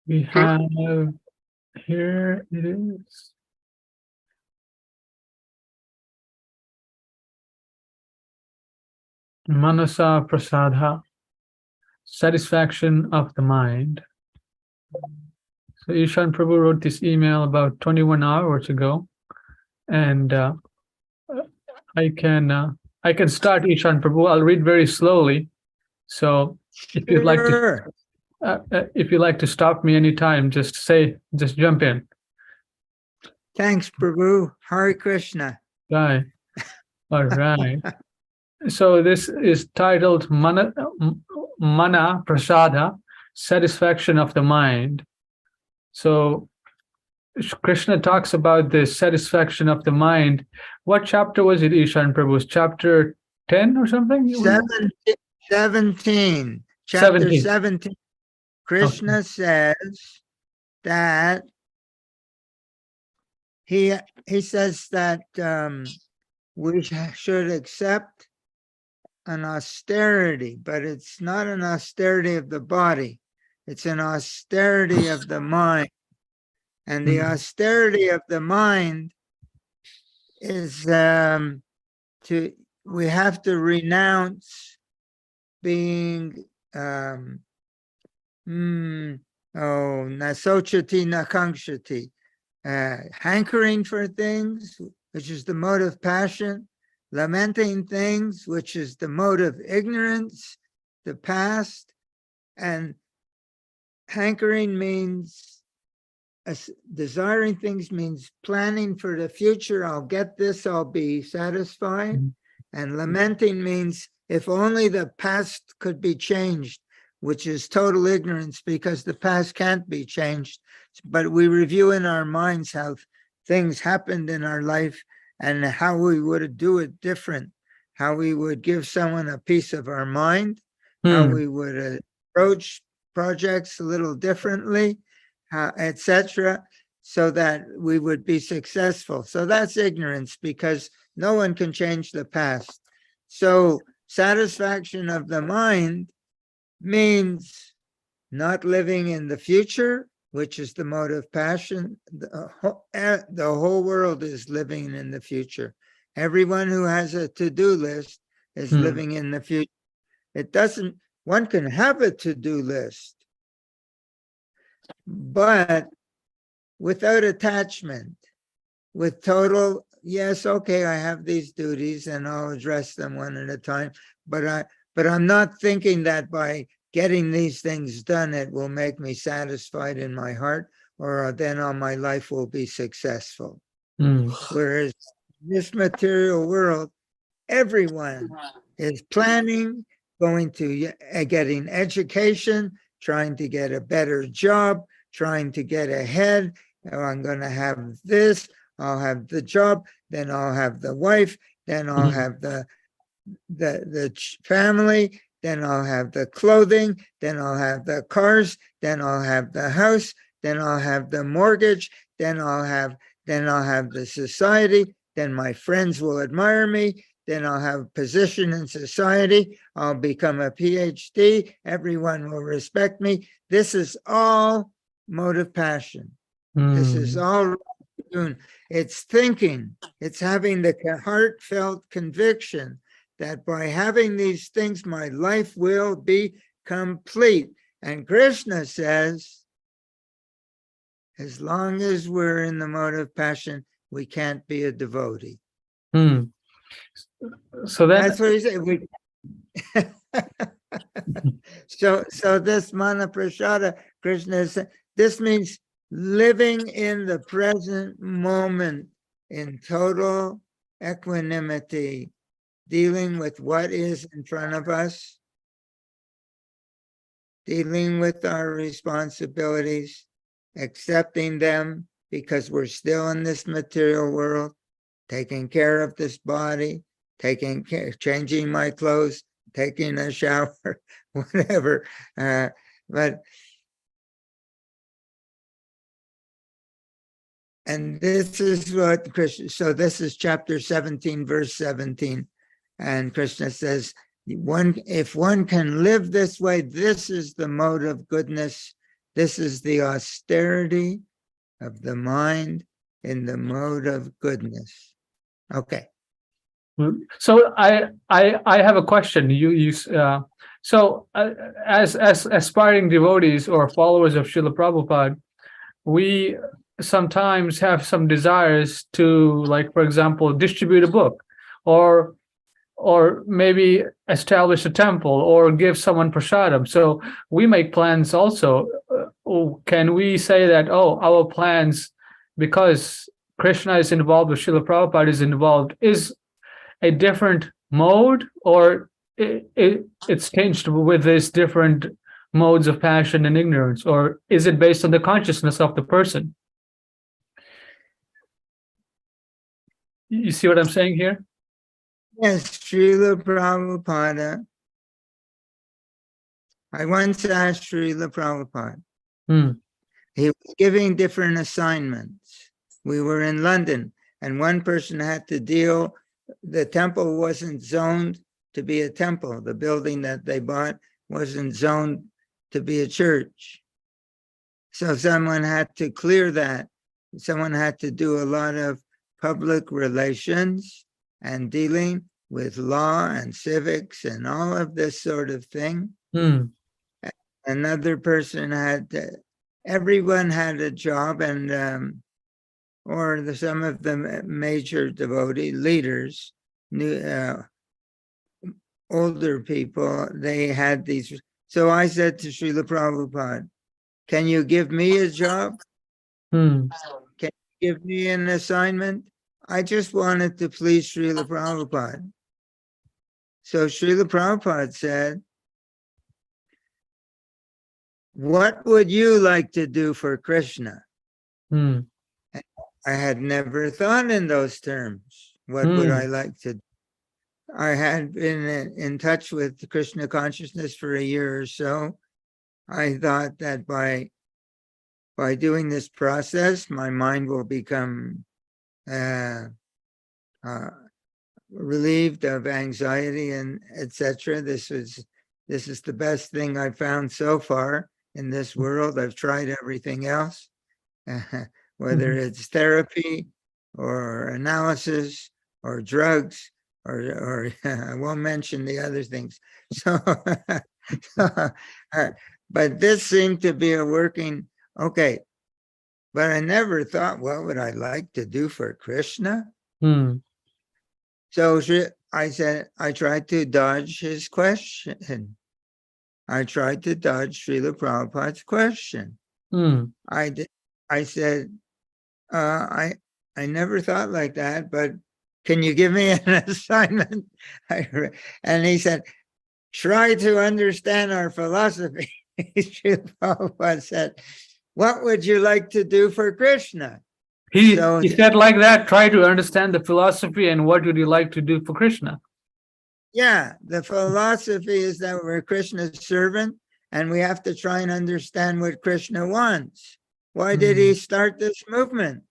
We have here it is. Manah-prasadah, satisfaction of the mind. So Ishan Prabhu wrote this email about 21 hours ago, and I can start, Ishan Prabhu. I'll read very slowly. So if you'd like to, if you'd like to stop me anytime, just jump in. Thanks, Prabhu. Hare Krishna. Right. All right. So this is titled Manah-prasadah, satisfaction of the mind. So Krishna talks about this satisfaction of the mind. What chapter was it, Ishan Prabhu? Chapter 10 or something? 17. Chapter 17. Krishna says that he says that we should accept an austerity, but it's not an austerity of the body. It's an austerity of the mind. And the austerity of the mind is we have to renounce being nasochati nakangshati, hankering for things, which is the mode of passion, lamenting things, which is the mode of ignorance, the past, and hankering means desiring things means planning for the future. I'll get this, I'll be satisfied. And lamenting means if only the past could be changed, which is total ignorance because the past can't be changed. But we review in our minds how things happened in our life and how we would do it different, how we would give someone a piece of our mind, how we would approach projects a little differently, etc., so that we would be successful. So that's ignorance because no one can change the past. So satisfaction of the mind means not living in the future, which is the mode of passion. The whole world is living in the future. Everyone who has a to-do list is living in the future. One can have a to-do list, but without attachment, with total, yes, okay, I have these duties and I'll address them one at a time, but I'm not thinking that by getting these things done, it will make me satisfied in my heart, or then all my life will be successful. Whereas this material world, everyone is planning, going to getting education, trying to get a better job, trying to get ahead. Oh, I'm going to have this, I'll have the job, then I'll have the wife, then I'll have the family, then I'll have the clothing, then I'll have the cars, then I'll have the house, then I'll have the mortgage, then I'll have the society, then my friends will admire me, then I'll have a position in society, I'll become a PhD, everyone will respect me. This is all mode of passion. This is all it's thinking, it's having the heartfelt conviction that by having these things, my life will be complete. And Krishna says, as long as we're in the mode of passion, we can't be a devotee. So that's what he said. So this Manah-prasadah, Krishna said, this means living in the present moment in total equanimity, dealing with what is in front of us, dealing with our responsibilities, accepting them because we're still in this material world, taking care of this body, taking care, changing my clothes, taking a shower, whatever. And this is what Krishna, so this is chapter 17, verse 17. And Krishna says, if one can live this way, this is the mode of goodness, This is the austerity of the mind in the mode of goodness. Okay. So I have a question. As aspiring devotees or followers of Srila Prabhupada, we sometimes have some desires to, like, for example, distribute a book, or maybe establish a temple or give someone prasadam. So we make plans also. Can we say that, oh, our plans, because Krishna is involved, or Srila Prabhupada is involved, is a different mode, or it's changed with these different modes of passion and ignorance, or is it based on the consciousness of the person? You see what I'm saying here? Yes, Srila Prabhupada. I once asked Srila Prabhupada. He was giving different assignments. We were in London, and one person had to deal, the temple wasn't zoned to be a temple. The building that they bought wasn't zoned to be a church. So someone had to clear that. Someone had to do a lot of public relations and dealing with law and civics and all of this sort of thing. Another person had, everyone had a job, and some of the major devotee leaders, older people, they had these. So I said to Srila Prabhupada, can you give me a job? Can you give me an assignment? I just wanted to please Srila Prabhupada. So Srila Prabhupada said, what would you like to do for Krishna? I had never thought in those terms. What would I like to do? I had been in touch with Krishna consciousness for a year or so. I thought that by doing this process, my mind will become relieved of anxiety and etc. This is the best thing I've found so far in this world. I've tried everything else, whether it's therapy or analysis or drugs, or I won't mention the other things. So, but this seemed to be a working, okay. But I never thought, what would I like to do for Krishna? So I said, I tried to dodge his question. I tried to dodge Srila Prabhupada's question. I said, I never thought like that, but can you give me an assignment? And he said, try to understand our philosophy. Srila Prabhupada said, what would you like to do for Krishna? He said like that, try to understand the philosophy and what would you like to do for Krishna? Yeah, the philosophy is that we're Krishna's servant and we have to try and understand what Krishna wants. Why did he start this movement?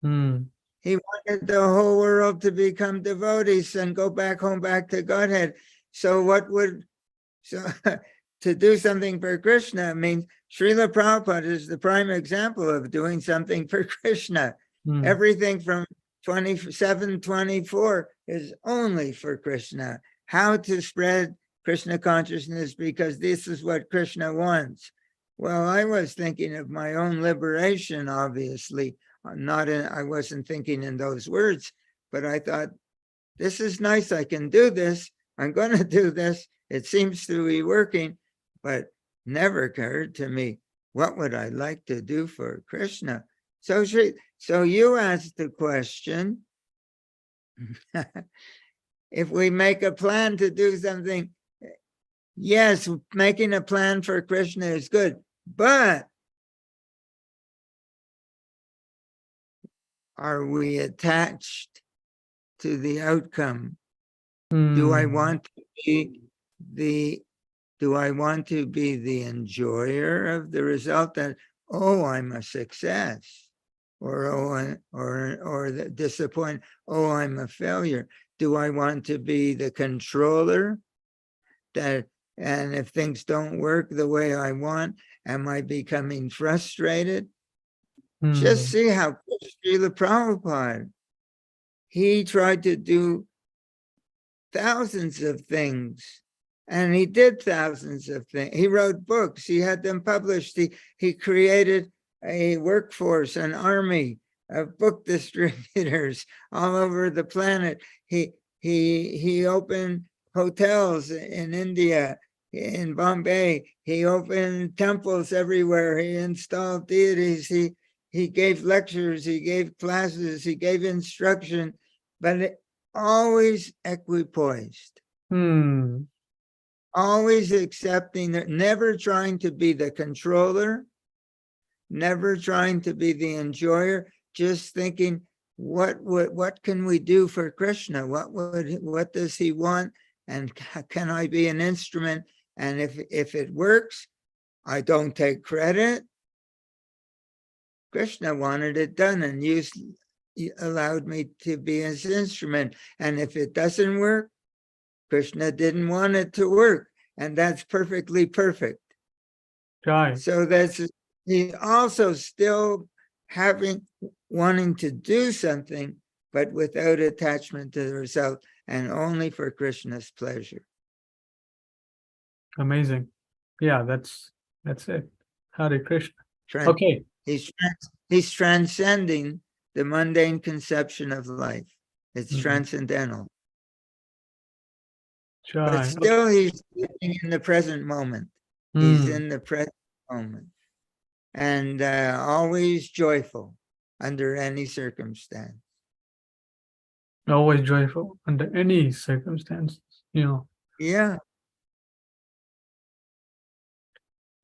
He wanted the whole world to become devotees and go back home, back to Godhead. So to do something for Krishna means Srila Prabhupada is the prime example of doing something for Krishna. Everything from 2724 is only for Krishna. How to spread Krishna consciousness because this is what Krishna wants. Well, I was thinking of my own liberation, obviously. I wasn't thinking in those words, but I thought, this is nice, I can do this. I'm going to do this. It seems to be working, but never occurred to me, what would I like to do for Krishna? So you asked the question, if we make a plan to do something, yes, making a plan for Krishna is good, but are we attached to the outcome? Do I want to be the enjoyer of the result, that, oh, I'm a success, or the disappointment, oh, I'm a failure? Do I want to be the controller, and if things don't work the way I want, Am I becoming frustrated? Hmm. Just see how Srila Prabhupada, he tried to do thousands of things, and he did thousands of things. He wrote books, he had them published, he created a workforce, an army of book distributors all over the planet. He opened hotels in India, in Bombay. He opened temples everywhere. He installed deities. He gave lectures. He gave classes. He gave instruction, but always equipoised. Hmm. Always accepting that, never trying to be the controller, never trying to be the enjoyer, just thinking, what can we do for Krishna? What does he want? And can I be an instrument? And if it works, I don't take credit. Krishna wanted it done and allowed me to be his instrument. And if it doesn't work, Krishna didn't want it to work. And that's perfectly perfect. Jai. So that's, he also still wanting to do something, but without attachment to the result, and only for Krishna's pleasure. Amazing. Yeah, that's it. Hare Krishna. Tran- Okay. He's transcending the mundane conception of life. It's Mhm. transcendental. But Jai. still, he's living in the present moment. He's Hmm. in the present moment. And always joyful under any circumstance. Always joyful under any circumstances. Yeah.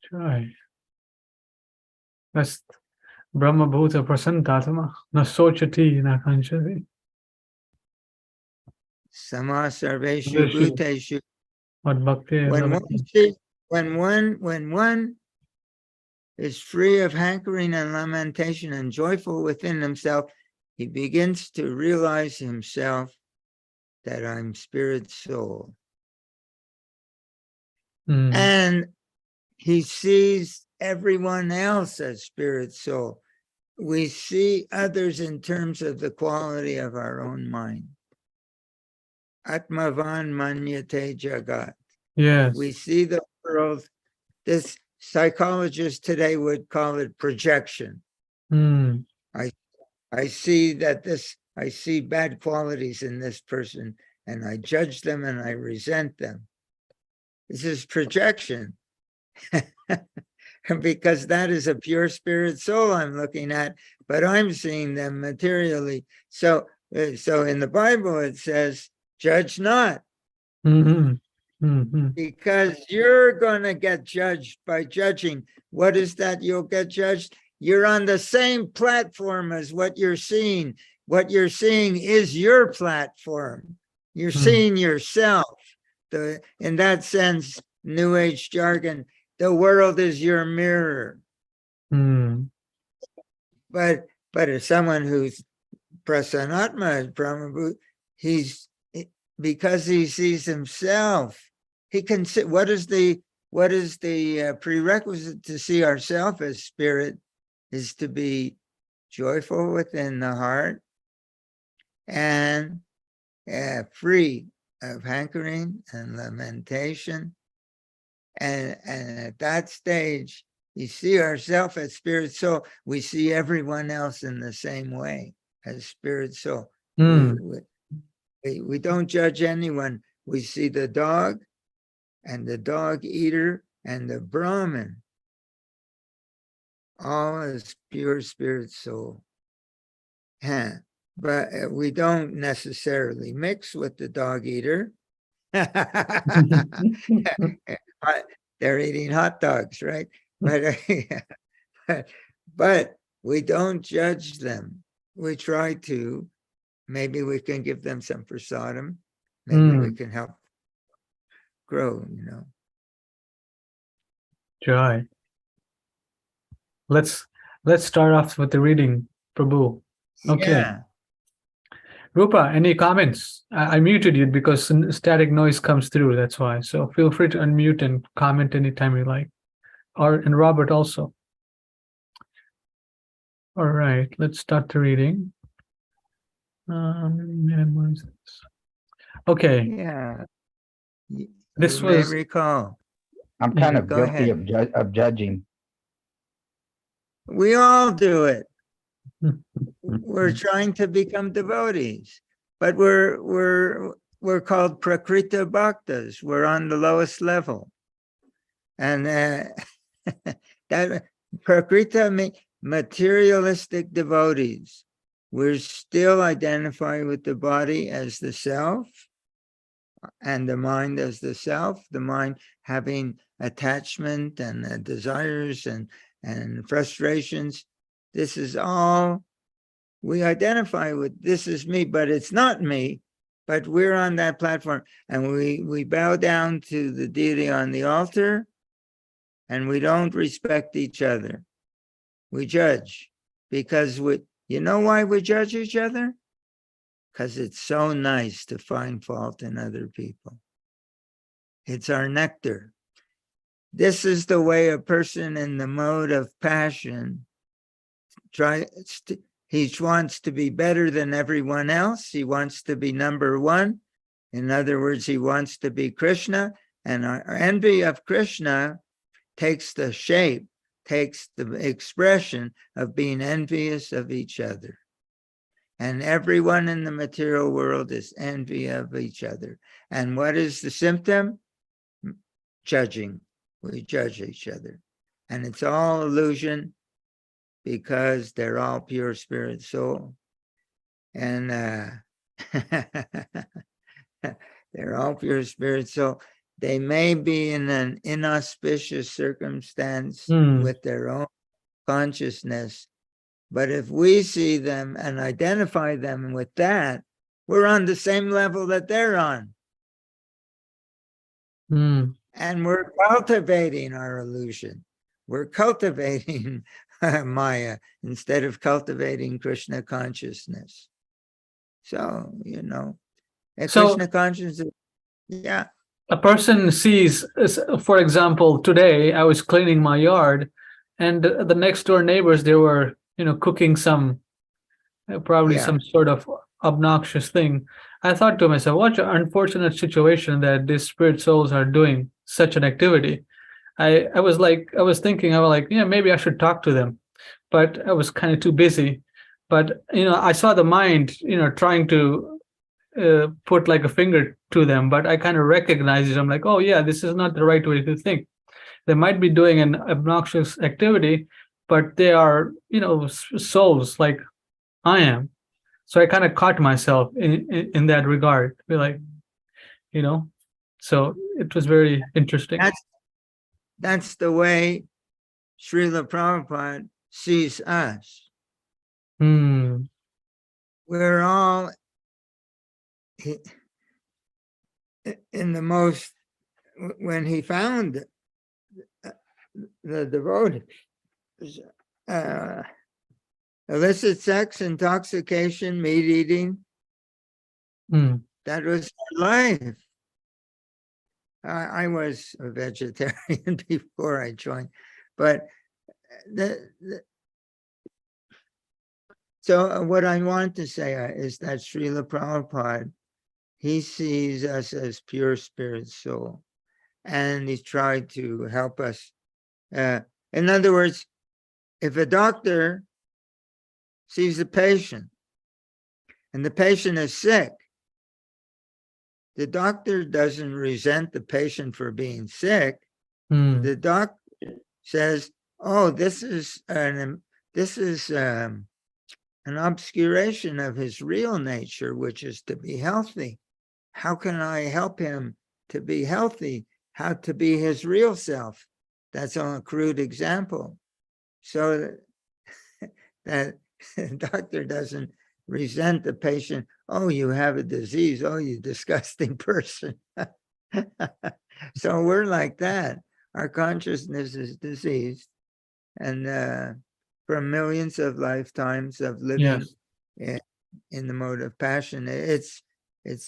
Jai. That's Brahma Bhuta Prasantatma. Na sochati na kanchati. Sama sarveshu bhuteshu. What bhakti When one is free of hankering and lamentation and joyful within himself, he begins to realize himself that I'm spirit soul. And he sees everyone else as spirit soul. We see others in terms of the quality of our own mind. Atmavan manyate jagat. Yes. We see the world. This psychologist today would call it projection. I see I see bad qualities in this person, and I judge them and I resent them. This is projection. Because that is a pure spirit soul I'm looking at, but I'm seeing them materially. So in the Bible it says, judge not. Because you're going to get judged by judging. What is that you'll get judged? You're on the same platform as what you're seeing. What you're seeing is your platform. You're seeing yourself. In that sense, New Age jargon, the world is your mirror. But as someone who's prasanatma, Brahma, because he sees himself, he can see what is the prerequisite to see ourselves as spirit is to be joyful within the heart and free of hankering and lamentation. And at that stage, we see ourselves as spirit soul. We see everyone else in the same way as spirit soul. We don't judge anyone. We see the dog and the dog eater and the Brahmin, all as pure spirit soul. But we don't necessarily mix with the dog eater. They're eating hot dogs, right? But we don't judge them. We try to. Maybe we can give them some prasadam. Maybe we can help grow, Jai. Let's start off with the reading, Prabhu. Okay. Yeah. Rupa, any comments? I muted you because static noise comes through, that's why. So feel free to unmute and comment anytime you like. and Robert also. All right, let's start the reading. Minimize this. Okay, Yeah. this You may was recall. I'm Yeah, kind of go guilty ahead. of judging. We all do it. We're trying to become devotees, but we're called prakrita bhaktas. We're on the lowest level, and that prakrita materialistic devotees. We're still identified with the body as the self, and the mind as the self. The mind having attachment and desires and frustrations. This is all. We identify with, this is me, but it's not me, but we're on that platform, and we bow down to the deity on the altar, and we don't respect each other. We judge because you know why we judge each other? Because it's so nice to find fault in other people. It's our nectar. This is the way a person in the mode of passion he wants to be better than everyone else. He wants to be number one. In other words, he wants to be Krishna. And our envy of Krishna takes the shape, takes the expression of being envious of each other. And everyone in the material world is envy of each other. And what is the symptom? Judging. We judge each other. And it's all illusion, because they're all pure spirit soul. And they're all pure spirit soul. They may be in an inauspicious circumstance with their own consciousness, but if we see them and identify them with that, we're on the same level that they're on. And we're cultivating our illusion. We're cultivating Maya instead of cultivating Krishna consciousness. So, Krishna consciousness, yeah. A person sees, for example, today I was cleaning my yard, and the next door neighbors, they were, cooking some, probably some sort of obnoxious thing. I thought to myself, what an unfortunate situation that these spirit souls are doing such an activity. I was thinking, yeah, maybe I should talk to them, but I was kind of too busy. But, I saw the mind, trying to put like a finger to them, but I kind of recognized it. I'm like, oh yeah, this is not the right way to think. They might be doing an obnoxious activity, but they are, souls like I am. So I kind of caught myself in that regard. Be like, so it was very interesting. That's the way Srila Prabhupada sees us. We're all in the most, when he found the devotees, illicit sex, intoxication, meat eating, that was our life. I was a vegetarian before I joined, but so what I want to say is that Srila Prabhupada, he sees us as pure spirit soul, and he's tried to help us. In other words, if a doctor sees a patient and the patient is sick, the doctor doesn't resent the patient for being sick. The doctor says, oh, this is an obscuration of his real nature, which is to be healthy. How can I help him to be healthy? How to be his real self? That's on a crude example. So that the doctor doesn't resent the patient. Oh, you have a disease. Oh, you disgusting person. So we're like that. Our consciousness is diseased. And from millions of lifetimes of living in the mode of passion, it's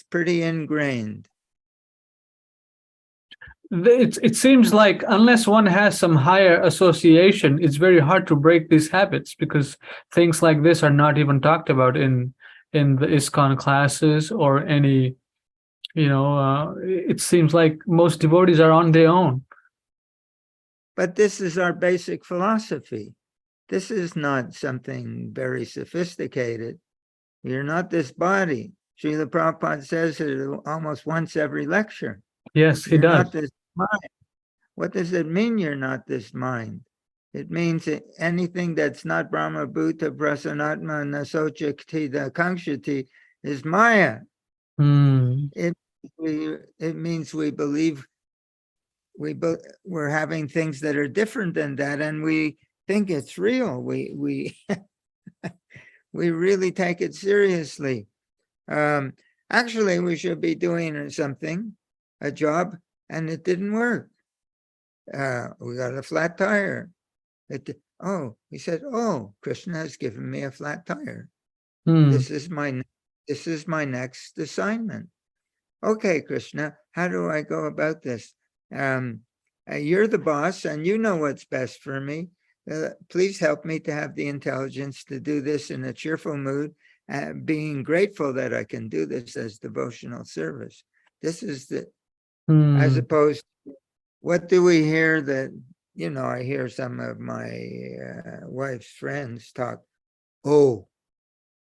pretty ingrained. it seems like unless one has some higher association, it's very hard to break these habits, because things like this are not even talked about in the ISKCON classes or any, it seems like most devotees are on their own. But this is our basic philosophy. This is not something very sophisticated. You're not this body. Srila Prabhupada says it almost once every lecture. Yes, he You're not does. this mind. What does it mean you're not this mind? It means that anything that's not Brahma Bhuta Prasanatma Nasochakti Kangshati is Maya. Hmm. It means we believe we're having things that are different than that, and we think it's real. We we really take it seriously. Actually, we should be doing something, a job, and it didn't work. We got a flat tire. He said, "Oh, Krishna has given me a flat tire. Hmm. This is my next assignment." Okay, Krishna, how do I go about this? You're the boss, and you know what's best for me. Please help me to have the intelligence to do this in a cheerful mood, being grateful that I can do this as devotional service. This is as opposed to, what do we hear that, I hear some of my wife's friends talk, oh,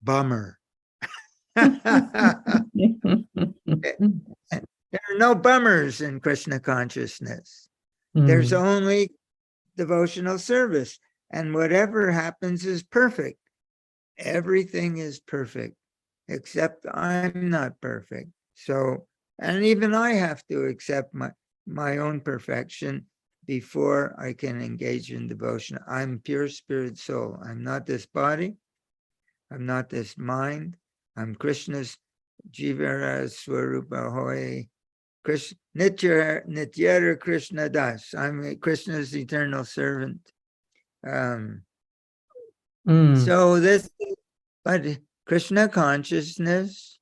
bummer. There are no bummers in Krishna consciousness. There's only devotional service, and whatever happens is perfect. Everything is perfect, except I'm not perfect. So, and even I have to accept my own perfection before I can engage in devotion. I'm pure spirit soul. I'm not this body. I'm not this mind. I'm Krishna's Jivara Swarupa Hoy. Nityara Krishna Das. I'm Krishna's eternal servant. So but Krishna consciousness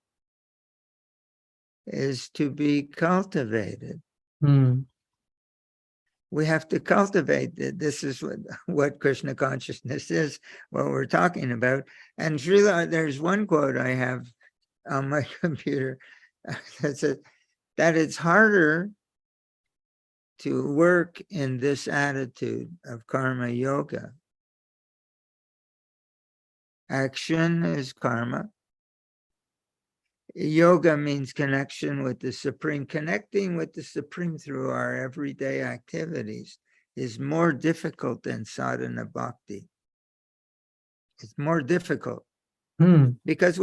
is to be cultivated. We have to cultivate it. This is what Krishna consciousness is, what we're talking about. And Srila, there's one quote I have on my computer that says that it's harder to work in this attitude of karma yoga. Action is karma. Yoga means connection with the Supreme. Connecting with the Supreme through our everyday activities is more difficult than sadhana bhakti. It's more difficult because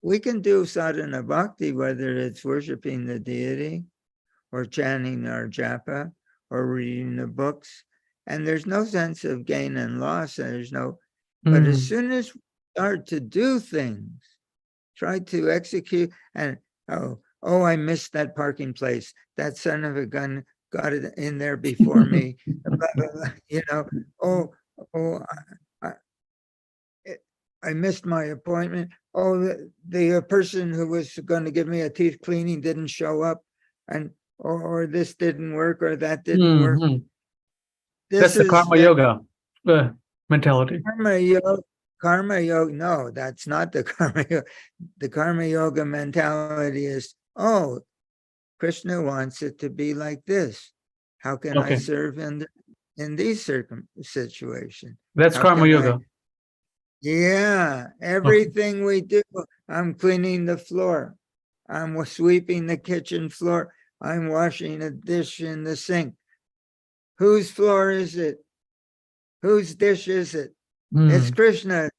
we can do sadhana bhakti, whether it's worshiping the deity or chanting our japa or reading the books, and there's no sense of gain and loss. But as soon as we start to do things, try to execute, and I missed that parking place. That son of a gun got it in there before me. Blah, blah, blah. I missed my appointment. The person who was going to give me a teeth cleaning didn't show up, and or this didn't work, or that didn't work. That's the karma yoga mentality. Karma yoga, no, that's not the karma yoga. The karma yoga mentality is, Krishna wants it to be like this. How can I serve in these situations? That's karma yoga. Everything we do. I'm cleaning the floor. I'm sweeping the kitchen floor. I'm washing a dish in the sink. Whose floor is it? Whose dish is it? It's Krishna's.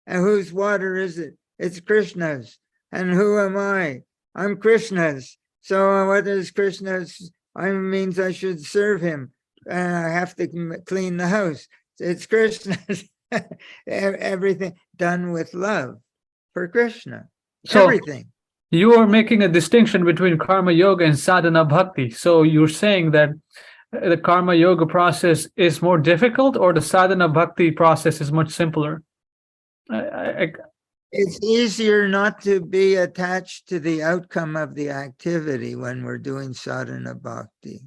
And whose water is it? It's Krishna's. And who am I? I'm Krishna's. So what is Krishna's? Means I should serve him. And I have to clean the house. It's Krishna's. Everything done with love for Krishna. So everything. You are making a distinction between karma yoga and sadhana bhakti. So you're saying that the karma yoga process is more difficult, or the sadhana bhakti process is much simpler? It's easier not to be attached to the outcome of the activity when we're doing sadhana bhakti.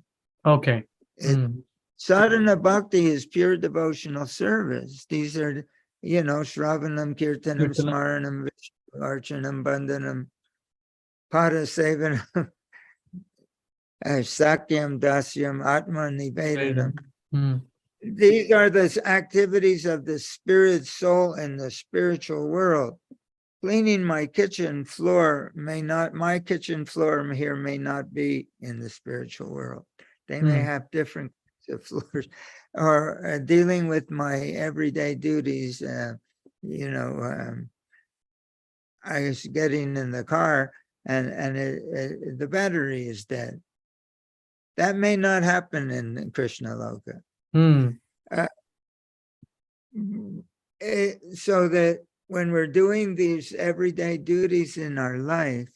Okay. It, Mm. sadhana bhakti is pure devotional service. These are, Shravanam, Kirtanam, Kirtana. Smaranam, Vishnu, Archanam, Bandhanam, Pada Sevanam, Sakyam, Dasyam, Atma Nivedanam. Mm. These are the activities of the spirit soul in the spiritual world. Cleaning my kitchen floor my kitchen floor here may not be in the spiritual world. They may have different kinds of floors. Or dealing with my everyday duties, I was getting in the car and the battery is dead. That may not happen in Krishna Loka. Mm. So that when we're doing these everyday duties in our life,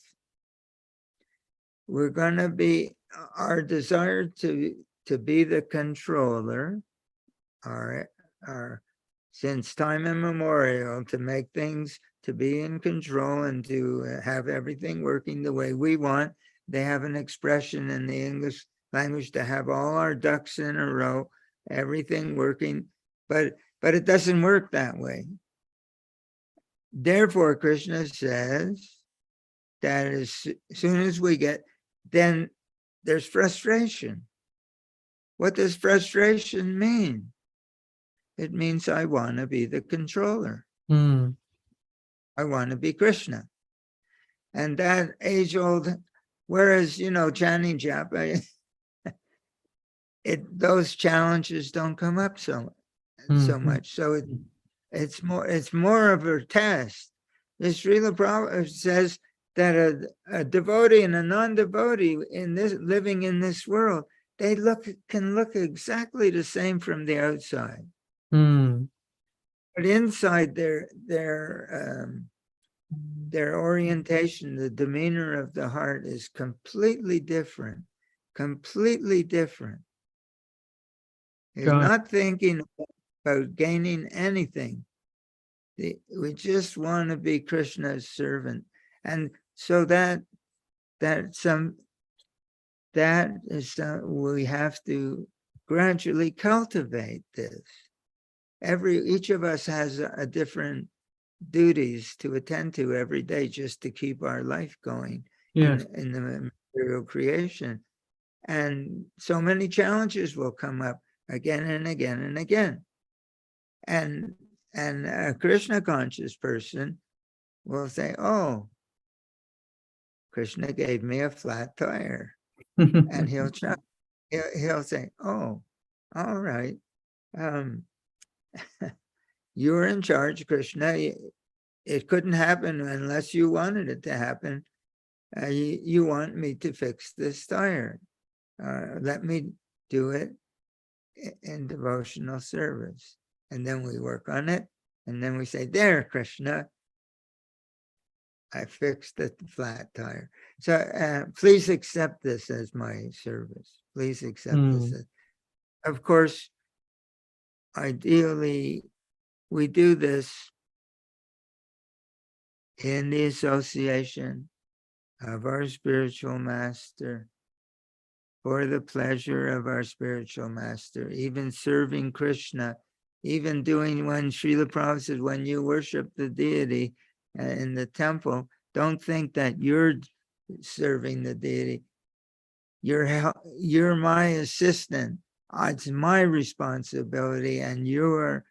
we're going to be, our desire to be the controller, our since time immemorial, to make things, to be in control and to have everything working the way we want. They have an expression in the English language to have all our ducks in a row, everything working, but it doesn't work that way. Therefore, Krishna says that as soon as we get, then there's frustration. What does frustration mean? It means I want to be the controller. Mm. I want to be Krishna. And that age-old, whereas, chanting japa, those challenges don't come up so much. So it's more of a test. The Srila Prabhupada says that a devotee and a non-devotee living in this world, they can look exactly the same from the outside. Mm. But inside their orientation, the demeanor of the heart is completely different. Completely different. He's not thinking about gaining anything. We just want to be Krishna's servant. And so that is we have to gradually cultivate this. Each of us has a different duties to attend to every day just to keep our life going in the material creation. And so many challenges will come up again and again and again. And a Krishna conscious person will say, oh, Krishna gave me a flat tire. And he'll say, oh, all right. You're in charge, Krishna. It couldn't happen unless you wanted it to happen. You want me to fix this tire. Let me do it in devotional service. And then we work on it. And then we say, there, Krishna, I fixed the flat tire. So please accept this as my service. Please accept this. Of course, ideally, we do this in the association of our spiritual master, for the pleasure of our spiritual master, even serving Krishna, even doing when Srila Prabhupada says, when you worship the deity in the temple, don't think that you're serving the deity. You're my assistant. It's my responsibility, and you are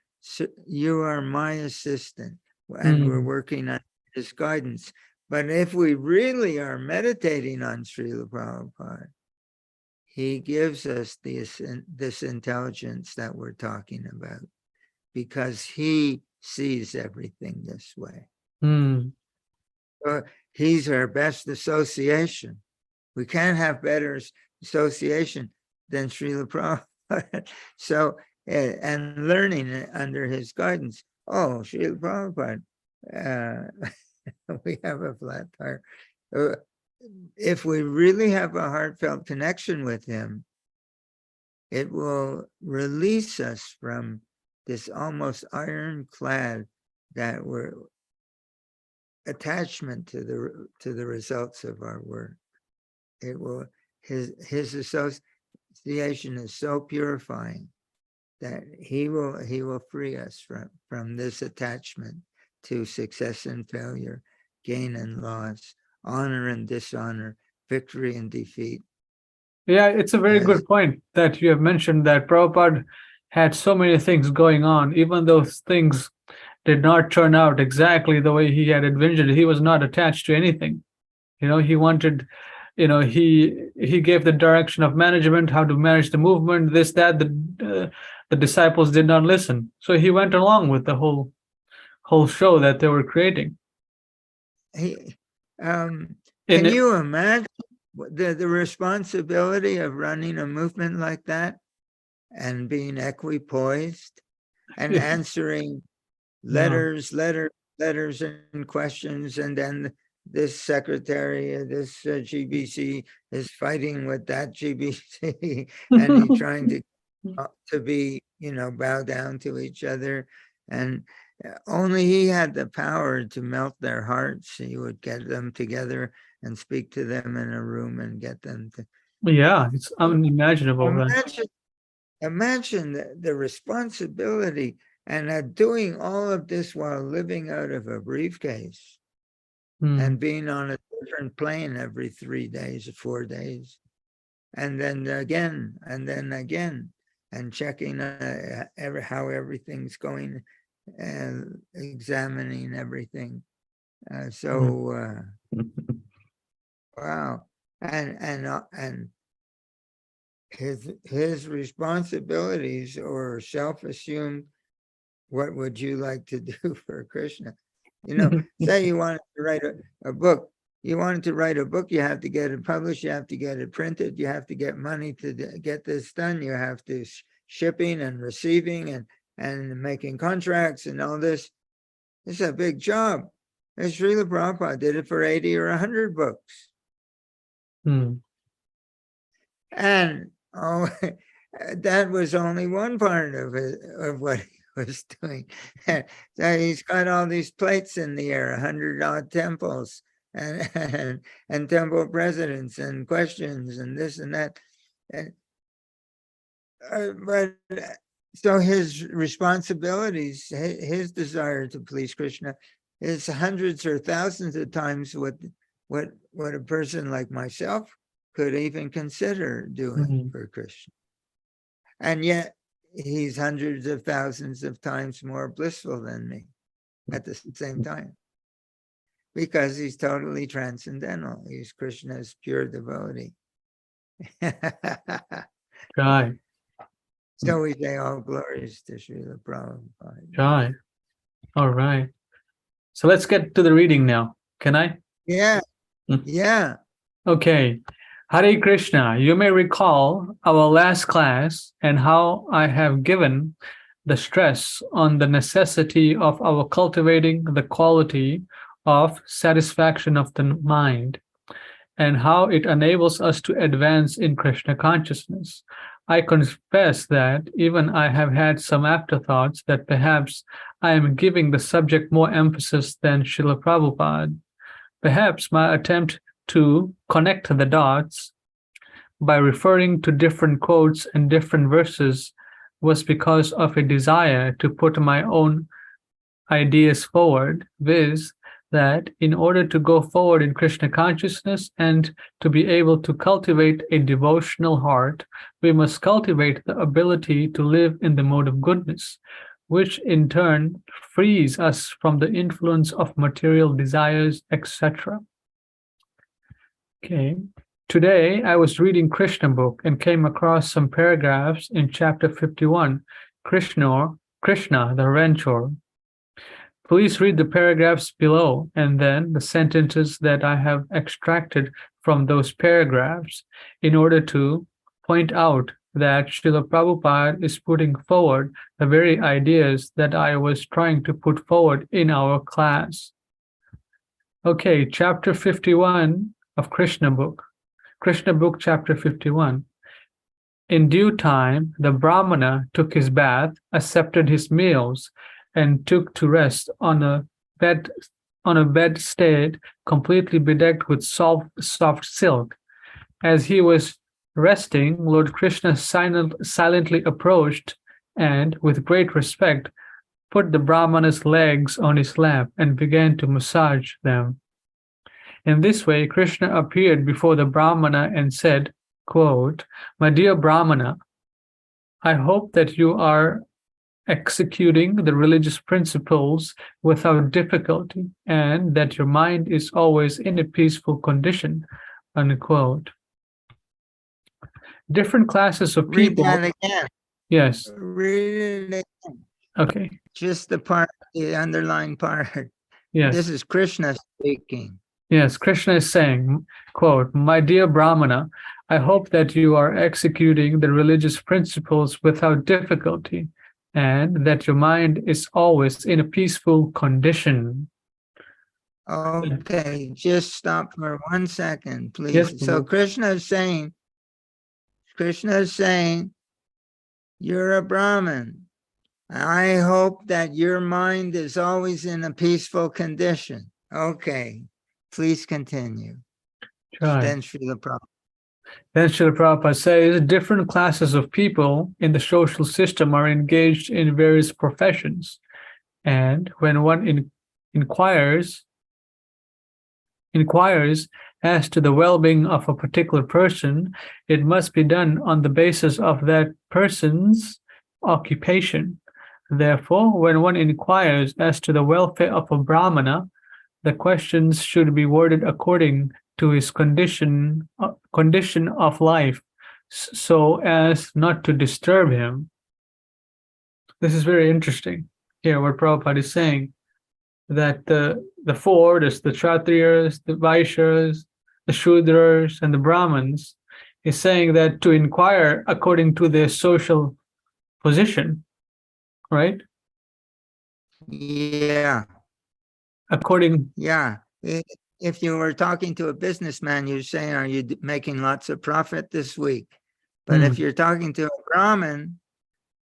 my assistant, and we're working on his guidance. But if we really are meditating on Srila Prabhupada, he gives us this intelligence that we're talking about, because he sees everything this way. He's our best association. We can't have better association than Srila Prabhupada. So, and learning under his guidance. Oh, Srila Prabhupada, we have a flat tire. If we really have a heartfelt connection with him, it will release us from this almost ironclad that we're attachment to the results of our work. It will his associate. renunciation is so purifying that he will free us from this attachment to success and failure, gain and loss, honor and dishonor, victory and defeat. Yeah, it's a very good point that you have mentioned that Prabhupada had so many things going on, even those things did not turn out exactly the way he had envisioned it. He was not attached to anything. He wanted, he gave the direction of management, how to manage the movement, this, that. The disciples did not listen, so he went along with the whole show that they were creating. Can you imagine the responsibility of running a movement like that and being equipoised and answering letters and questions, and then this secretary of this GBC is fighting with that GBC and he's trying to be, bow down to each other, and only he had the power to melt their hearts. He would get them together and speak to them in a room and get them to. Yeah, it's unimaginable. Imagine the responsibility and doing all of this while living out of a briefcase and being on a different plane every 3 days or 4 days, and then again, and checking how everything's going and examining everything. Wow. And his responsibilities or self-assumed, what would you like to do for Krishna? Say you wanted to write a book. You wanted to write a book, you have to get it published, you have to get it printed, you have to get money to get this done, you have to shipping and receiving and making contracts and all this. It's a big job. Srila Prabhupada did it for 80 or 100 books. And that was only one part of what he was doing. So he's got all these plates in the air, 100-odd temples and temple presidents and questions and this and that. But so his responsibilities, his desire to please Krishna is hundreds or thousands of times what a person like myself could even consider doing for Krishna. And yet he's hundreds of thousands of times more blissful than me at the same time, because he's totally transcendental. He's Krishna's pure devotee. Right. So we say all glories to Srila Prabhupada. Right. All right. So let's get to the reading now. Can I? Yeah. Yeah. Okay. Hare Krishna, you may recall our last class and how I have given the stress on the necessity of our cultivating the quality of satisfaction of the mind and how it enables us to advance in Krishna consciousness. I confess that even I have had some afterthoughts that perhaps I am giving the subject more emphasis than Srila Prabhupada. Perhaps my attempt to connect the dots by referring to different quotes and different verses was because of a desire to put my own ideas forward, viz., that in order to go forward in Krishna consciousness and to be able to cultivate a devotional heart, we must cultivate the ability to live in the mode of goodness, which in turn frees us from the influence of material desires, etc. Okay. Today, I was reading Krishna book and came across some paragraphs in chapter 51, Krishna, the Ranchor. Please read the paragraphs below and then the sentences that I have extracted from those paragraphs in order to point out that Srila Prabhupada is putting forward the very ideas that I was trying to put forward in our class. Okay, chapter 51 of Krishna book, chapter 51. In due time, the Brahmana took his bath, accepted his meals, and took to rest on a bedstead completely bedecked with soft silk. As he was Resting, Lord Krishna silently approached and, with great respect, put the Brahmana's legs on his lap and began to massage them. In this way, Krishna appeared before the Brahmana and said, quote, "My dear Brahmana, I hope that you are executing the religious principles without difficulty and that your mind is always in a peaceful condition," unquote. Different classes of Read people. that again. Yes. Read it again. Okay. Just the part, the underlying part. Yes. This is Krishna speaking. Yes. Krishna is saying, quote, "My dear Brahmana, I hope that you are executing the religious principles without difficulty and that your mind is always in a peaceful condition." Okay, just stop for 1 second, please. Yes, So Prabhu. Krishna is saying, you're a Brahmin. I hope that your mind is always in a peaceful condition. Okay, please continue. Right. Then Srila Prabhupada. Then Srila Prabhupada says, different classes of people in the social system are engaged in various professions. And when one inquires as to the well-being of a particular person, it must be done on the basis of that person's occupation. Therefore, when one inquires as to the welfare of a Brahmana, the questions should be worded according to his condition of life, so as not to disturb him. This is very interesting here, what Prabhupada is saying, that the four, the Kshatriyas, the Vaishyas, the Shudras, and the Brahmins, is saying that to inquire according to their social position, right? Yeah. Yeah. If you were talking to a businessman, you're saying, are you making lots of profit this week? But if you're talking to a Brahmin,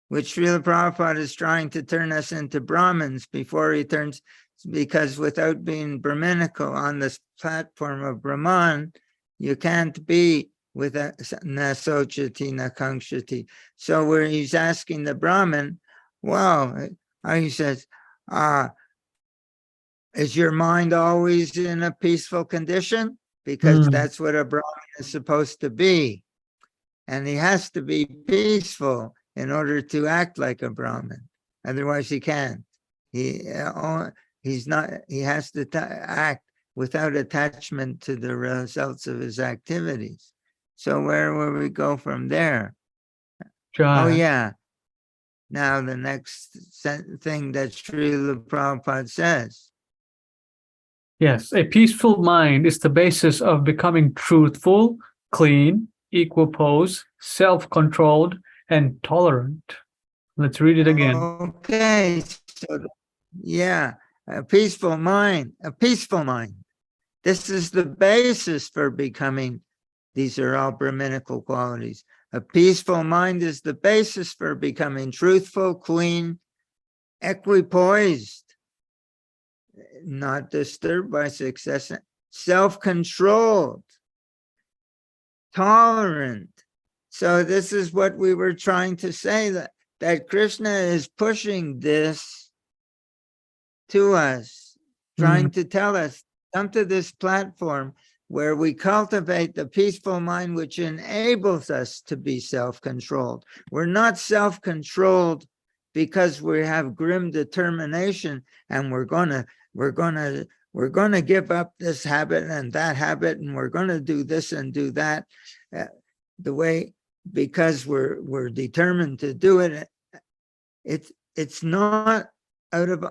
which Srila Prabhupada is trying to turn us into Brahmins before he turns, because without being Brahminical on this platform of Brahman, you can't be with a nasochati nakangshati. So where he's asking the Brahmin, well, he says, is your mind always in a peaceful condition? Because that's what a Brahmin is supposed to be. And he has to be peaceful in order to act like a Brahmin. Otherwise he can't. He has to act without attachment to the results of his activities. So where will we go from there? Oh yeah. Now the next thing that Srila Prabhupada says. Yes, a peaceful mind is the basis of becoming truthful, clean, equipoise, self-controlled, and tolerant. Let's read it again. Okay, so yeah, a peaceful mind. This is the basis for becoming, these are all Brahminical qualities. A peaceful mind is the basis for becoming truthful, clean, equipoised, not disturbed by success, self-controlled, tolerant. So this is what we were trying to say, that Krishna is pushing this to us, trying to tell us, come to this platform where we cultivate the peaceful mind which enables us to be self-controlled. We're not self-controlled because we have grim determination and we're gonna give up this habit and that habit, and we're gonna do this and do that because we're determined to do it. It's not out of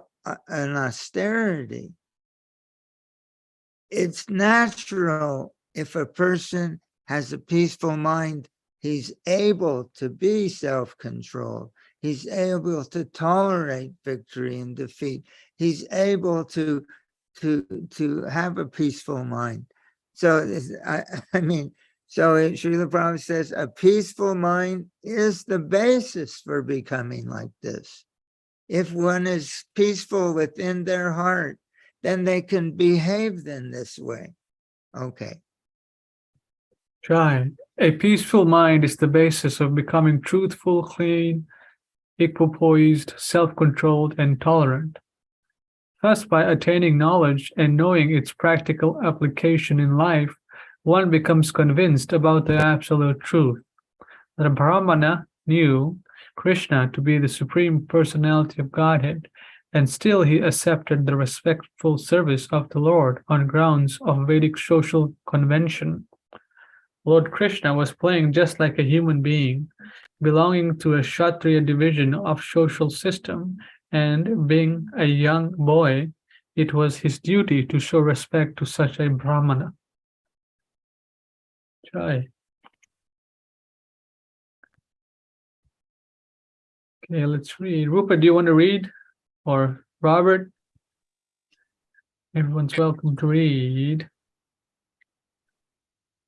an austerity. It's natural. If a person has a peaceful mind, he's able to be self-controlled. He's able to tolerate victory and defeat. He's able to have a peaceful mind. So so Srila Prabhupada says a peaceful mind is the basis for becoming like this. If one is peaceful within their heart, then they can behave in this way. Okay. Try. A peaceful mind is the basis of becoming truthful, clean, equipoised, self-controlled, and tolerant. Thus, by attaining knowledge and knowing its practical application in life, one becomes convinced about the absolute truth. The Brahmana knew Krishna to be the Supreme Personality of Godhead, and still he accepted the respectful service of the Lord on grounds of Vedic social convention. Lord Krishna was playing just like a human being, belonging to a Kshatriya division of social system, and being a young boy, it was his duty to show respect to such a Brahmana. Jai. Okay, let's read. Rupa, do you want to read? Or Robert? Everyone's welcome to read.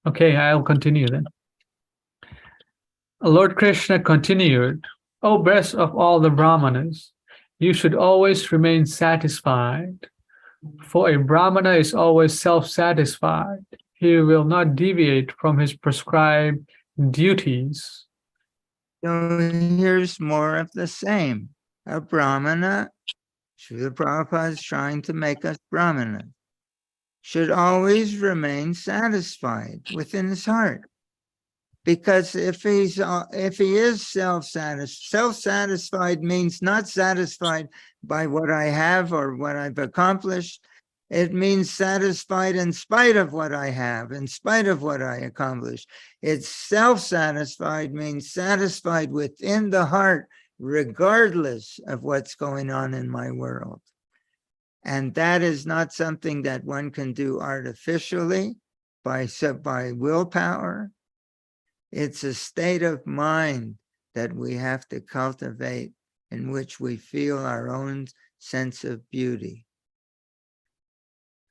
Okay, I'll continue then. Lord Krishna continued, O best of all the Brahmanas, you should always remain satisfied, for a Brahmana is always self-satisfied. He will not deviate from his prescribed duties. So here's more of the same. A Brahmana, Srila Prabhupada is trying to make us Brahmanas, should always remain satisfied within his heart. Because if he is self-satisfied means not satisfied by what I have or what I've accomplished. It means satisfied in spite of what I have, in spite of what I accomplished. It's self-satisfied means satisfied within the heart, regardless of what's going on in my world. And that is not something that one can do artificially by willpower. It's a state of mind that we have to cultivate in which we feel our own sense of beauty.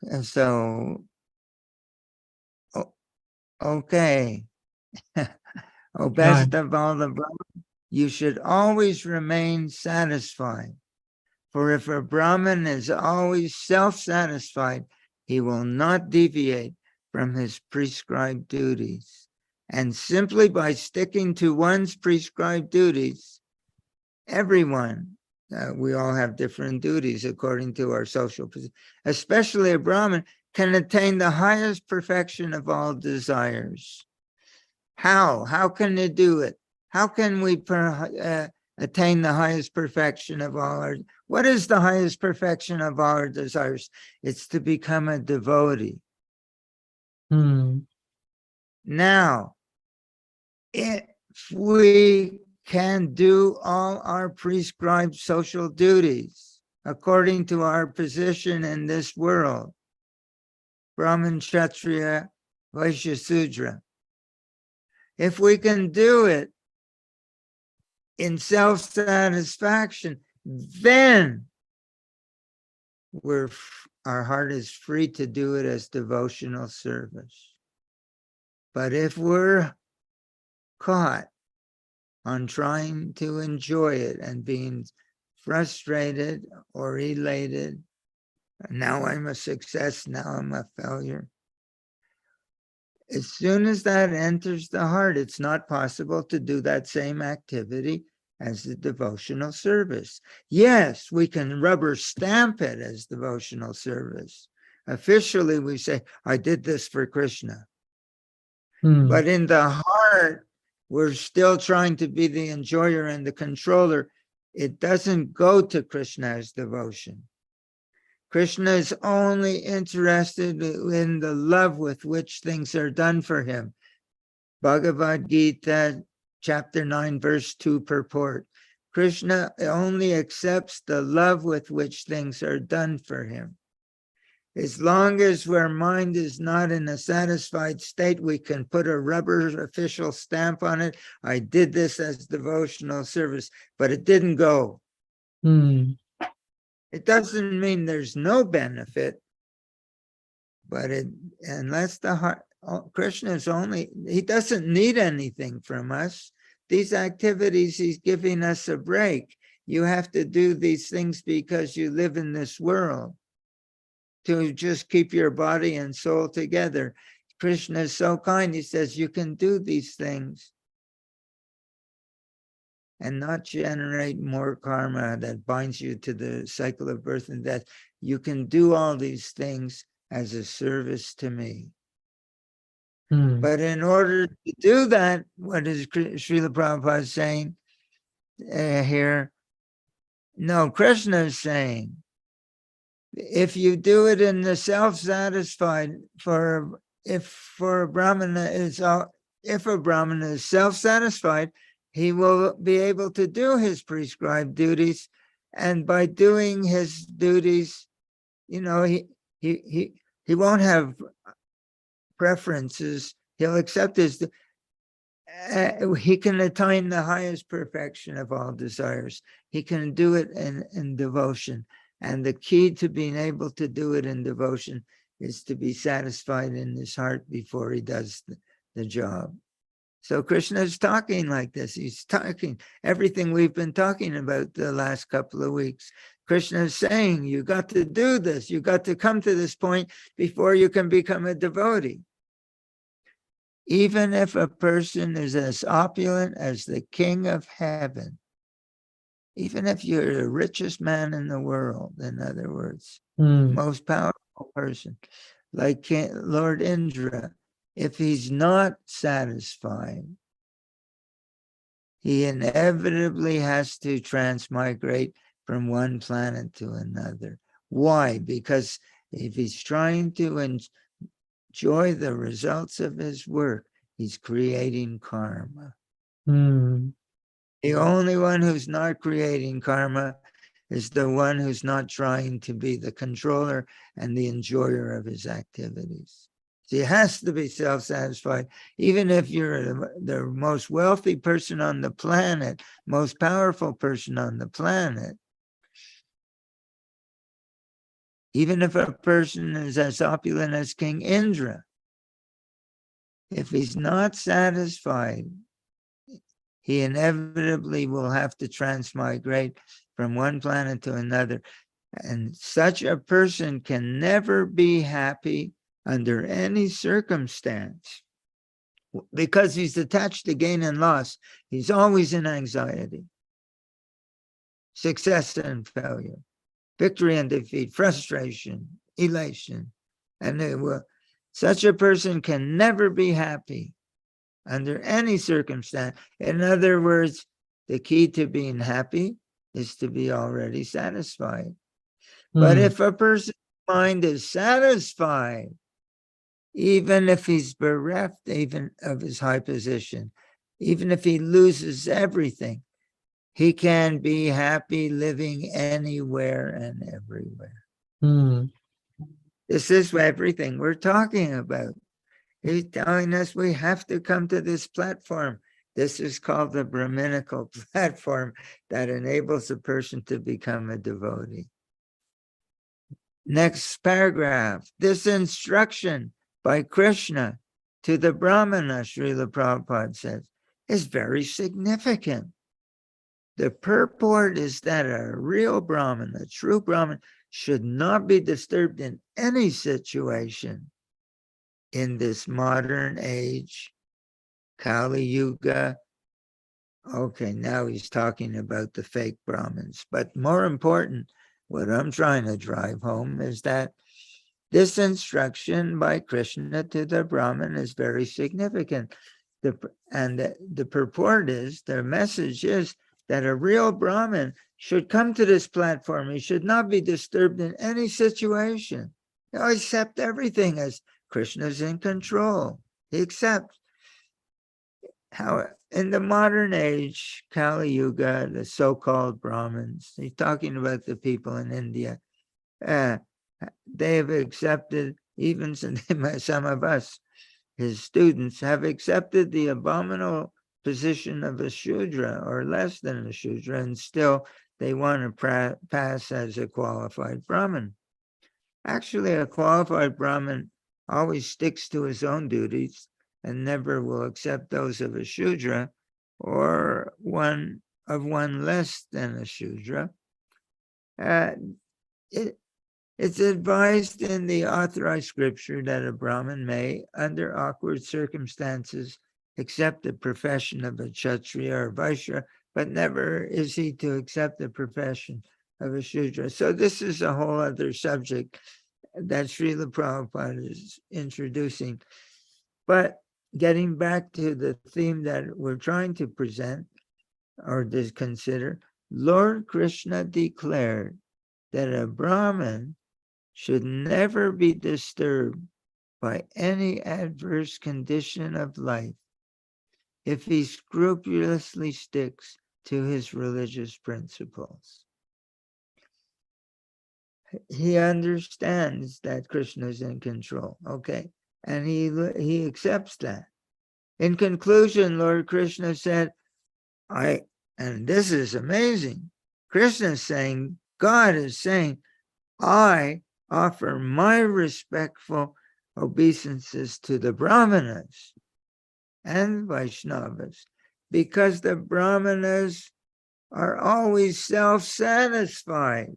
And so, okay. Oh, best of all the Brahman, you should always remain satisfied. For if a Brahman is always self-satisfied, he will not deviate from his prescribed duties. And simply by sticking to one's prescribed duties, everyone, we all have different duties according to our social position, especially a Brahmin, can attain the highest perfection of all desires. How? How can they do it? How can we attain the highest perfection of all our, what is the highest perfection of all our desires? It's to become a devotee. Now, if we can do all our prescribed social duties according to our position in this world, Brahman, Kshatriya, Vaishya, Sudra, if we can do it in self-satisfaction, then our heart is free to do it as devotional service. But if we're caught on trying to enjoy it and being frustrated or elated, now I'm a success, now I'm a failure. As soon as that enters the heart, it's not possible to do that same activity as the devotional service. Yes, we can rubber stamp it as devotional service. Officially, we say, I did this for Krishna. But in the heart, we're still trying to be the enjoyer and the controller. It doesn't go to Krishna as devotion. Krishna is only interested in the love with which things are done for him. Bhagavad Gita, chapter 9, verse 2 purport. Krishna only accepts the love with which things are done for him. As long as our mind is not in a satisfied state, we can put a rubber official stamp on it. I did this as devotional service, but it didn't go. It doesn't mean there's no benefit, but unless the heart, Krishna is only, he doesn't need anything from us. These activities, he's giving us a break. You have to do these things because you live in this world, to just keep your body and soul together. Krishna is so kind. He says, you can do these things and not generate more karma that binds you to the cycle of birth and death. You can do all these things as a service to me. But in order to do that, what is Srila Prabhupada saying here? No, Krishna is saying, if you do it in the self-satisfied, if a Brahmana is self-satisfied, he will be able to do his prescribed duties, and by doing his duties, he won't have preferences. He'll accept his. He can attain the highest perfection of all desires. He can do it in devotion. And the key to being able to do it in devotion is to be satisfied in his heart before he does the job. So Krishna is talking like this. He's talking everything we've been talking about the last couple of weeks. Krishna is saying, you got to do this. You got to come to this point before you can become a devotee. Even if a person is as opulent as the king of heaven, even if you're the richest man in the world, in other words, most powerful person, like Lord Indra, if he's not satisfied, he inevitably has to transmigrate from one planet to another. Why? Because if he's trying to enjoy the results of his work, he's creating karma. The only one who's not creating karma is the one who's not trying to be the controller and the enjoyer of his activities. So he has to be self-satisfied. Even if you're the most wealthy person on the planet, most powerful person on the planet, even if a person is as opulent as King Indra, if he's not satisfied, he inevitably will have to transmigrate from one planet to another. And such a person can never be happy under any circumstance because he's attached to gain and loss. He's always in anxiety, success and failure, victory and defeat, frustration, elation. And such a person can never be happy under any circumstance. In other words, the key to being happy is to be already satisfied. But if a person's mind is satisfied, even if he's bereft even of his high position, even if he loses everything, he can be happy living anywhere and everywhere. This is everything we're talking about. He's telling us we have to come to this platform. This is called the Brahminical platform that enables a person to become a devotee. Next paragraph. This instruction by Krishna to the Brahmana, Srila Prabhupada says, is very significant. The purport is that a real Brahmin, a true Brahmin, should not be disturbed in any situation in this modern age, Kali Yuga. Okay, now he's talking about the fake Brahmins. But more important, what I'm trying to drive home is that this instruction by Krishna to the Brahmin is very significant. The purport is, the message is that a real Brahmin should come to this platform. He should not be disturbed in any situation. He'll accept everything as Krishna's in control. He accepts. How in the modern age, Kali Yuga, the so-called Brahmins, he's talking about the people in India, they have accepted, even some of us, his students, have accepted the abominable position of a Shudra or less than a Shudra, and still they want to pass as a qualified Brahmin. Actually, a qualified Brahmin always sticks to his own duties and never will accept those of a Shudra or one less than a Shudra. It's advised in the authorized scripture that a Brahmin may, under awkward circumstances, accept the profession of a Kshatriya or Vaishya, but never is he to accept the profession of a Shudra. So this is a whole other subject that Srila Prabhupada is introducing. But getting back to the theme that we're trying to present or to consider, Lord Krishna declared that a Brahmin should never be disturbed by any adverse condition of life if he scrupulously sticks to his religious principles. He understands that Krishna is in control, okay? And he accepts that. In conclusion, Lord Krishna said, and this is amazing, Krishna is saying, God is saying, I offer my respectful obeisances to the Brahmanas and Vaishnavas because the Brahmanas are always self-satisfied.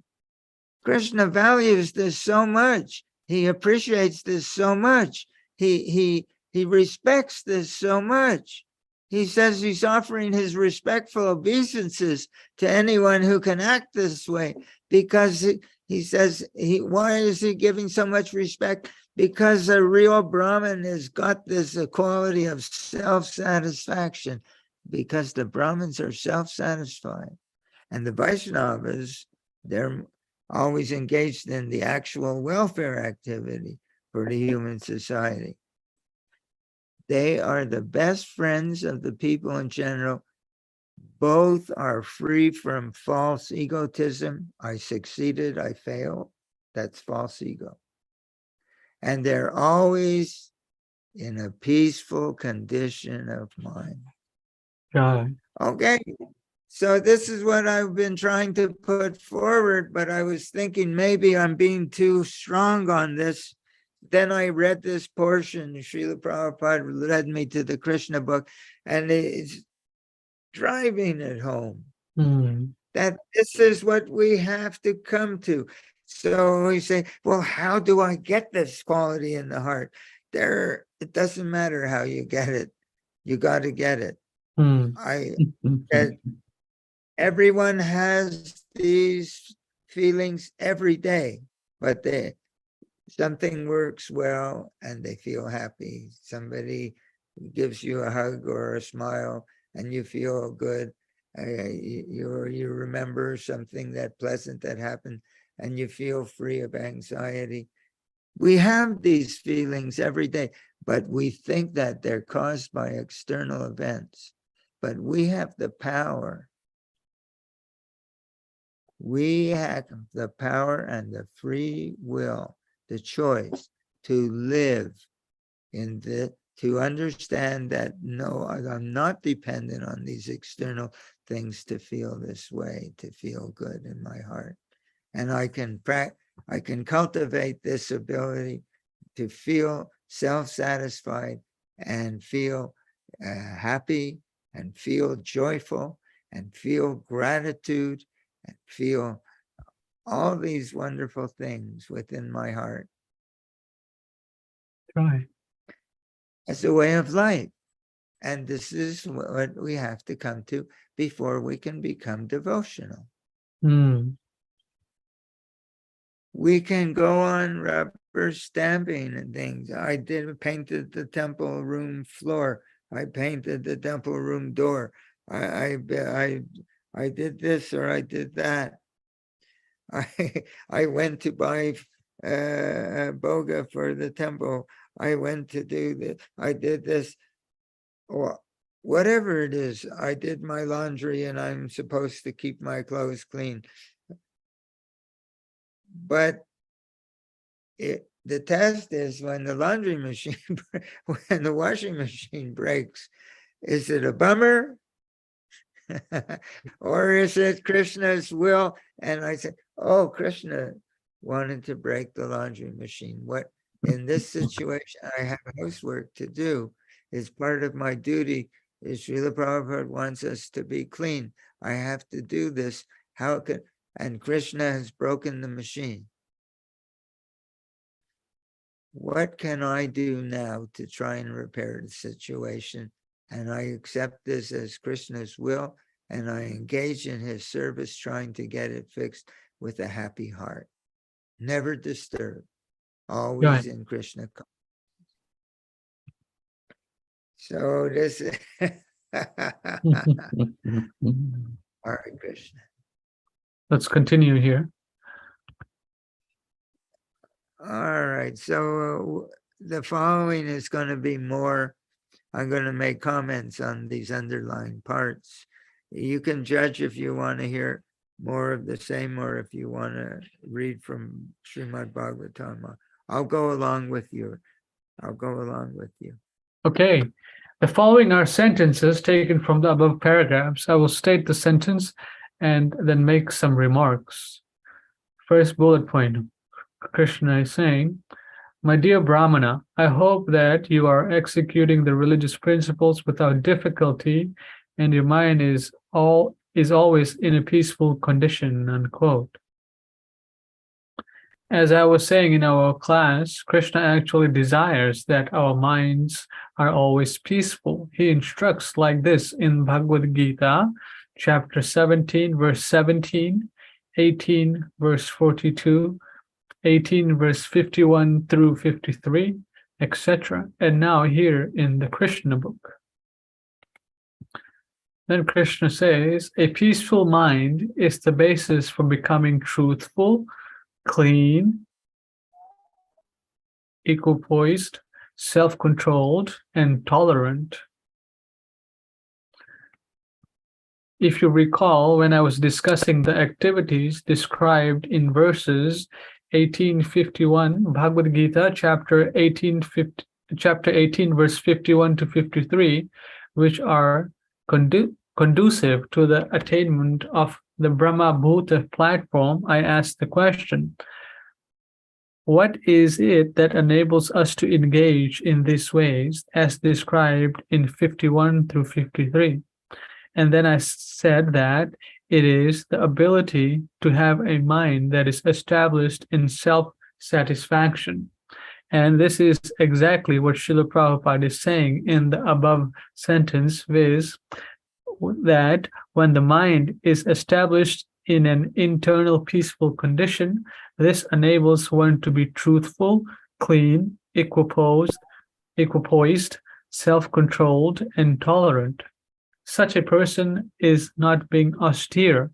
Krishna values this so much. He appreciates this so much. He respects this so much. He says he's offering his respectful obeisances to anyone who can act this way because he says, why is he giving so much respect? Because a real Brahmin has got this quality of self-satisfaction, because the Brahmins are self-satisfied. And the Vaishnavas, they're always engaged in the actual welfare activity for the human society. They are the best friends of the people in general. Both are free from false egotism. I succeeded, I failed. That's false ego. And they're always in a peaceful condition of mind. Got it. Okay, so this is what I've been trying to put forward, but I was thinking maybe I'm being too strong on this. Then I read this portion, Srila Prabhupada led me to the Krishna book, and it's driving it home that this is what we have to come to. So we say, well, how do I get this quality in the heart? It doesn't matter how you get it. You got to get it. I said, everyone has these feelings every day, but something works well and they feel happy. Somebody gives you a hug or a smile and you feel good. You remember something that pleasant that happened and you feel free of anxiety. We have these feelings every day, but we think that they're caused by external events. But we have the power. We have the power and the free will, the choice to live in to understand that no, I'm not dependent on these external things to feel this way, to feel good in my heart. And I can cultivate this ability to feel self-satisfied and feel happy and feel joyful and feel gratitude and feel all these wonderful things within my heart. Right. As a way of life. And this is what we have to come to before we can become devotional. We can go on rubber stamping and things. I painted the temple room floor. I painted the temple room door. I did this or I did that. I went to buy boga for the temple. I went to do this. I did this. Or whatever it is, I did my laundry and I'm supposed to keep my clothes clean. But the test is when the laundry machine, when the washing machine breaks, is it a bummer? Or is it Krishna's will? And I said, oh, Krishna wanted to break the laundry machine. What in this situation, I have housework to do. It's part of my duty. Srila Prabhupada wants us to be clean. I have to do this. And Krishna has broken the machine. what can I do now to try and repair the situation? And I accept this as Krishna's will, and I engage in his service, trying to get it fixed with a happy heart. Never disturbed, always Right. in Krishna. So this is Hare Krishna. Let's continue here. All right, so the following is going to be more, I'm going to make comments on these underlying parts. You can judge if you want to hear more of the same or if you want to read from Srimad Bhagavatam. I'll go along with you. I'll go along with you. Okay. The following are sentences taken from the above paragraphs. I will state the sentence and then make some remarks. First bullet point, Krishna is saying, "My dear Brahmana, I hope that you are executing the religious principles without difficulty and your mind is always in a peaceful condition," unquote. As I was saying in our class, Krishna actually desires that our minds are always peaceful. He instructs like this in Bhagavad Gita, chapter 17, verse 17, 18, verse 42, 18, verse 51 through 53, etc. And now here in the Krishna book. Then Krishna says, a peaceful mind is the basis for becoming truthful, clean, equipoised, self-controlled, and tolerant. If you recall, when I was discussing the activities described in verses 1851, Bhagavad Gita, chapter 18, verse 51 to 53, which are conducive to the attainment of the Brahma Bhuta platform, I asked the question, what is it that enables us to engage in these ways as described in 51 through 53? And then I said that it is the ability to have a mind that is established in self-satisfaction. And this is exactly what Srila Prabhupada is saying in the above sentence, viz. That when the mind is established in an internal peaceful condition, this enables one to be truthful, clean, equipoised, self-controlled, and tolerant. Such a person is not being austere.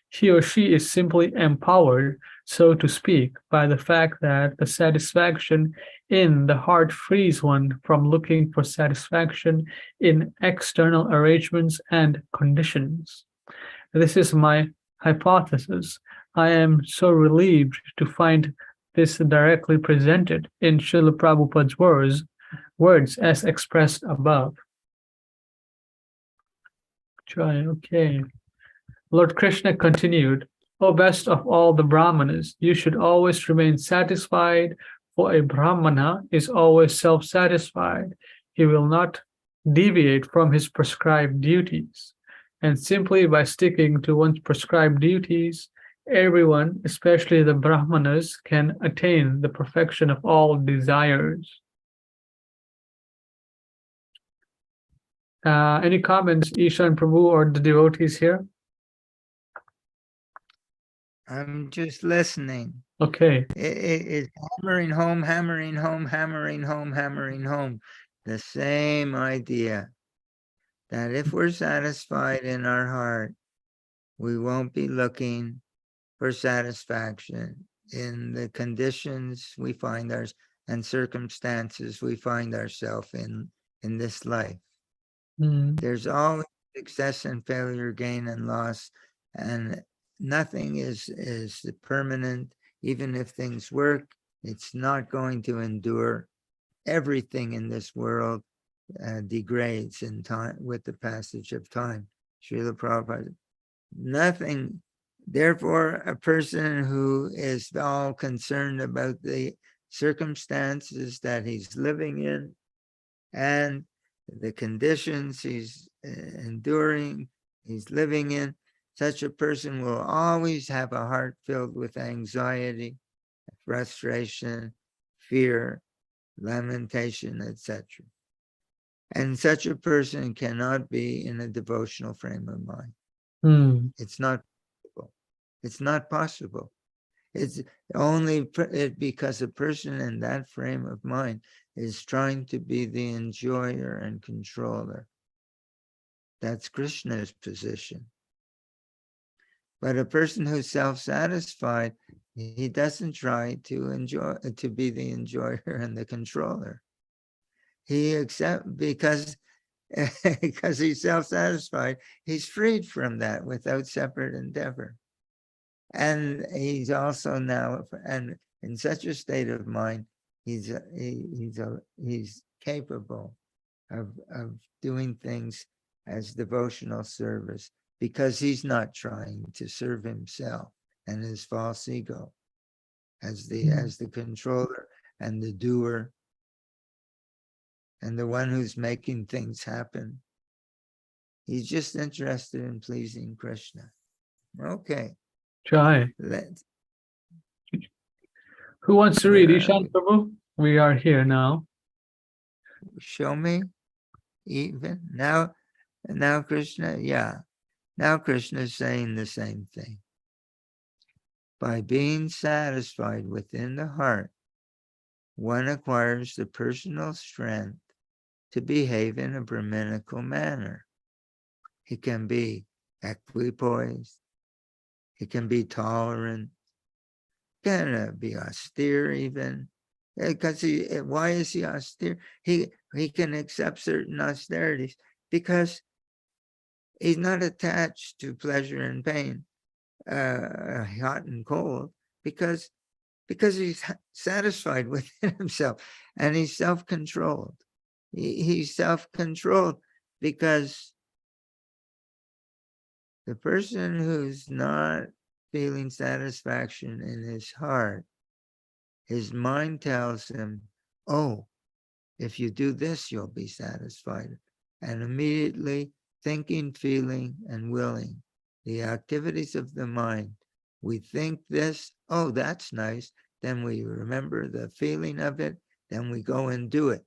He or she is simply empowered, so to speak, by the fact that the satisfaction in the heart frees one from looking for satisfaction in external arrangements and conditions. This is my hypothesis. I am so relieved to find this directly presented in Srila Prabhupada's words as expressed above. Okay. Lord Krishna continued, O best of all the Brahmanas, you should always remain satisfied, for a Brahmana is always self-satisfied. He will not deviate from his prescribed duties. And simply by sticking to one's prescribed duties, everyone, especially the Brahmanas, can attain the perfection of all desires. Any comments, Ishan Prabhu or the devotees here? I'm just listening. Okay. It's hammering home, hammering home, hammering home, hammering home. The same idea that if we're satisfied in our heart, we won't be looking for satisfaction in the conditions we find ourselves and circumstances we find ourselves in this life. There's always success and failure, gain and loss, and nothing is permanent. Even if things work, it's not going to endure. Everything in this world degrades in time with the passage of time. Srila Prabhupada. Nothing. Therefore, a person who is all concerned about the circumstances that he's living in and the conditions he's enduring, he's living in, such a person will always have a heart filled with anxiety, frustration, fear, lamentation, etc. And such a person cannot be in a devotional frame of mind. It's not possible. It's not possible. It's only because a person in that frame of mind is trying to be the enjoyer and controller. That's Krishna's position. But a person who's self-satisfied, he doesn't try to be the enjoyer and the controller. He accepts because he's self-satisfied, he's freed from that without separate endeavor. And he's also now, and in such a state of mind, he's capable of doing things as devotional service, because he's not trying to serve himself and his false ego as the controller and the doer and the one who's making things happen. He's just interested in pleasing Krishna. Okay. Jai. Who wants to read? Ishan Prabhu? We are here now. Show me. Even now Krishna, yeah. Now Krishna is saying the same thing. By being satisfied within the heart, one acquires the personal strength to behave in a Brahminical manner. He can be equipoised. He can be tolerant. He can be austere even. Because why is he austere? He can accept certain austerities because he's not attached to pleasure and pain, hot and cold, because he's satisfied within himself and he's self-controlled. He's self-controlled because the person who's not feeling satisfaction in his heart, his mind tells him, oh, if you do this, you'll be satisfied. And immediately thinking, feeling, and willing, the activities of the mind, we think this, oh, that's nice. Then we remember the feeling of it. Then we go and do it.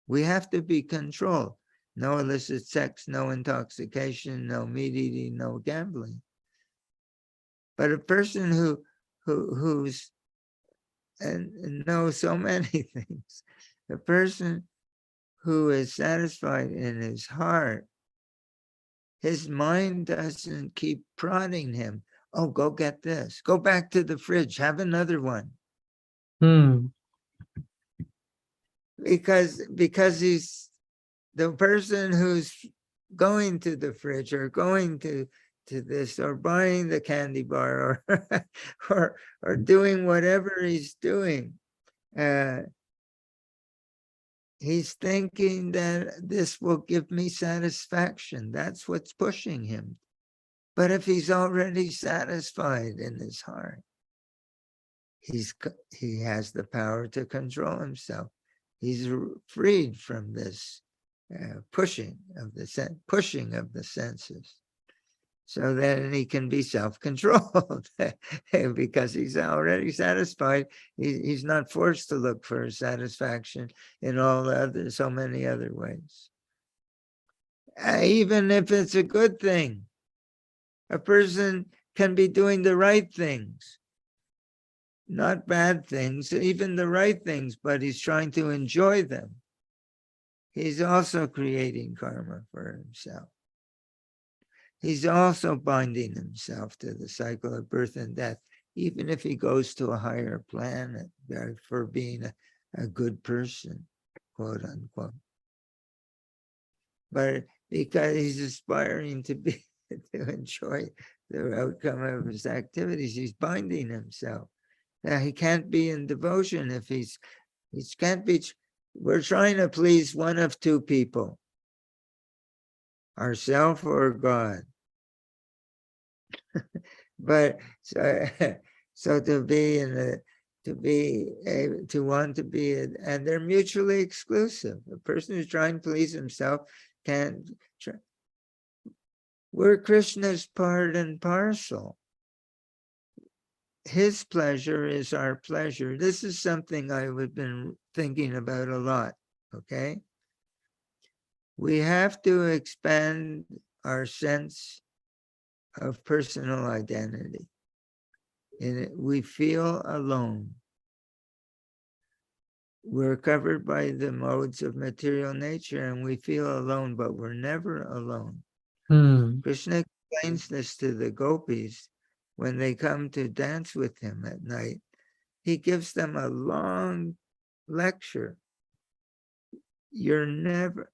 We have to be controlled. No illicit sex, no intoxication, no meat eating, no gambling. But a person who's and knows so many things, a person who is satisfied in his heart, his mind doesn't keep prodding him. Oh, go get this. Go back to the fridge. Have another one. Because he's the person who's going to the fridge or going to this or buying the candy bar or doing whatever he's doing. He's thinking that this will give me satisfaction. That's what's pushing him. But if he's already satisfied in his heart, he has the power to control himself. He's freed from this pushing of the senses. So then he can be self-controlled because he's already satisfied. He's not forced to look for satisfaction in so many other ways. Even if it's a good thing, a person can be doing the right things, not bad things, even the right things, but he's trying to enjoy them. He's also creating karma for himself. He's also binding himself to the cycle of birth and death, even if he goes to a higher planet for being a good person, quote unquote. But because he's aspiring to enjoy the outcome of his activities, he's binding himself. Now he can't be in devotion if he can't be. We're trying to please one of two people, ourself or God. But so to want to be, and they're mutually exclusive. A person who's trying to please himself can't. We're Krishna's part and parcel. his pleasure is our pleasure. This is something I've been thinking about a lot, okay? We have to expand our sense of personal identity. We feel alone. We're covered by the modes of material nature and we feel alone, but we're never alone. Krishna explains this to the gopis when they come to dance with him at night. He gives them a long lecture. You're never,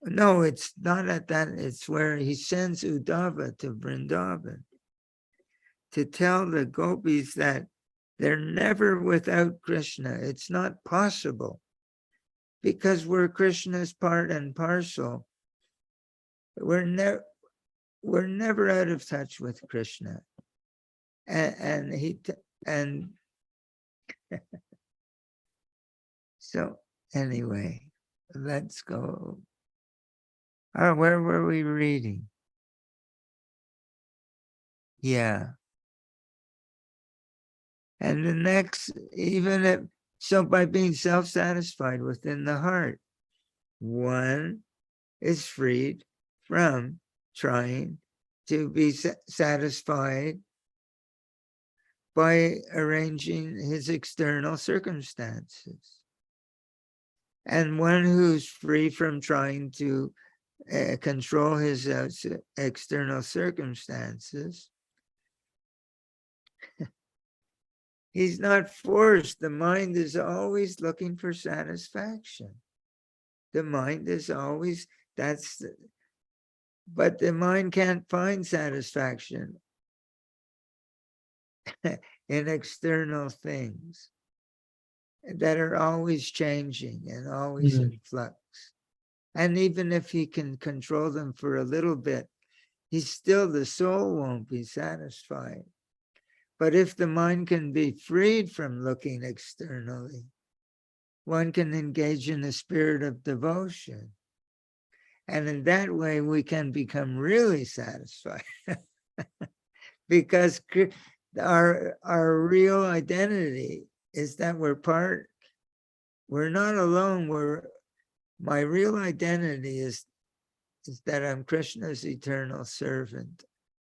no, it's not at that, it's where he sends Uddhava to Vrindavan to tell the gopis that they're never without Krishna. It's not possible because we're Krishna's part and parcel. We're never out of touch with Krishna. And so anyway, let's go. Oh, where were we reading? Yeah. And the next, even if, so by being self-satisfied within the heart, one is freed from trying to be satisfied by arranging his external circumstances. And one who's free from trying to control his external circumstances, he's not forced. The mind is always looking for satisfaction. The mind is always, but the mind can't find satisfaction in external things that are always changing and always in flux. And even if he can control them for a little bit, the soul won't be satisfied. But if the mind can be freed from looking externally, one can engage in a spirit of devotion. And in that way, we can become really satisfied. Because our real identity is that we're not alone. My real identity is that I'm Krishna's eternal servant.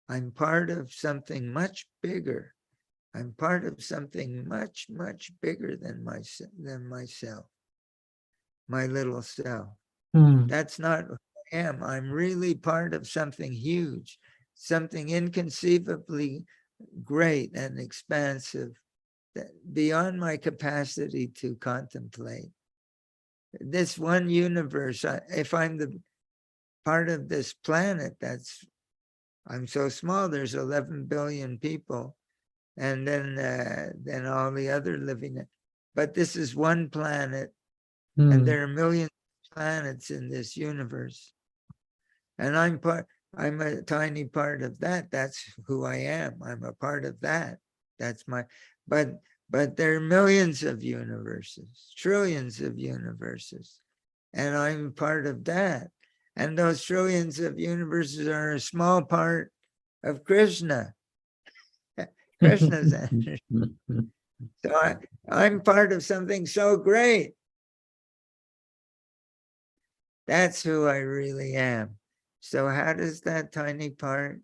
I'm part of something much bigger. I'm part of something much, much bigger than myself, my little self. That's not who I am. I'm really part of something huge, something inconceivably great and expansive, beyond my capacity to contemplate. This one universe, if I'm the part of this planet, I'm so small, there's 11 billion people, and then all the other living, but this is one planet, and there are millions of planets in this universe. And I'm a tiny part of that. That's who I am. I'm a part of that. That's but there are millions of universes, trillions of universes, and I'm part of that. And those trillions of universes are a small part of Krishna. Krishna's energy. So I'm part of something so great. That's who I really am. So how does that tiny part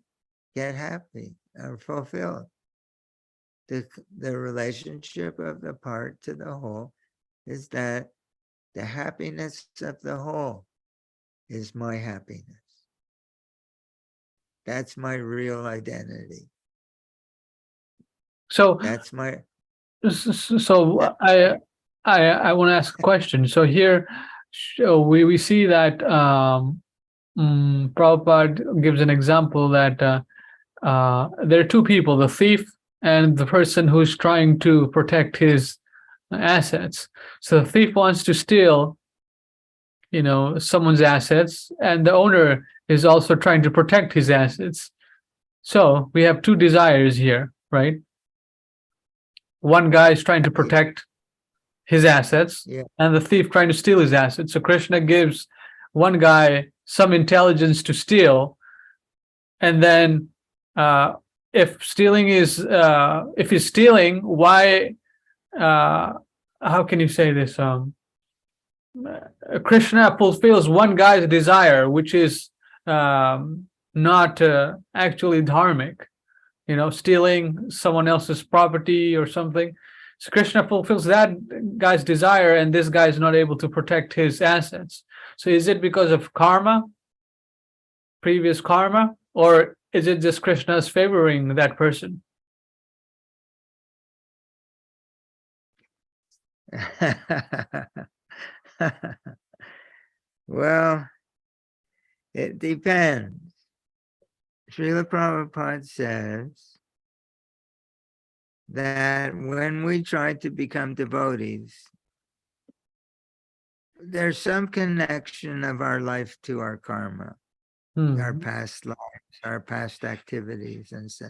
get happy or fulfilled? The relationship of the part to the whole is that the happiness of the whole is my happiness. That's my real identity. So that's my. So I want to ask a question. So here, we see that Prabhupada gives an example that there are two people, the thief and the person who's trying to protect his assets. So the thief wants to steal, someone's assets, and the owner is also trying to protect his assets. So we have two desires here, right? One guy is trying to protect his assets, and the thief trying to steal his assets. So Krishna gives one guy some intelligence to steal, and then if stealing is if he's stealing, why how can you say this? Krishna fulfills one guy's desire, which is not actually dharmic, stealing someone else's property or something. So Krishna fulfills that guy's desire, and this guy is not able to protect his assets. So is it because of karma, previous karma, or is it just Krishna's favoring that person? Well, it depends. Srila Prabhupada says that when we try to become devotees, there's some connection of our life to our karma, our past lives, our past activities, and so.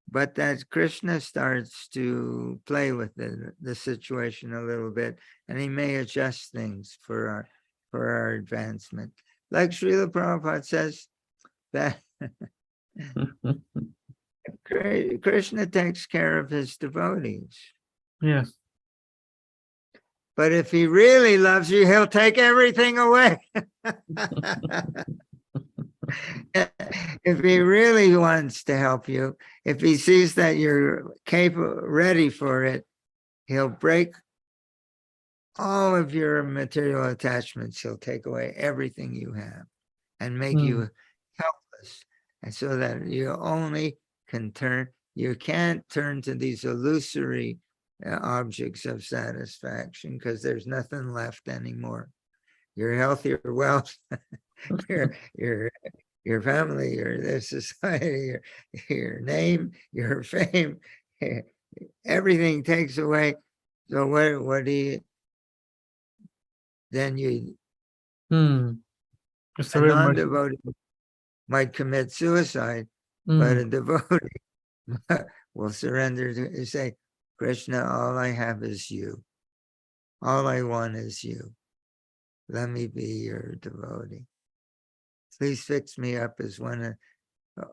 But that Krishna starts to play with the situation a little bit, and he may adjust things for our advancement. Like Srila Prabhupada says that Krishna takes care of his devotees. Yes. But if he really loves you, he'll take everything away. If he really wants to help you, if he sees that you're capable, ready for it, he'll break all of your material attachments. He'll take away everything you have and make you helpless. And so that you only can you can't turn to these illusory objects of satisfaction, because there's nothing left anymore. Your health, your wealth, your family, your society, your name, your fame, everything takes away. So what do you, then you, It's a non-devotee might commit suicide, but a devotee will surrender to say, Krishna, all I have is you. All I want is you. Let me be your devotee. Please fix me up as one of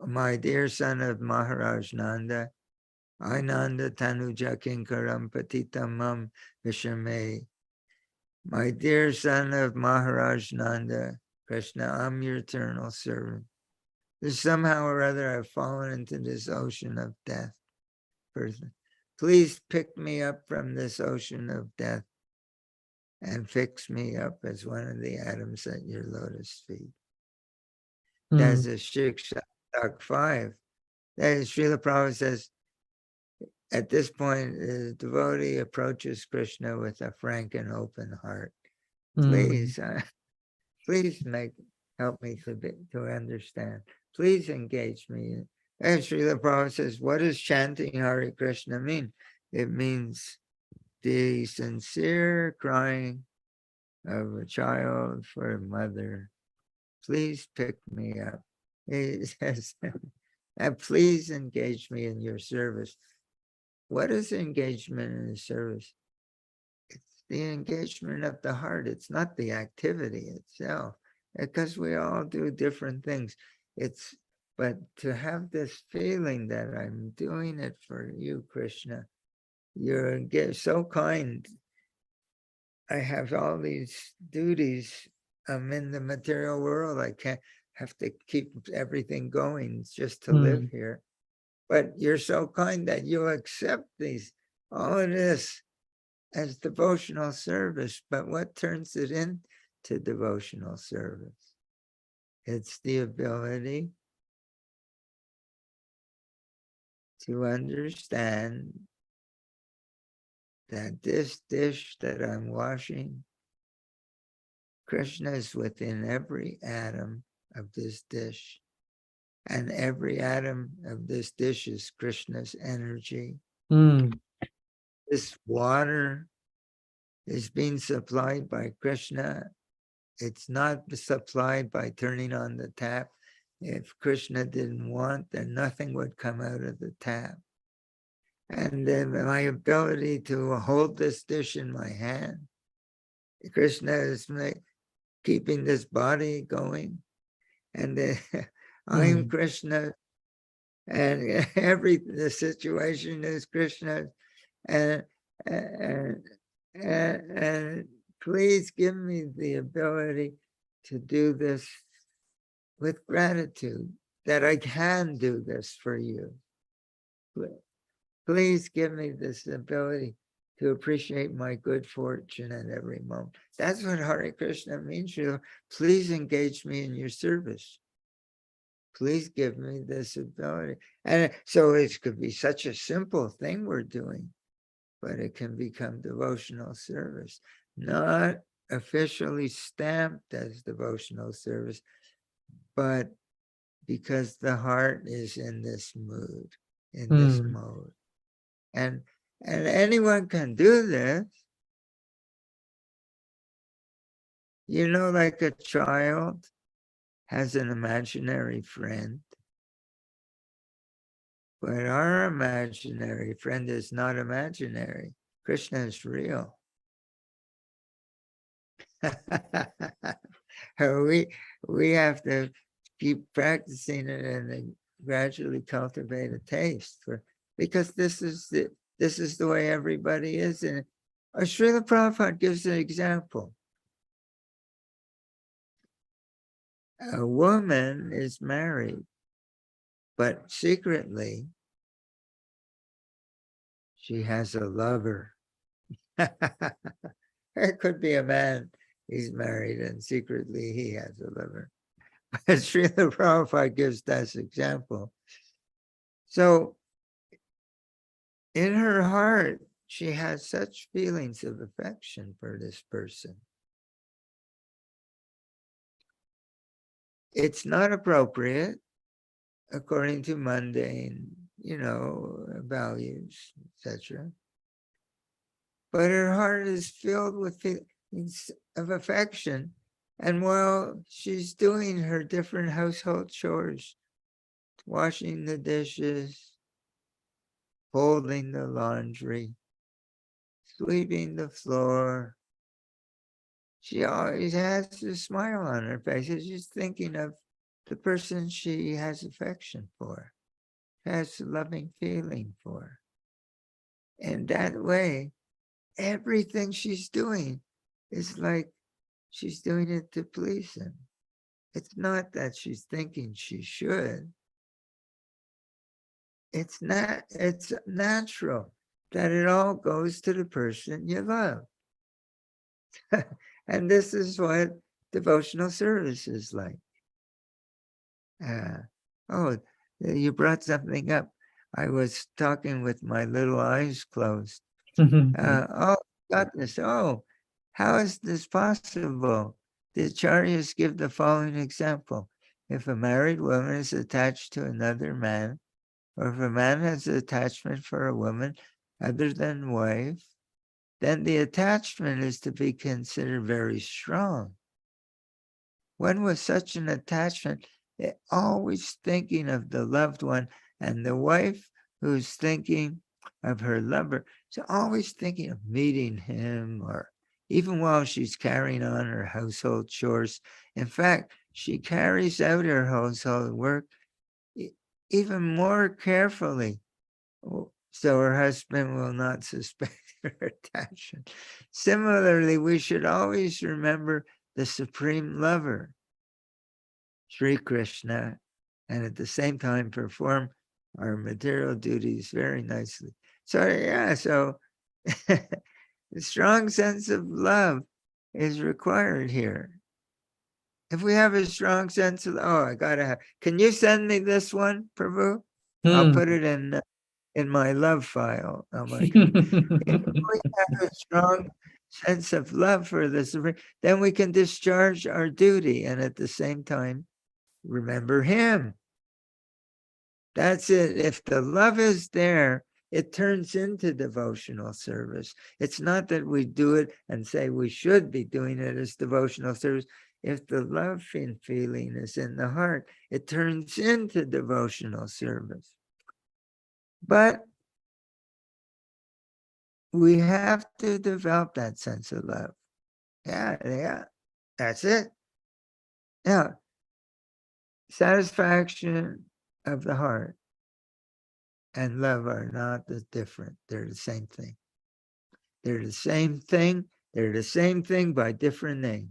my dear son of Maharaj Nanda. I Nanda Tanuja Kinkaram Patitam Mam Vishame. My dear son of Maharaj Nanda, Krishna, I'm your eternal servant. Somehow or other I've fallen into this ocean of death. Please pick me up from this ocean of death and fix me up as one of the atoms at your lotus feet. That's a Shiksha 5. That is, Srila Prabhupada says, at this point, the devotee approaches Krishna with a frank and open heart. Please, please help me to understand. Please engage me. And Srila Prabhupada says, what does chanting Hare Krishna mean? It means the sincere crying of a child for a mother. Please pick me up. He says, and please engage me in your service. What is engagement in the service? It's the engagement of the heart. It's not the activity itself, because we all do different things. But to have this feeling that I'm doing it for you, Krishna, you're so kind. I have all these duties. I'm in the material world. I can't have to keep everything going just to live here. But you're so kind that you accept all of this as devotional service. But what turns it into devotional service? It's the ability to understand that this dish that I'm washing, Krishna is within every atom of this dish. And every atom of this dish is Krishna's energy. This water is being supplied by Krishna. It's not supplied by turning on the tap. If Krishna didn't want, then nothing would come out of the tap. And then my ability to hold this dish in my hand, Krishna is keeping this body going. And I'm Krishna and the situation is Krishna, and and, and please give me the ability to do this with gratitude, that I can do this for you. Please give me this ability to appreciate my good fortune at every moment. That's what Hare Krishna means. Please engage me in your service. Please give me this ability. And so it could be such a simple thing we're doing, but it can become devotional service, not officially stamped as devotional service, but because the heart is in this mood, in this mode. And anyone can do this. You know, like a child has an imaginary friend, but our imaginary friend is not imaginary. Krishna is real. we have to keep practicing it and then gradually cultivate a taste for, because this is the way everybody is. And Srila Prabhupada gives an example. A woman is married, but secretly she has a lover. It could be a man, he's married and secretly he has a lover. But Srila Prabhupada gives this example. So in her heart, she has such feelings of affection for this person. It's not appropriate according to mundane, values, etc. But her heart is filled with feelings of affection. And while she's doing her different household chores, washing the dishes, folding the laundry, sweeping the floor, she always has a smile on her face. She's thinking of the person she has affection for, has a loving feeling for. And that way, everything she's doing is like she's doing it to please him. It's not that she's thinking she should. It's natural that it all goes to the person you love. And this is what devotional service is like. You brought something up. I was talking with my little eyes closed. Oh, got this. Oh, how is this possible? The acharyas give the following example. If a married woman is attached to another man, or if a man has an attachment for a woman other than wife, then the attachment is to be considered very strong. When with such an attachment, they're always thinking of the loved one, and the wife who's thinking of her lover is always thinking of meeting him, or even while she's carrying on her household chores. In fact, she carries out her household work even more carefully, so her husband will not suspect her attachment. Similarly, we should always remember the supreme lover, Sri Krishna, and at the same time perform our material duties very nicely. So a strong sense of love is required here. If we have a strong sense of, I gotta have, can you send me this one, Prabhu? I'll put it in my love file. Oh my God. If we have a strong sense of love for this, then we can discharge our duty and at the same time remember him. That's it. If the love is there, it turns into devotional service. It's not that we do it and say we should be doing it as devotional service. If the love and feeling is in the heart, it turns into devotional service. But we have to develop that sense of love. Yeah, that's it. Yeah, satisfaction of the heart. and love are not different. They're the same thing. They're the same thing. They're the same thing by different names.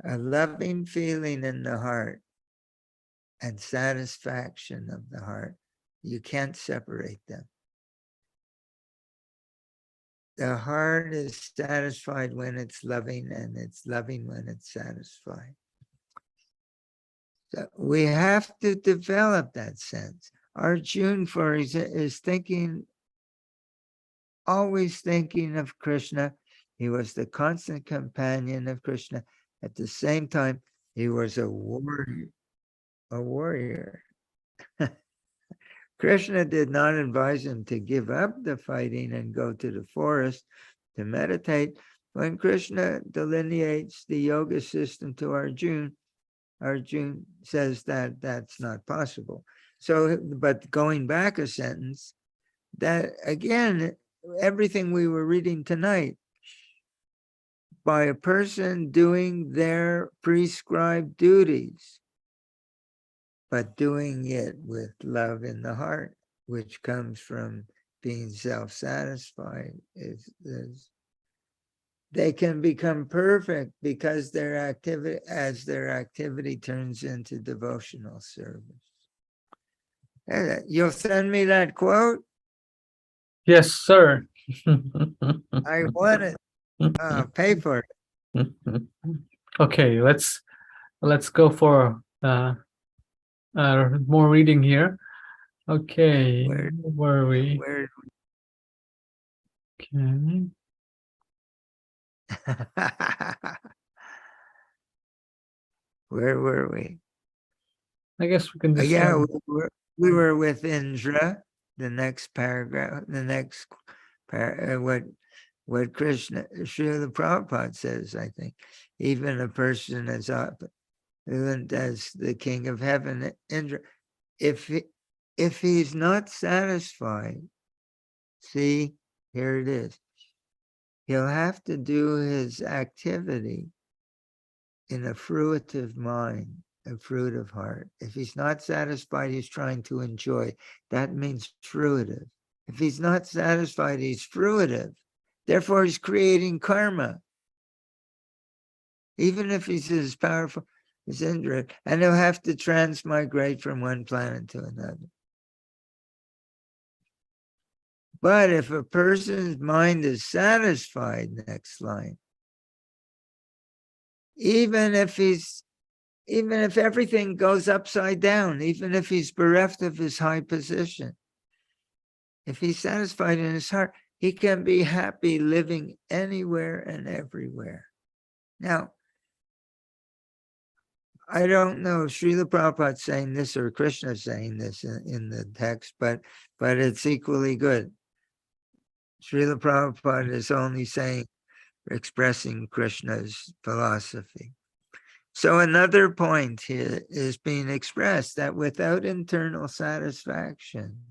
A loving feeling in the heart and satisfaction of the heart, you can't separate them. The heart is satisfied when it's loving, and it's loving when it's satisfied. So we have to develop that sense. Arjuna, for example, is always thinking of Krishna. He was the constant companion of Krishna. At the same time, he was a warrior. Krishna did not advise him to give up the fighting and go to the forest to meditate. When Krishna delineates the yoga system to Arjuna, Arjuna says that that's not possible. So, but going back a sentence, that again, everything we were reading tonight, by a person doing their prescribed duties, but doing it with love in the heart, which comes from being self-satisfied, they can become perfect because their activity turns into devotional service. You'll send me that quote? Yes, sir. I want it. Pay for it. Okay, let's go for more reading here. Okay, where were we? Okay. Where were we? I guess we can just yeah, we were with Indra. The next paragraph, the next what Krishna, Srila Prabhupada says, I think, even a person as opulent as the king of heaven, Indra, if he's not satisfied, see, here it is, he'll have to do his activity in a fruitive mind, a fruitive heart. If he's not satisfied, he's trying to enjoy. That means fruitive. If he's not satisfied, he's fruitive. Therefore, he's creating karma. Even if he's as powerful as Indra, and he'll have to transmigrate from one planet to another. But if a person's mind is satisfied, next line, even if everything goes upside down, even if he's bereft of his high position, if he's satisfied in his heart, he can be happy living anywhere and everywhere. Now, I don't know if Srila Prabhupada saying this or Krishna saying this in the text, but it's equally good. Srila Prabhupada is only expressing Krishna's philosophy. So another point here is being expressed, that without internal satisfaction,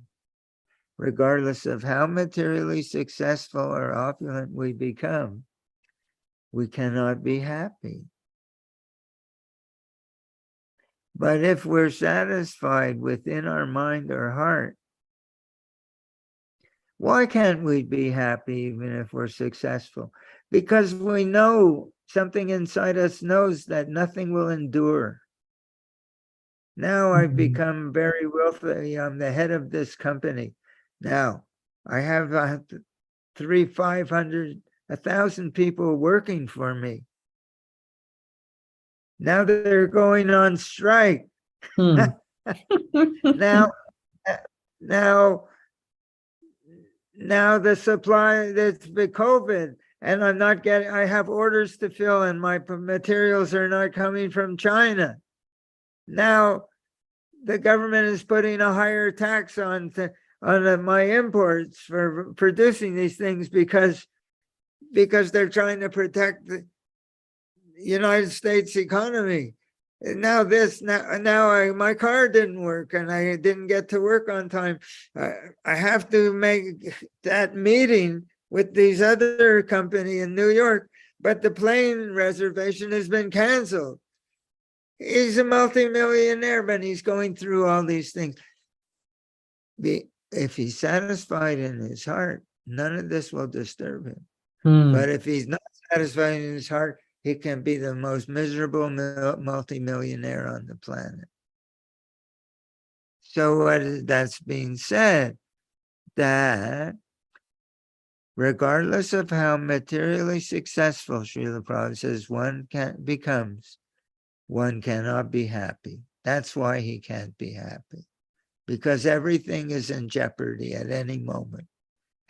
regardless of how materially successful or opulent we become, we cannot be happy. But if we're satisfied within our mind or heart, why can't we be happy even if we're successful? Because we know, something inside us knows that nothing will endure. Now I've become very wealthy. I'm the head of this company. Now I have 500, 1,000 people working for me. Now they're going on strike. Now the supply, that's the COVID, and I'm not getting, I have orders to fill and my materials are not coming from China. Now the government is putting a higher tax on my imports for producing these things because they're trying to protect the United States economy. And now my car didn't work and I didn't get to work on time. I have to make that meeting with these other company in New York, but the plane reservation has been canceled. He's a multimillionaire, but he's going through all these things. If he's satisfied in his heart, none of this will disturb him. But if he's not satisfied in his heart, he can be the most miserable multimillionaire on the planet. So that's being said, that regardless of how materially successful, Srila Prabhupada says, one becomes, one cannot be happy. That's why he can't be happy. Because everything is in jeopardy at any moment.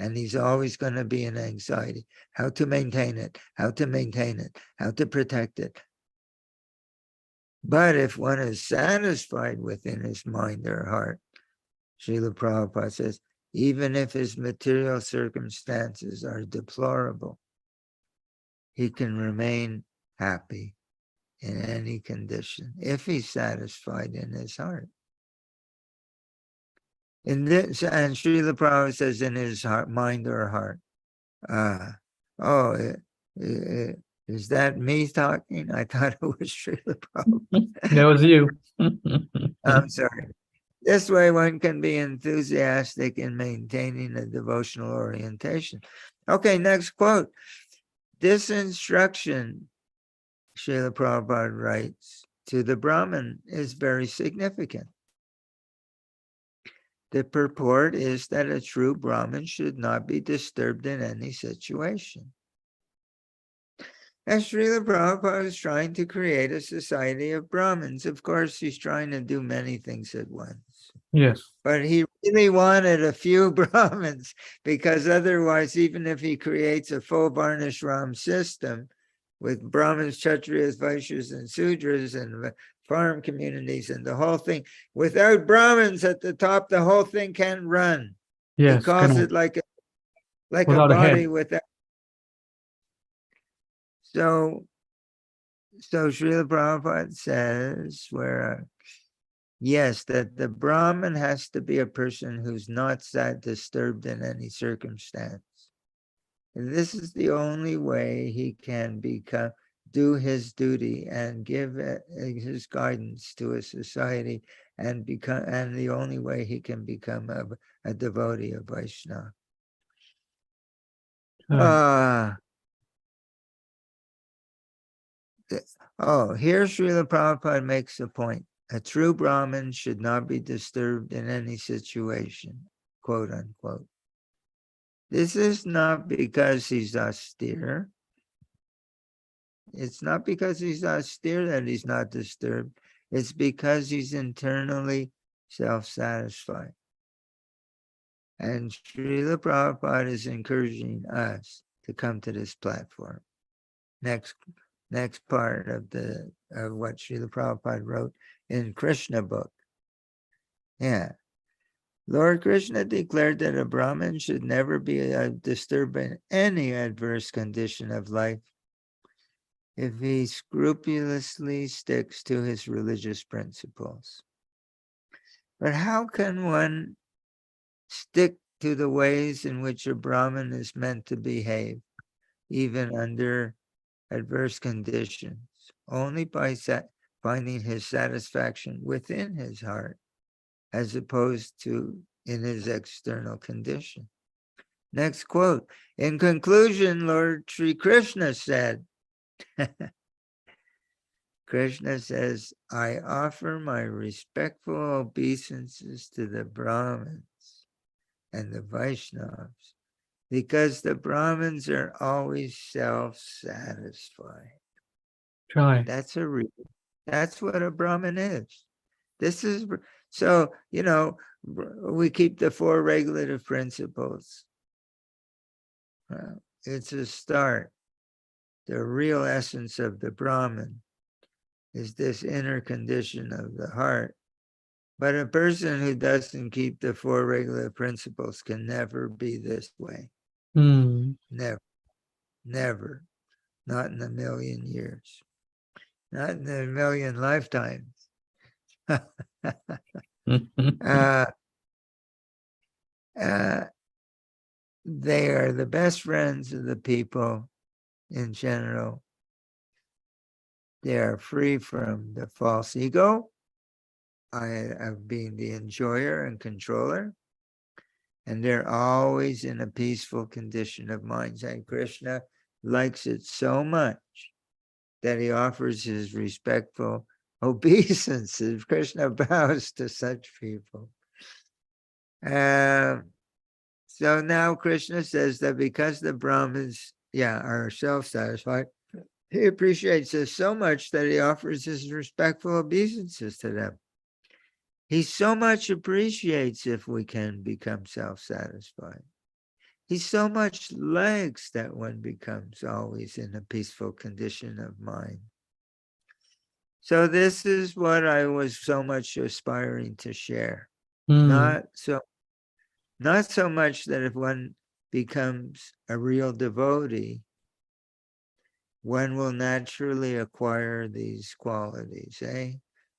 And he's always going to be in anxiety. How to maintain it, how to maintain it, how to protect it. But if one is satisfied within his mind or heart, Srila Prabhupada says, even if his material circumstances are deplorable, he can remain happy in any condition if he's satisfied in his heart. In this, and Srila Prabhupada says in his heart, mind or heart. Is that me talking? I thought it was Srila Prabhupada. That was you. I'm sorry. This way one can be enthusiastic in maintaining a devotional orientation. Okay, next quote. This instruction, Srila Prabhupada writes, to the Brahmin is very significant. The purport is that a true Brahmin should not be disturbed in any situation. And Srila Prabhupada is trying to create a society of Brahmins. Of course, he's trying to do many things at once. Yes. But he really wanted a few Brahmins, because otherwise, even if he creates a full Varnashram system with Brahmins, Kshatriyas, Vaishyas, and Sudras, and farm communities, and the whole thing, without Brahmins at the top, the whole thing can't run. Yes. He calls it like a without a body head. without. So Srila Prabhupada says, yes, that the Brahmin has to be a person who's not disturbed in any circumstance. And this is the only way he can do his duty and give his guidance to a society, and the only way he can become a devotee of Vaishnava. Here Srila Prabhupada makes a point. A true Brahmin should not be disturbed in any situation, quote unquote. This is not because he's austere. It's not because he's austere that he's not disturbed. It's because he's internally self-satisfied. And Srila Prabhupada is encouraging us to come to this platform. Next part of what Srila Prabhupada wrote in Krishna book. Yeah. Lord Krishna declared that a Brahmin should never be disturbed in any adverse condition of life if he scrupulously sticks to his religious principles. But how can one stick to the ways in which a Brahmin is meant to behave, even under adverse conditions? Only by finding his satisfaction within his heart, as opposed to in his external condition. Next quote. In conclusion, Lord Sri Krishna said, Krishna says, I offer my respectful obeisances to the Brahmins and the Vaishnavas, because the Brahmins are always self-satisfied. Try. That's what a Brahmin is. So, we keep the 4 regulative principles. It's a start. The real essence of the Brahmin is this inner condition of the heart. But a person who doesn't keep the 4 regulative principles can never be this way. Never. Not in a million years. Not in a million lifetimes. They are the best friends of the people in general. They are free from the false ego of being the enjoyer and controller. and they're always in a peaceful condition of mind. And Krishna likes it so much that he offers his respectful obeisances. Krishna bows to such people. So now Krishna says that because the Brahmins, are self-satisfied, he appreciates this so much that he offers his respectful obeisances to them. He so much appreciates if we can become self-satisfied. He so much likes that one becomes always in a peaceful condition of mind. So this is what I was so much aspiring to share. Not so much that if one becomes a real devotee, one will naturally acquire these qualities.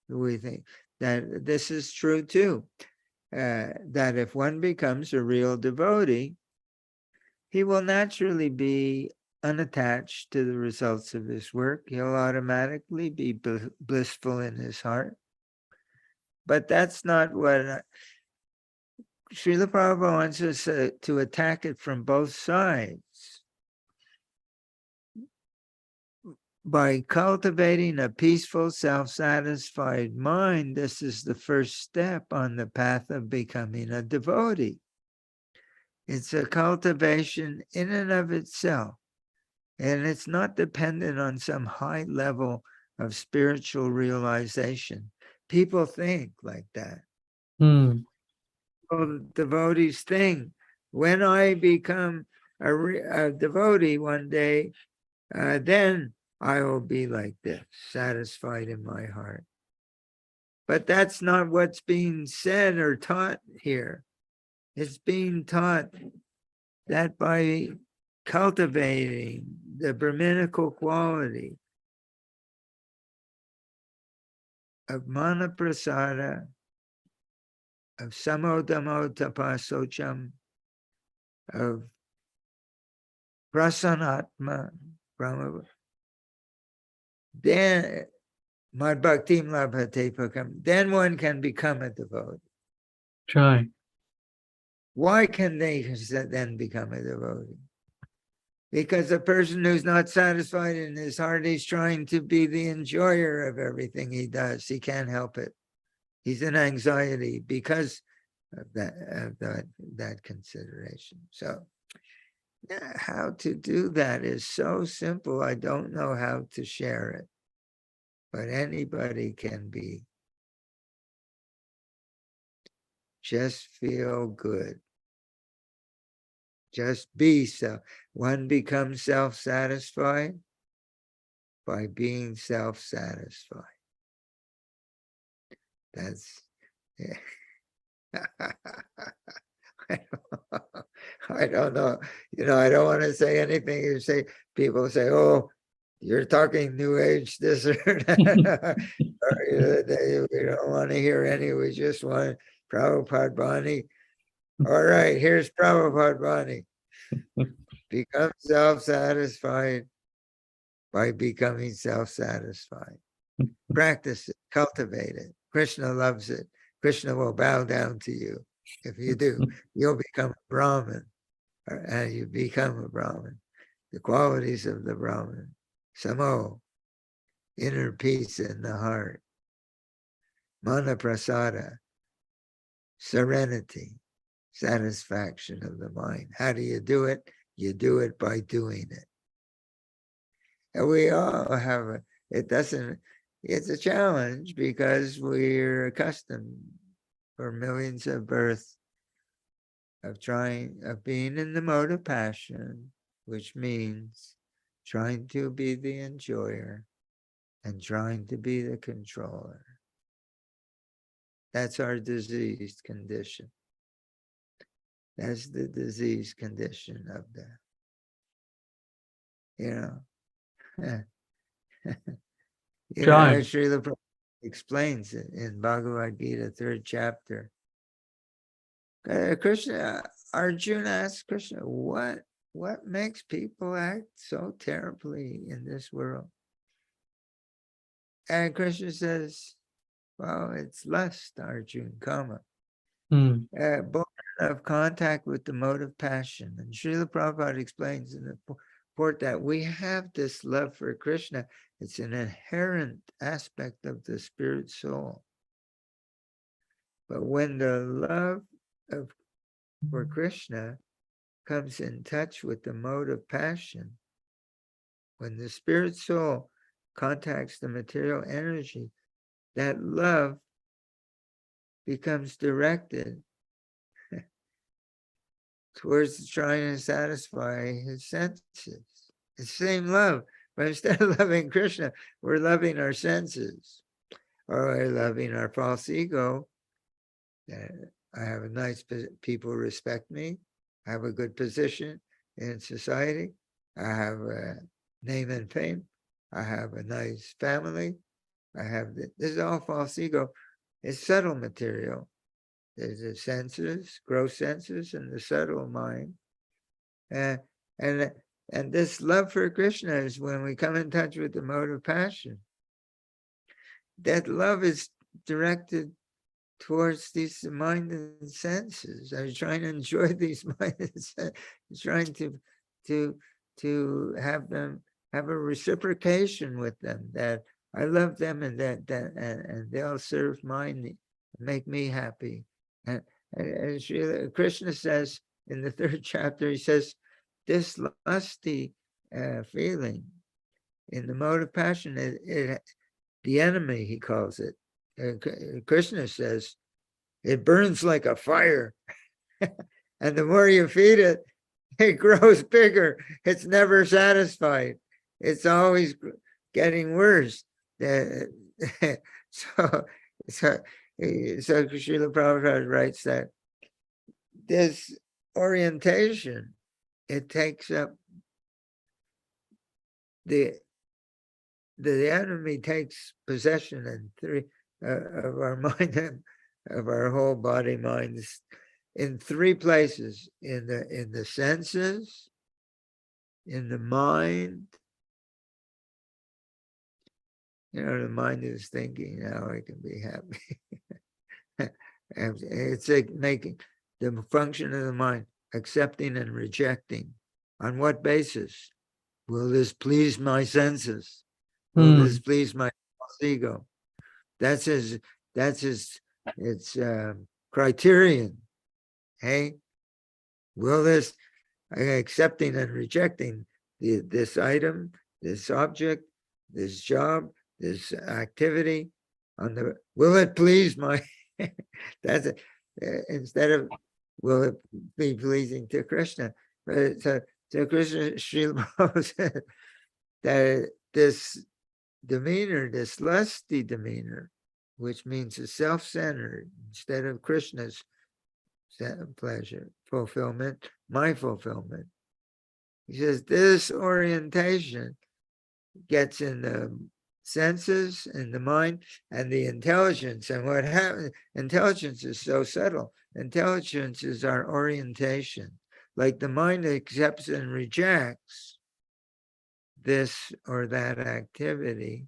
We think that this is true too. That if one becomes a real devotee, he will naturally be unattached to the results of his work. He'll automatically be blissful in his heart. But that's not what Srila Prabhupada wants us to attack it from both sides. By cultivating a peaceful, self-satisfied mind, this is the first step on the path of becoming a devotee. It's a cultivation in and of itself, and it's not dependent on some high level of spiritual realization. People think like that. Well, devotees think, when I become a devotee one day, then I will be like this, satisfied in my heart. But that's not what's being said or taught here. It's being taught that by cultivating the Brahminical quality of Manah-prasadah, of Samodamo Tapasocham, of Prasanatma, Brahma, then Mad Bhaktim Labhate Pakam, then one can become a devotee. Try. Why can they then become a devotee? Because a person who's not satisfied in his heart, he's trying to be the enjoyer of everything he does. He can't help it. He's in anxiety because of that consideration. So how to do that is so simple. I don't know how to share it, but anybody can be. Just feel good. Just be self. One becomes self-satisfied by being self-satisfied. That's, I don't know. I don't want to say anything. You say, people say, oh, you're talking New Age, this or that. We don't want to hear any. We just want Prabhupada Bani. All right, here's Prabhupada Bani. Become self-satisfied by becoming self-satisfied. Practice it, cultivate it. Krishna loves it. Krishna will bow down to you. If you do, you'll become a Brahmin, and you become a Brahmin. The qualities of the Brahmin: samo, inner peace in the heart; Manah-prasadah, serenity, satisfaction of the mind. How do you do it? You do it by doing it. And we all have it's a challenge because we're accustomed for millions of births of being in the mode of passion, which means trying to be the enjoyer and trying to be the controller. That's our diseased condition. That's the disease condition of Srila Prabhupada explains it in Bhagavad Gita, 3rd chapter. Arjuna asked Krishna, what makes people act so terribly in this world? And Krishna says, well, it's lust, Arjuna, kama. Born of contact with the mode of passion. And Srila Prabhupada explains in the report that we have this love for Krishna. It's an inherent aspect of the spirit soul. But when the love for Krishna comes in touch with the mode of passion, when the spirit soul contacts the material energy, that love becomes directed towards trying to satisfy his senses. It's the same love, but instead of loving Krishna, we're loving our senses, or we're loving our false ego. I have a nice, people respect me. I have a good position in society. I have a name and fame. I have a nice family. I have, this is all false ego. It's subtle material. There's the senses, gross senses, and the subtle mind. And this love for Krishna is when we come in touch with the mode of passion. That love is directed towards these mind and senses. I was trying to enjoy these mind and senses, trying to have them have a reciprocation with them, that I love them and and they'll serve mine, make me happy. And as Krishna says in the 3rd chapter, he says, this lusty feeling in the mode of passion, the enemy, he calls it. Krishna says, it burns like a fire. And the more you feed it, it grows bigger. It's never satisfied. It's always getting worse. So Srila Prabhupada writes that this orientation, it takes up the enemy takes possession of our mind, of our whole body, minds, in 3 places: in the senses, in the mind. The mind is thinking how I can be happy. And it's like making the function of the mind, accepting and rejecting. On what basis? Will this please my senses? Will this please my ego? That's his criterion. Hey, will this, accepting and rejecting this item, this object, this job, this activity, will it please my, that's it. Instead of will it be pleasing to Krishna? But so Krishna, Srila Prabhupada said that this demeanor, this lusty demeanor, which means a self-centered instead of Krishna's pleasure, fulfillment, my fulfillment. He says this orientation gets in the senses, in the mind, and the intelligence. And what happens, intelligence is so subtle. Intelligence is our orientation. Like the mind accepts and rejects this or that activity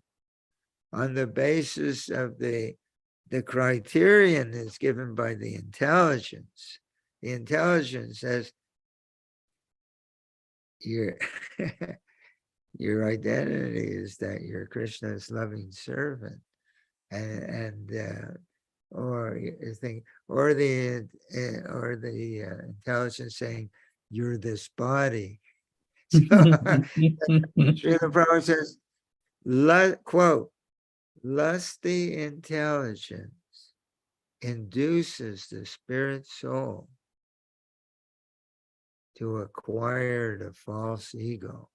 on the basis of the criterion is given by the intelligence. The intelligence says your your identity is that you're Krishna's loving servant, or you think, or the intelligence saying you're this body. So Srila Prabhupada says, quote, lusty intelligence induces the spirit soul to acquire the false ego.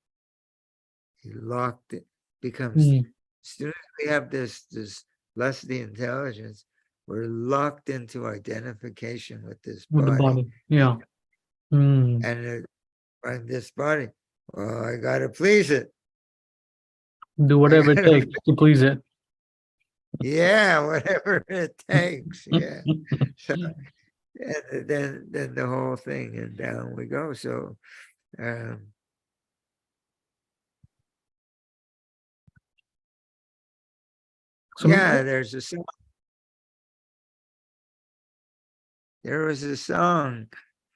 He locked it, becomes, as soon as we have this lusty intelligence, we're locked into identification with this with the body. body. Yeah. And this body, well, I got to please it. Do whatever it takes to please it. Yeah, whatever it takes. Yeah. So, and then the whole thing, and down we go. So yeah, there's a There was a song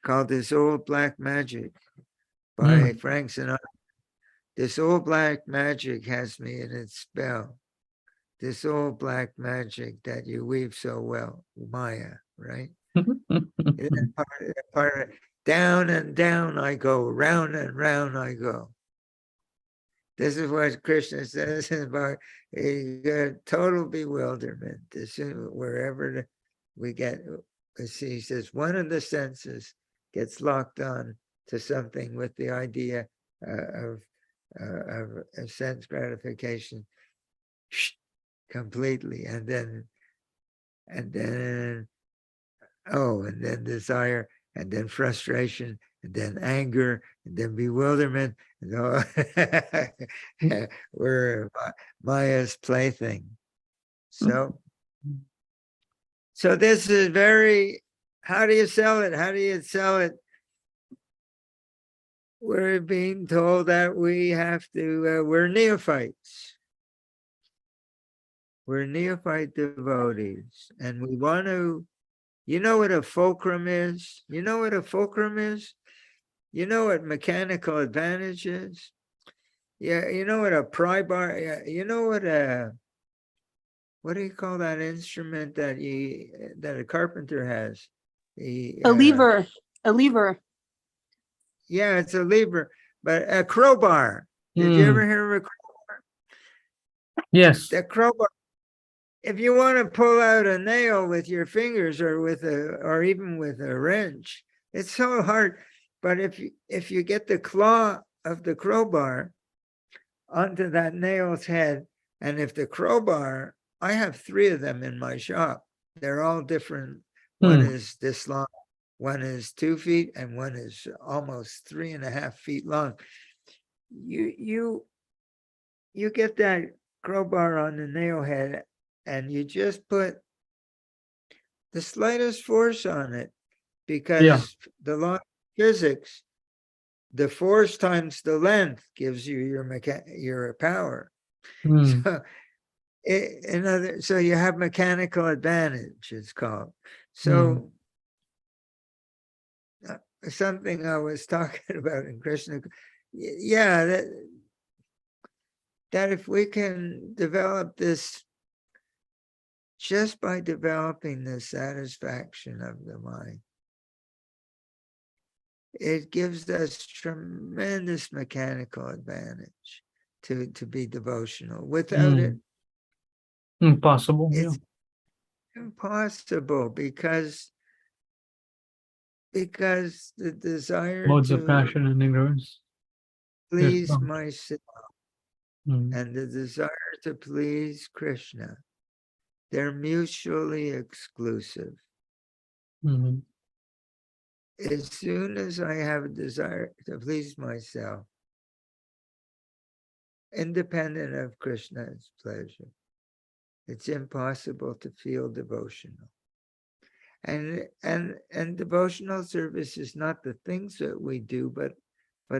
called This Old Black Magic by Mm. Frank Sinatra. This old black magic has me in its spell. This old black magic that you weave so well, Maya, right? Down and down I go, round and round I go. This is what Krishna says about total bewilderment. Wherever we get, he says, one of the senses gets locked on to something with the idea of sense gratification completely, and then and desire, and then frustration, and then anger, and then bewilderment, and we're Maya's plaything. So this is very, how do you sell it? How do you sell it? We're being told that we have to, we're neophytes. We're neophyte devotees, and we want to, you know what a fulcrum is? You know what a fulcrum is? You know what mechanical advantage is? Yeah, you know what a pry bar, you know what do you call that instrument that a carpenter has? A lever. Yeah, it's a lever, but a crowbar. Did you ever hear of a crowbar? Yes. The crowbar. If you want to pull out a nail with your fingers or even with a wrench, it's so hard. But if you get the claw of the crowbar onto that nail's head, and if the crowbar, I have 3 of them in my shop. They're all different. One is this long, one is 2 feet, and one is almost 3.5 feet long. You get that crowbar on the nail head, and you just put the slightest force on it, because the law of physics, the force times the length gives you your power. So so you have mechanical advantage, it's called. So something I was talking about in Krishna, that if we can develop this, just by developing the satisfaction of the mind, it gives us tremendous mechanical advantage to be devotional. Without it, impossible. it's impossible, because the desire Modes to of passion and ignorance. please myself Mm. and the desire to please Krishna, they're mutually exclusive. Mm-hmm. As soon as I have a desire to please myself, independent of Krishna's pleasure, it's impossible to feel devotional. And devotional service is not the things that we do, but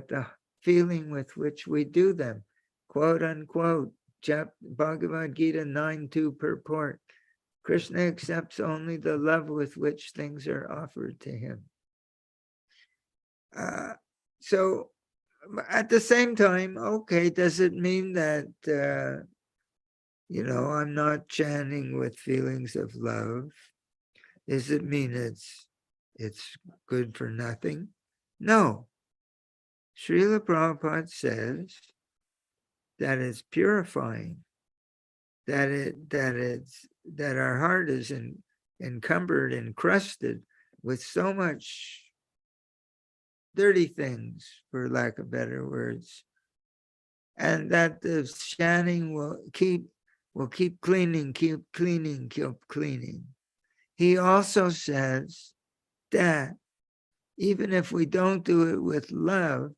the feeling with which we do them. Quote unquote, Bhagavad Gita 9:2 purport. Krishna accepts only the love with which things are offered to him. So at the same time, okay, does it mean that, I'm not chanting with feelings of love? Does it mean it's good for nothing? No. Srila Prabhupada says that it's purifying, that our heart is encumbered, encrusted with so much dirty things, for lack of better words, and that the chanting will keep cleaning. He also says that even if we don't do it with love,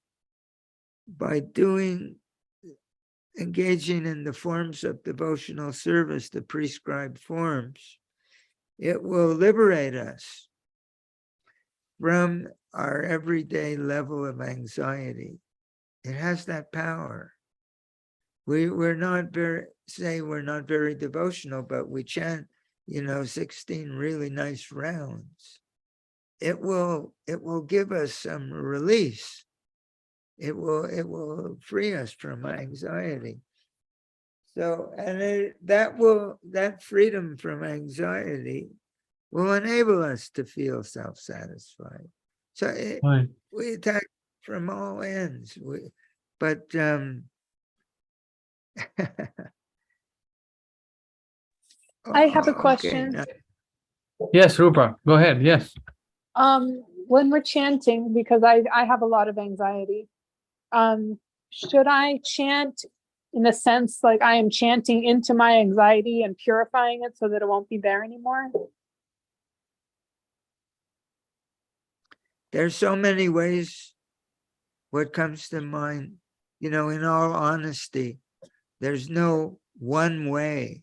by engaging in the forms of devotional service, the prescribed forms, it will liberate us from our everyday level of anxiety. It has that power. We're not very devotional, but we chant, 16 really nice rounds. it will give us some release. It will free us from anxiety. So, and that freedom from anxiety will enable us to feel self-satisfied. So Right. we attack from all ends. But I have a okay, question. now, Yes, Rupa, go ahead. Yes. When we're chanting, because I have a lot of anxiety, should I chant in a sense like I am chanting into my anxiety and purifying it so that it won't be there anymore? there's so many ways. What comes to mind, in all honesty, there's no one way.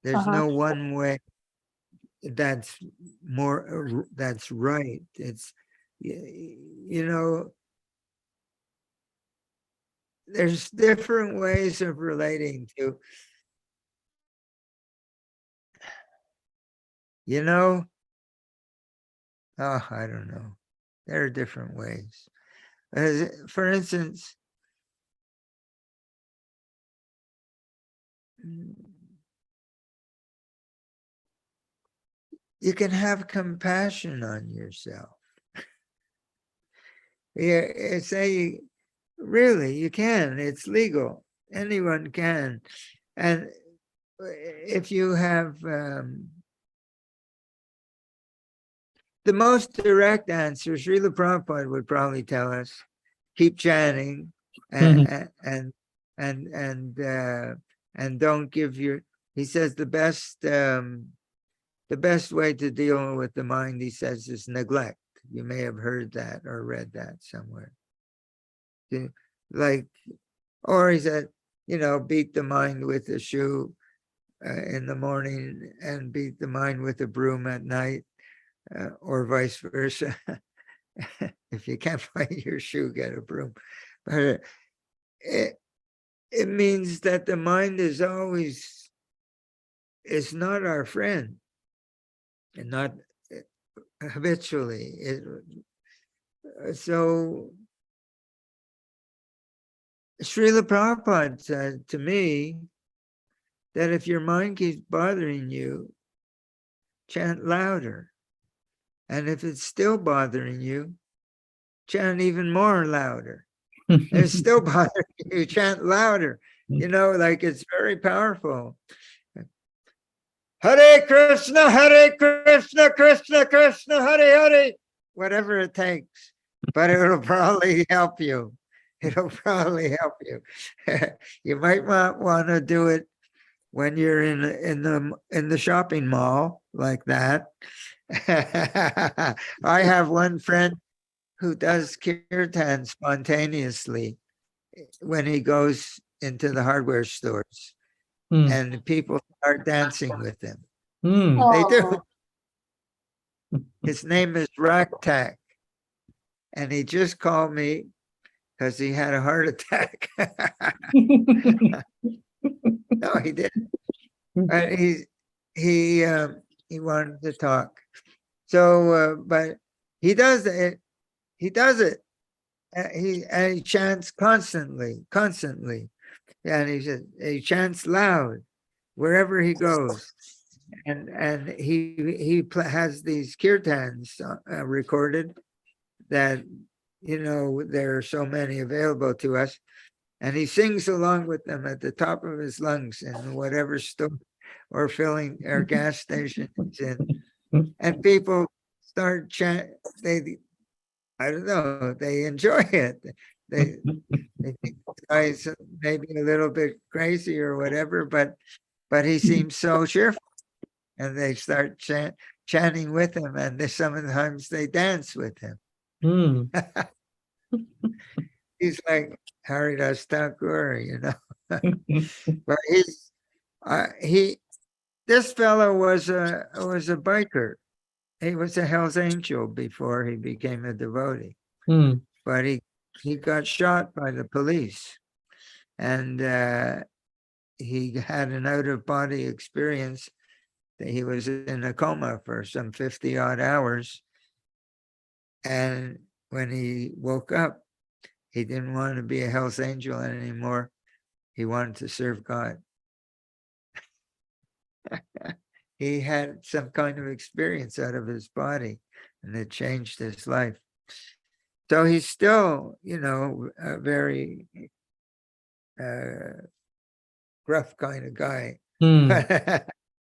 There's no one way that's that's right. It's, there's different ways of relating to, I don't know. There are different ways. For instance, you can have compassion on yourself. Yeah, say, really, you can. It's legal. Anyone can. And if you have the most direct answer, Srila Prabhupada would probably tell us, keep chanting and don't give your. He says the best way to deal with the mind, he says, is neglect. You may have heard that or read that somewhere. Like, or he said, beat the mind with a shoe in the morning and beat the mind with a broom at night, or vice versa. If you can't find your shoe, get a broom. But it means that the mind is not our friend, and not habitually. So Srila Prabhupada said to me that if your mind keeps bothering you, chant louder. And if it's still bothering you, chant even more louder. And it's still bothering you, chant louder. Like it's very powerful. Hare Krishna, Krishna Krishna, Hare Hare. Whatever it takes. But it'll probably help you. It'll probably help you. You might not want to do it when you're in the shopping mall like that. I have one friend who does kirtan spontaneously when he goes into the hardware stores, and people start dancing with him. They do. His name is Raktak, and he just called me because he had a heart attack. No, he didn't. He wanted to talk. So, but he does it. He does it. He chants constantly, and he chants loud wherever he goes, and he has these kirtans recorded that there are so many available to us, and he sings along with them at the top of his lungs in whatever store or filling or gas station he's in, and people start chanting. I don't know, they enjoy it. They think this guy's maybe a little bit crazy or whatever, but he seems so cheerful, and they start chanting with him, and sometimes they dance with him. He's like Haridas Thakur, But this fellow was a biker. He was a Hell's Angel before he became a devotee. But he got shot by the police, and he had an out-of-body experience that he was in a coma for some 50 odd hours. And when he woke up, he didn't want to be a Hell's Angel anymore. He wanted to serve God. He had some kind of experience out of his body, and it changed his life. So he's still, a very gruff kind of guy. Hmm.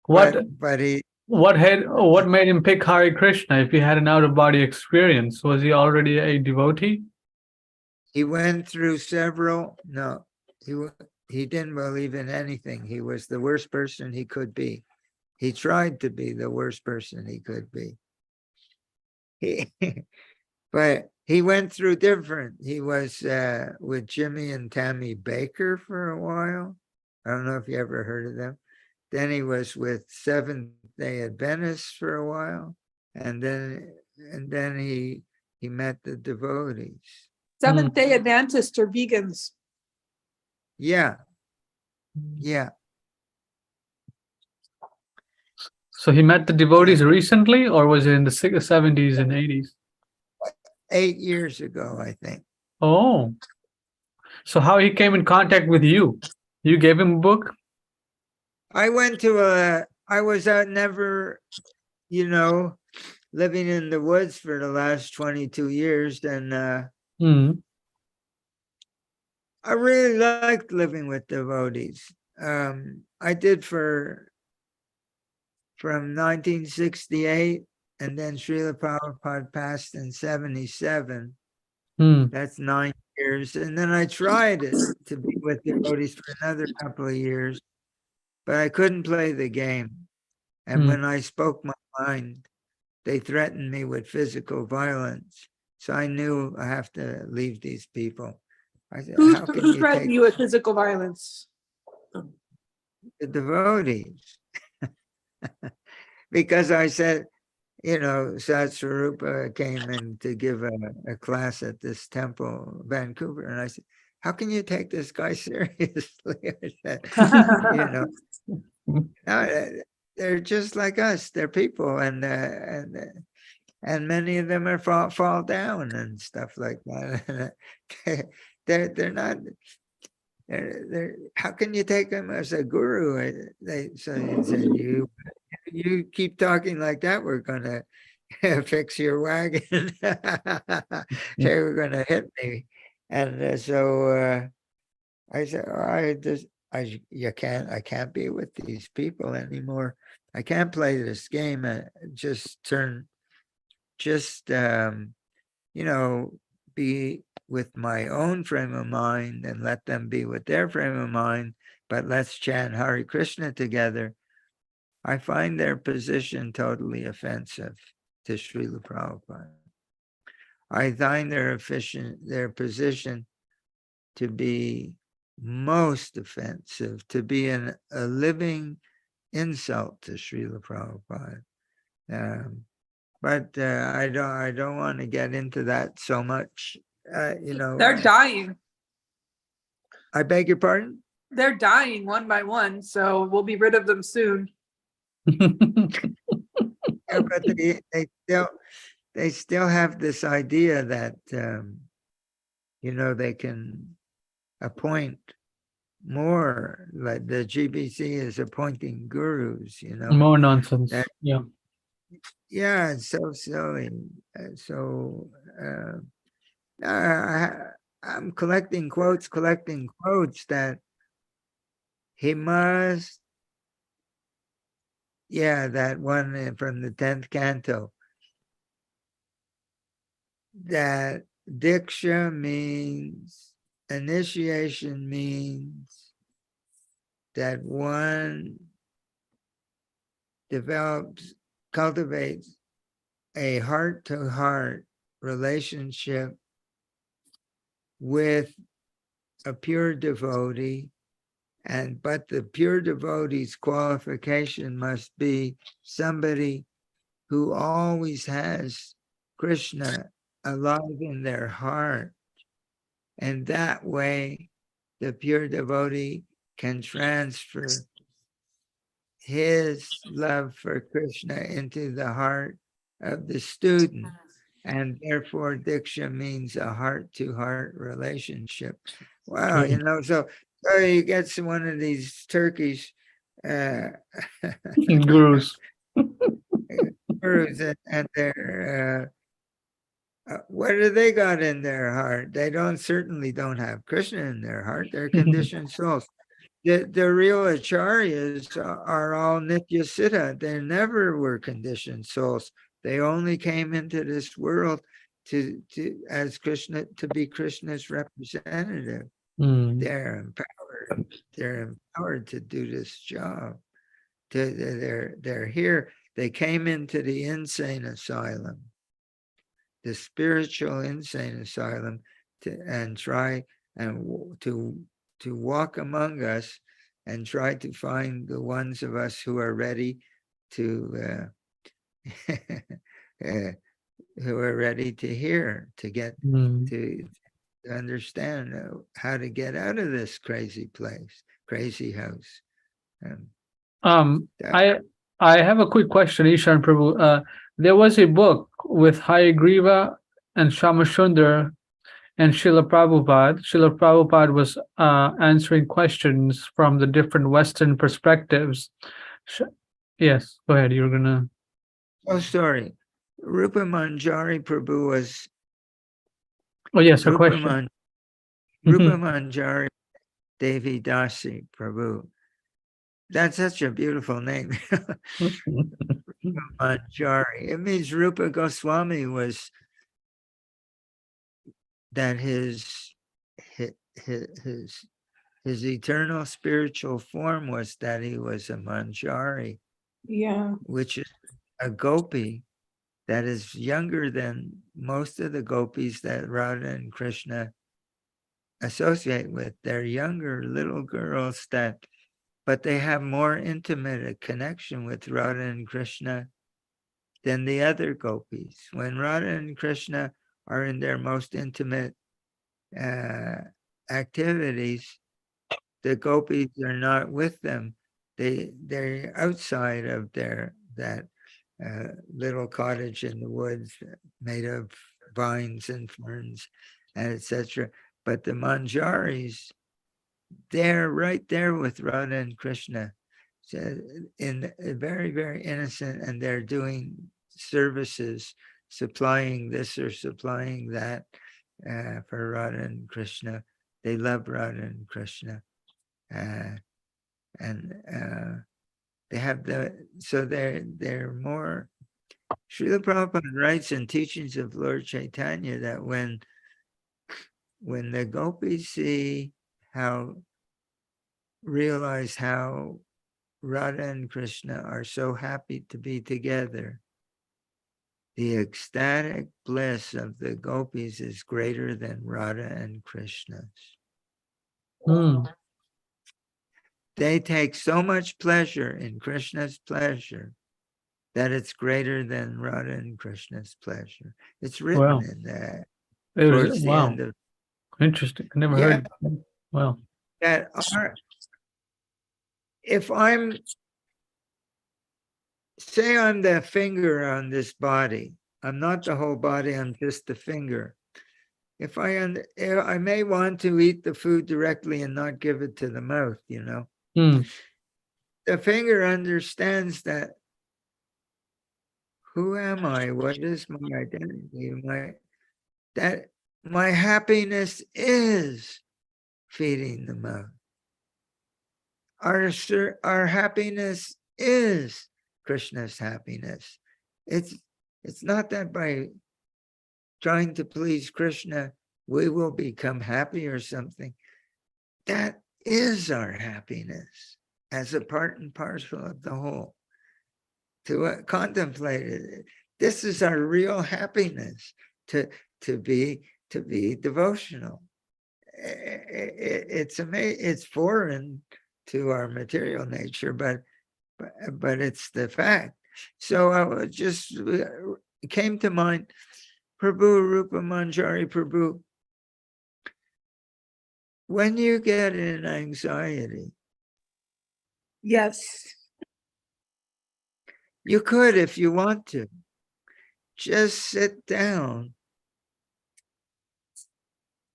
What But he what made him pick Hare Krishna if he had an out-of-body experience? Was he already a devotee? went through several. No, he didn't believe in anything. He was the worst person he could be. He tried to be the worst person he could be. But he went through different. He was with Jimmy and Tammy Baker for a while. I don't know if you ever heard of them. Then he was with Seventh-day Adventists for a while, and then he met the devotees. Seventh-day Adventists are vegans. Yeah. So he met the devotees recently, or was it in the 70s and 80s? 8 years ago, I think. Oh, so how he came in contact with you? You gave him a book? I was out never, living in the woods for the last 22 years. And I really liked living with devotees. I did from 1968, and then Srila Prabhupada passed in 77. That's 9 years. And then I tried to be with devotees for another couple of years, but I couldn't play the game. And when I spoke my mind, they threatened me with physical violence. So I knew I have to leave these people. I said, Who how can you threatened take you with physical violence? the devotees? Because I said, Sat Swarupa came in to give a class at this temple, Vancouver. And I said, how can you take this guy seriously? I said, no, they're just like us. They're people, and many of them are fall down and stuff like that. They're not. How can you take them as a guru? So he said, you keep talking like that, we're gonna fix your wagon. They were gonna hit me, and so I said, all right, I can't be with these people anymore. I can't play this game and be with my own frame of mind and let them be with their frame of mind, but let's chant Hare Krishna together. I find their position totally offensive to Srila Prabhupada. I find their position to be most offensive, to be a living insult to Srila Prabhupada. But I don't want to get into that so much. They're dying. I beg your pardon? They're dying one by one, so we'll be rid of them soon. Yeah, but they still have this idea that they can appoint more, like the GBC is appointing gurus. More nonsense. Yeah, it's so silly. So I'm collecting quotes that he must. Yeah, that one from the 10th canto. That Diksha means, initiation means that one cultivates a heart-to-heart relationship with a pure devotee, but the pure devotee's qualification must be somebody who always has Krishna alive in their heart. And that way, the pure devotee can transfer his love for Krishna into the heart of the student. And therefore, Diksha means a heart-to-heart relationship. Wow, Right. so you get one of these Turkish Gurus. gurus and they're what do they got in their heart? They certainly don't have Krishna in their heart. They're conditioned souls. The real acharyas are all nitya siddha. They never were conditioned souls. They only came into this world to as Krishna, to be Krishna's representative. Mm. They're empowered. They're empowered to do this job. They're here. They came into the insane asylum, the spiritual insane asylum, and try and to walk among us and try to find the ones of us who are ready to who are ready to hear, to get to understand how to get out of this crazy place, crazy house. I have a quick question, Ishan Prabhu. There was a book with Hayagriva and Shamashundar and Srila Prabhupada. Srila Prabhupada was answering questions from the different Western perspectives. Yes, go ahead. You're gonna. Oh, sorry. Rupa Manjari Prabhu was. Oh yes, a question. Rupa Manjari Devi Dasi Prabhu. That's such a beautiful name. Manjari. It means Rupa Goswami was that his eternal spiritual form was that he was a Manjari. Yeah. Which is a gopi that is younger than most of the gopis that Radha and Krishna associate with. They're younger little girls but they have more intimate a connection with Radha and Krishna than the other gopis. When Radha and Krishna are in their most intimate activities, the gopis are not with them. They're outside of that little cottage in the woods made of vines and ferns, and etc. But the Manjaris, they're right there with Radha and Krishna, so very, very innocent, and they're doing services, supplying this or supplying that for Radha and Krishna. They love Radha and Krishna, and they have they're more. Srila Prabhupada writes in Teachings of Lord Chaitanya that when the gopis realize how Radha and Krishna are so happy to be together, the ecstatic bliss of the gopis is greater than Radha and Krishna's. They take so much pleasure in Krishna's pleasure that it's greater than Radha and Krishna's pleasure. It's written in that towards the end of. Interesting. I never heard. Wow. That if say I'm the finger on this body, I'm not the whole body, I'm just the finger. If I may want to eat the food directly and not give it to the mouth, The finger understands that. Who am I? What is my identity? My happiness is feeding the mouth. Our happiness is Krishna's happiness. It's not that by trying to please Krishna, we will become happy or something. That is our happiness as a part and parcel of the whole. To contemplate it, this is our real happiness. To be devotional. It's foreign to our material nature, but it's the fact. So I just came to mind, Prabhu, Rupa Manjari Prabhu. When you get in anxiety, yes, You could, if you want to, just sit down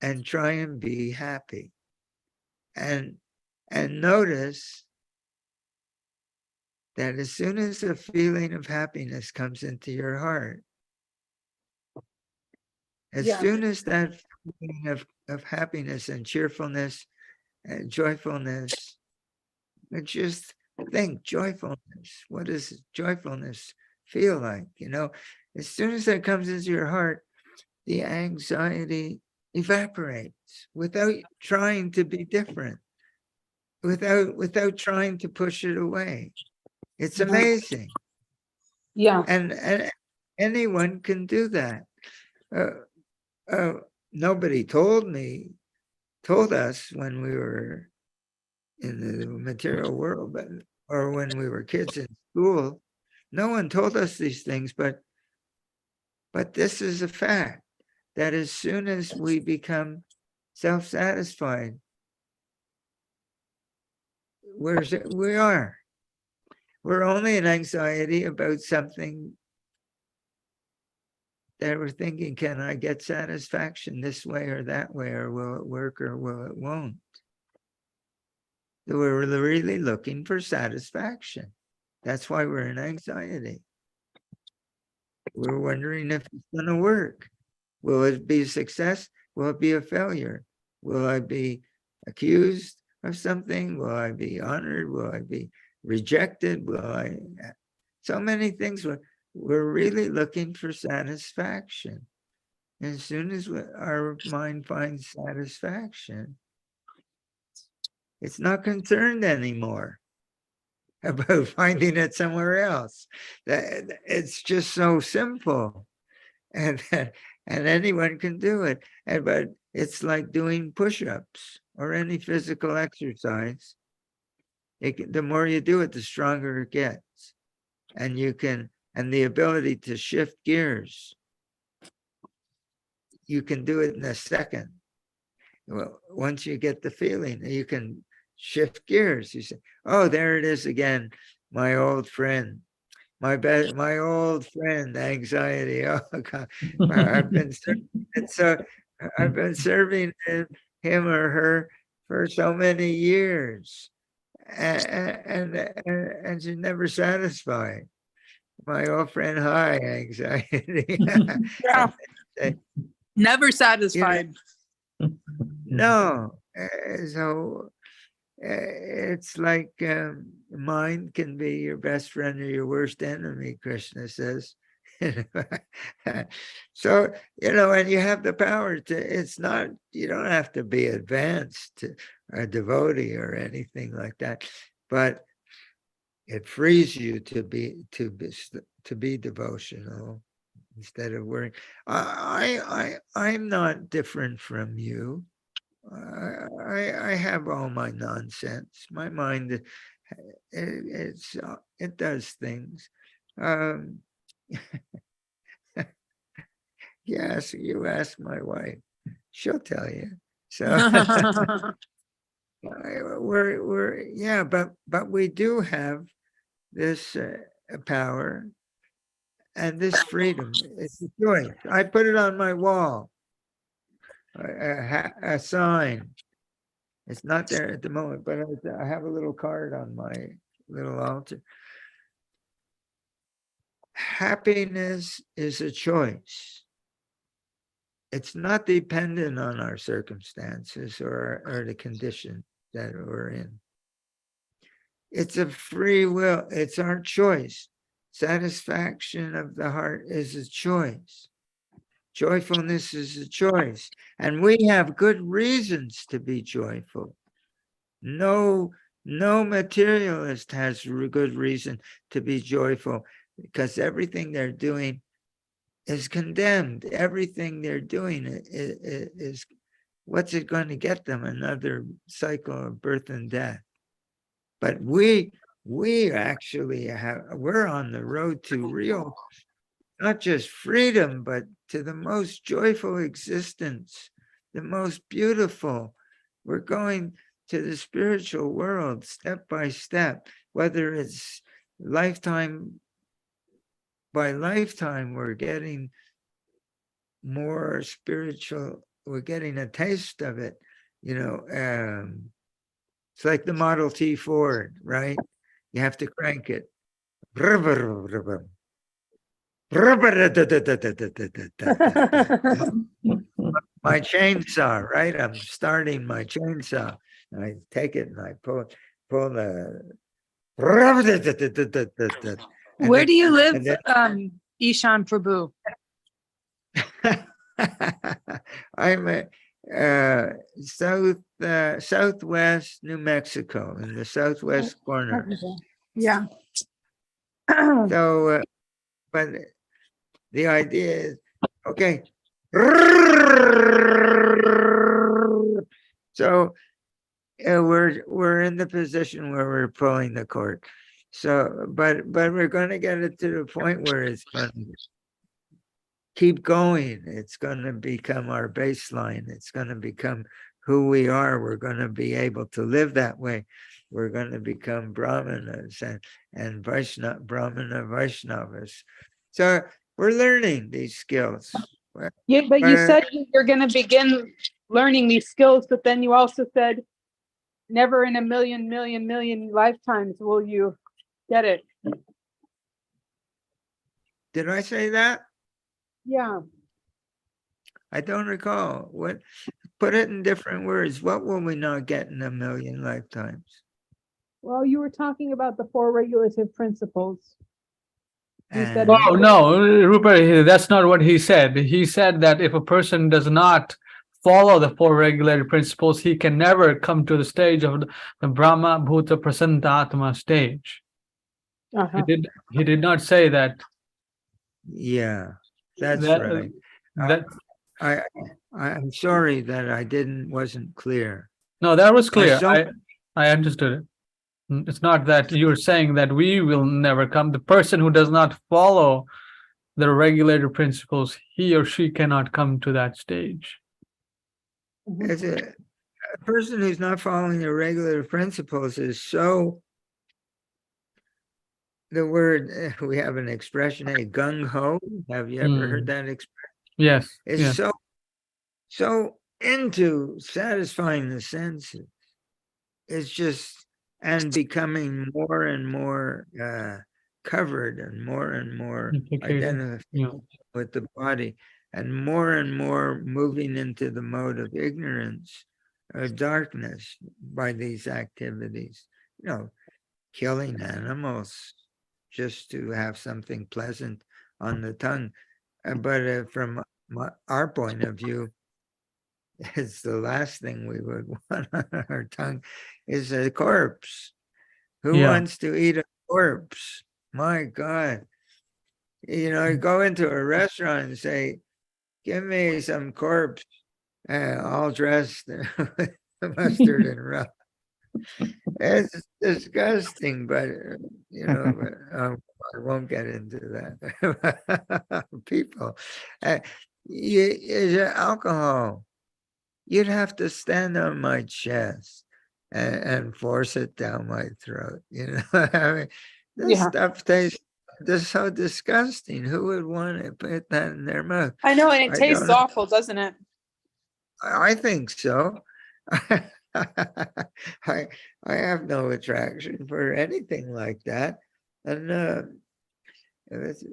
and try and be happy. And notice that as soon as a feeling of happiness comes into your heart, as soon as that feeling of happiness and cheerfulness and joyfulness, and just think joyfulness. What does joyfulness feel like? You know, as soon as that comes into your heart, the anxiety evaporates without trying to be different, without trying to push it away. It's amazing. Yeah. And anyone can do that. Nobody told us when we were in the material world, or when we were kids in school. No one told us these things, but this is a fact, that as soon as we become self-satisfied, we are. We're only in anxiety about something that we're thinking, can I get satisfaction this way or that way, or will it work or will it won't? We're really looking for satisfaction. That's why we're in anxiety. We're wondering if it's going to work. Will it be a success? Will it be a failure? Will I be accused of something? Will I be honored? Will I be rejected? So many things. We're really looking for satisfaction. And as soon as our mind finds satisfaction, it's not concerned anymore about finding it somewhere else. It's just so simple, and anyone can do it. But it's like doing push-ups or any physical exercise. The more you do it, the stronger it gets, and the ability to shift gears. You can do it in a second. Well, once you get the feeling, you can shift gears. You say, "Oh, there it is again, my old friend, my old friend, anxiety. Oh God, I've been serving him or her for so many years, and she's never satisfied. My old friend, hi, anxiety." Yeah. Never satisfied. No, so it's like mind can be your best friend or your worst enemy, Krishna says. So, and you have the power it's not, you don't have to be advanced or a devotee or anything like that, but it frees you to be devotional instead of worrying. I'm not different from you. I have all my nonsense. My mind, it does things. Yes, you ask my wife, she'll tell you. So but we do have this power and this freedom. It's a choice. I put it on my wall, a sign. It's not there at the moment, but I have a little card on my little altar. Happiness is a choice. It's not dependent on our circumstances or the condition that we're in. It's a free will. It's our choice. Satisfaction of the heart is a choice. Joyfulness is a choice. And we have good reasons to be joyful. No materialist has a good reason to be joyful, because everything they're doing is condemned. Everything they're doing is what's it going to get them? Another cycle of birth and death. But we actually we're on the road to real, not just freedom, but to the most joyful existence, the most beautiful. We're going to the spiritual world step by step, whether it's lifetime by lifetime, we're getting more spiritual. We're getting a taste of it. It's like the Model T Ford, right? You have to crank it. My chainsaw, right? I'm starting my chainsaw. And I take it and I pull the. And Where then- do you live, and then- Ishan Prabhu? I'm southwest New Mexico, in the southwest corner. Yeah. So, but the idea is, okay. So we're in the position where we're pulling the cord. So, but we're going to get it to the point where it's going to keep going. It's going to become our baseline. It's going to become who we are. We're going to be able to live that way. We're going to become Brahmanas and Brahmana Vaishnavas. So we're learning these skills. Yeah, but you said you're going to begin learning these skills, but then you also said, never in a million lifetimes will you get it. Did I say that? Yeah. I don't recall. What? Put it in different words. What will we not get in a million lifetimes? Well, you were talking about the 4 regulative principles. You said, And- Oh, no, Rupert, that's not what he said. He said that if a person does not follow the 4 regulated principles, he can never come to the stage of the Brahma Bhuta Prasanta Atma stage. uh-huh. He did not say that. Yeah, that's that, right. That I'm sorry that I wasn't clear. no, that was clear. so- I understood it. It's not that you're saying that we will never come. The person who does not follow the regulated principles, he or she cannot come to that stage. As a person who's not following the regular principles is so, the word, we have an expression, gung-ho. Have you ever heard that expression? Yes. Is Yes. so into satisfying the senses. It's just, and becoming more and more covered and more Implicated. identified Yeah. with the body, and more moving into the mode of ignorance or darkness by these activities. Killing animals just to have something pleasant on the tongue. But from our point of view, it's the last thing we would want on our tongue is a corpse. Who Yeah. wants to eat a corpse? My God. You go into a restaurant and say, give me some corpse, all dressed with mustard and rum. It's disgusting, but I won't get into that. People, alcohol. You'd have to stand on my chest and force it down my throat. I mean, this stuff tastes just so disgusting. Who would want to put that in their mouth? I know, and it tastes don't know. awful, doesn't it? I think so. I have no attraction for anything like that. And I guess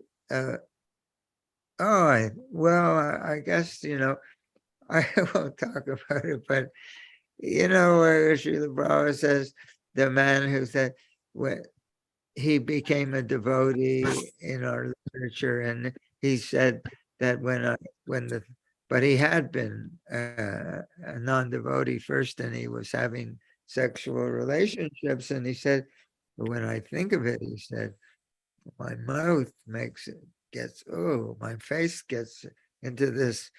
I won't talk about it, but Srila Prabhupada says the man who said when he became a devotee in our literature, and he said that but he had been a non-devotee first, and he was having sexual relationships, and he said, when I think of it, he said, my mouth my face gets into this,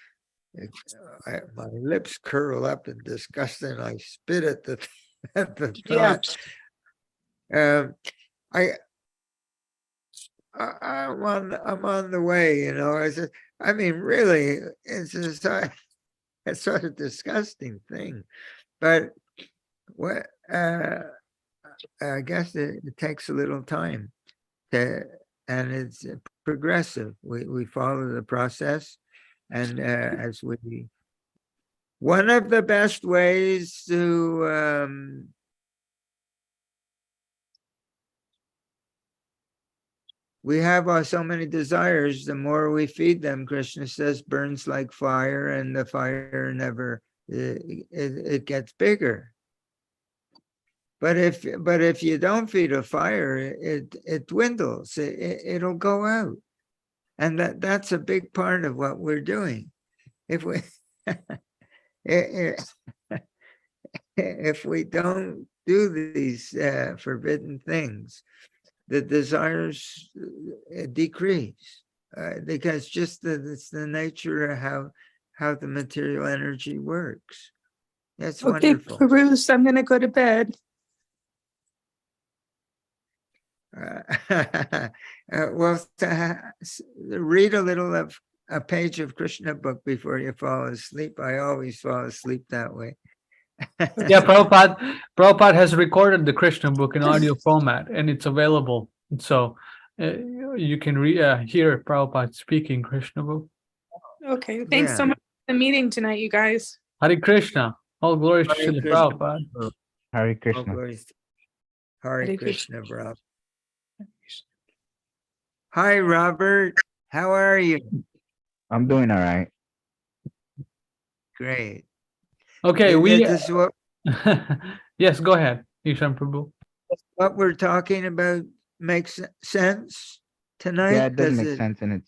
my lips curl up in disgust, and I spit at the thought. I'm on the way, I mean, really, it's a sort of disgusting thing, but what I guess it takes a little time and it's progressive. We follow the process, and as we, one of the best ways to we have so many desires. The more we feed them, Krishna says, burns like fire, and the fire never it gets bigger. But if you don't feed a fire, it dwindles. It'll go out, and that's a big part of what we're doing. If we if we don't do these forbidden things, the desires decrease because it's the nature of how the material energy works. That's Okay, wonderful. Bruce, I'm gonna go to bed. Well, read a little of a page of Krishna book before you fall asleep. I always fall asleep that way. Yeah, Prabhupada has recorded the Krishna book in audio format, and it's available. So you can hear Prabhupada speaking Krishna book. Okay, thanks so Yeah. much for the meeting tonight, you guys. Hare Krishna. All glories to Hare the Krishna. Prabhupada. Hare All Krishna. glories to Hare Hare Krishna, bro. Hi, Robert. How are you? I'm doing all right. Great. Okay, This is what yes, go ahead, Ishan Prabhu. we're talking about makes sense tonight. Yeah, it does make sense, and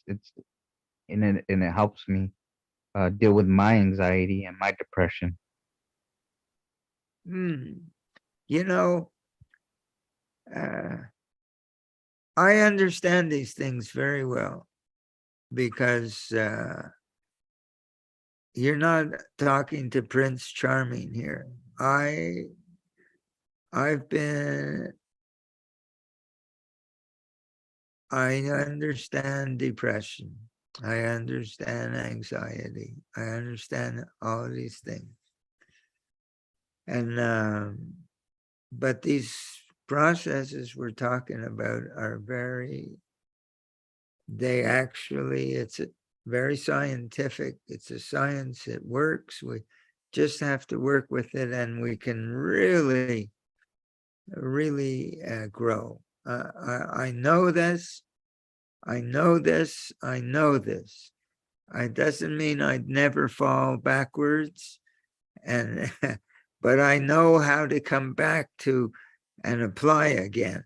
it helps me deal with my anxiety and my depression. You know, I understand these things very well because you're not talking to Prince Charming here. I understand depression. I understand anxiety. I understand all of these things. And but these processes we're talking about are it's very scientific. It's a science. It works. We just have to work with it, and we can really grow. I know this. I know this. I know this. It doesn't mean I'd never fall backwards, and but I know how to come back to and apply again.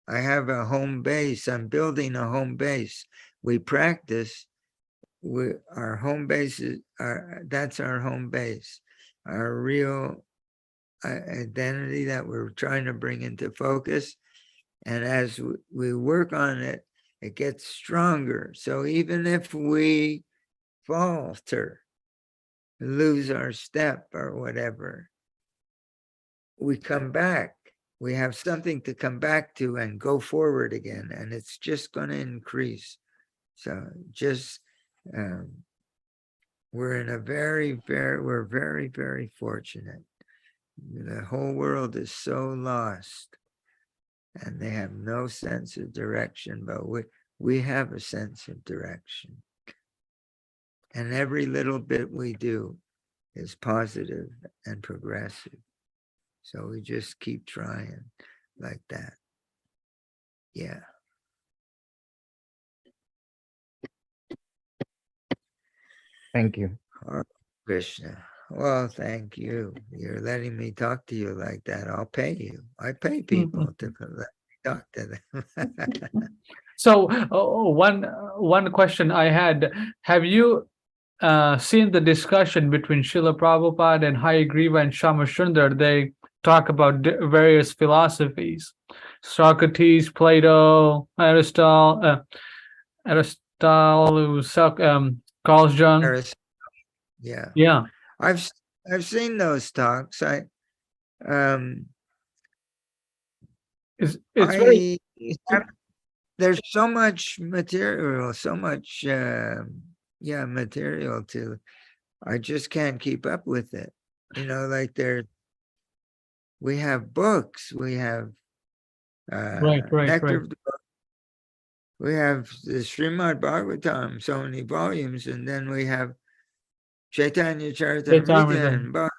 I have a home base. I'm building a home base. We practice. Our home base that's our home base. Our real identity that we're trying to bring into focus. And as we work on it, it gets stronger. So even if we falter, lose our step or whatever, we come back. We have something to come back to and go forward again. And it's just going to increase. So just, we're in a very, very fortunate. The whole world is so lost and they have no sense of direction, but we have a sense of direction. And every little bit we do is positive and progressive. So we just keep trying like that. Yeah. Thank you. Hare Krishna. Well, thank you. You're letting me talk to you like that. I'll pay you. I pay people to let me talk to them. So one question I had: have you seen the discussion between Srila Prabhupada and Hayagriva and Shamashundar? They talk about various philosophies: Socrates, Plato, Aristotle, Carl Jung. Yeah. Yeah. I've seen those talks. It's very there's so much material, so much material to, I just can't keep up with it. You know, like we have books, we have right. Nectar of the we have the Srimad Bhagavatam, so many volumes, and then we have Chaitanya Charitamrita and Bhagavad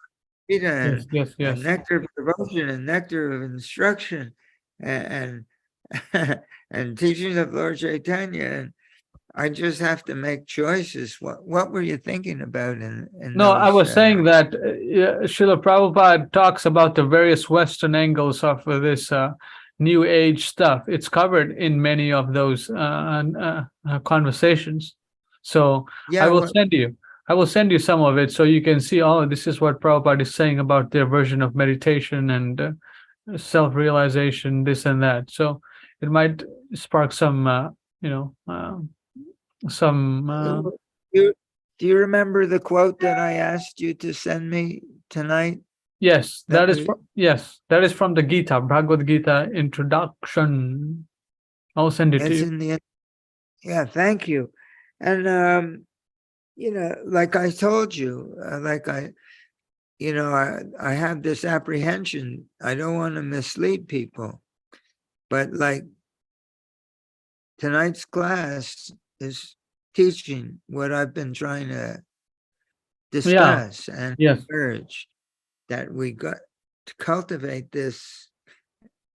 Gita and, Yes, and Nectar of Devotion and Nectar of Instruction and and teachings of Lord Chaitanya. And I just have to make choices. What were you thinking about in No, I those? was saying that Srila Prabhupada talks about the various Western angles of this New Age stuff. It's covered in many of those conversations. So Yeah, I will send you some of it so you can see, oh, this is what Prabhupada is saying about their version of meditation and self-realization, this and that. So it might spark some, some. do you remember the quote that I asked you to send me tonight? Yes, That that is from the Gita, Bhagavad Gita introduction. I'll send it to it's you. in the yeah. Thank you. And like I told you, I have this apprehension. I don't want to mislead people, but like tonight's class is teaching what I've been trying to discuss and Yes. urge that we got to cultivate this.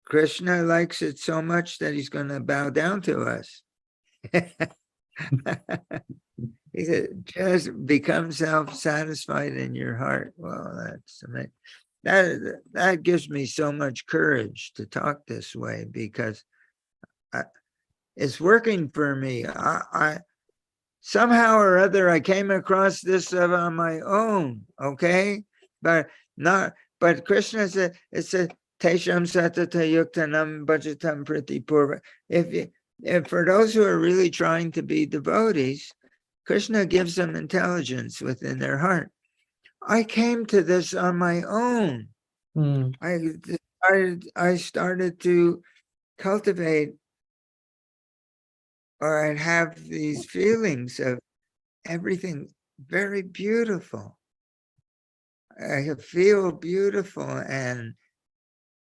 Krishna likes it so much that he's going to bow down to us. He said, just become self-satisfied in your heart. Well, that's amazing. That gives me so much courage to talk this way because it's working for me. I somehow or other I came across this on my own, okay? But Krishna said, it said, Tesham satata yuktanam bhajatam pratipurva. If for those who are really trying to be devotees, Krishna gives them intelligence within their heart. I came to this on my own. I started to cultivate, or I'd have these feelings of everything very beautiful. I feel beautiful and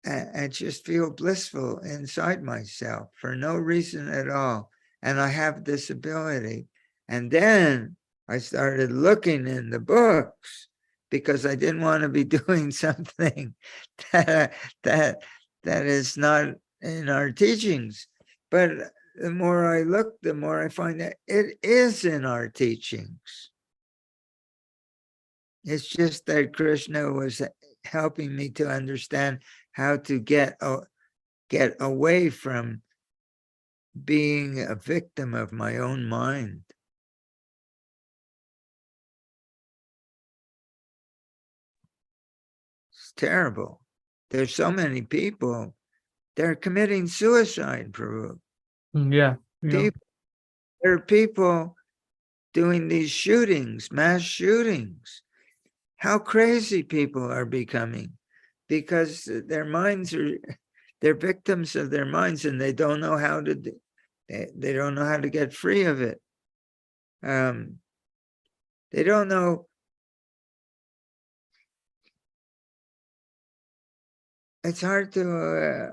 I just feel blissful inside myself for no reason at all. And I have this ability. And then I started looking in the books because I didn't want to be doing something that is not in our teachings. But the more I look, the more I find that it is in our teachings. It's just that Krishna was helping me to understand how to get away from being a victim of my own mind. It's terrible. There's so many people, they're committing suicide, Prabhu. Yeah. There are people doing these shootings, mass shootings. How crazy people are becoming because their minds they're victims of their minds and they don't know how to they don't know how to get free of it. They don't know. It's hard to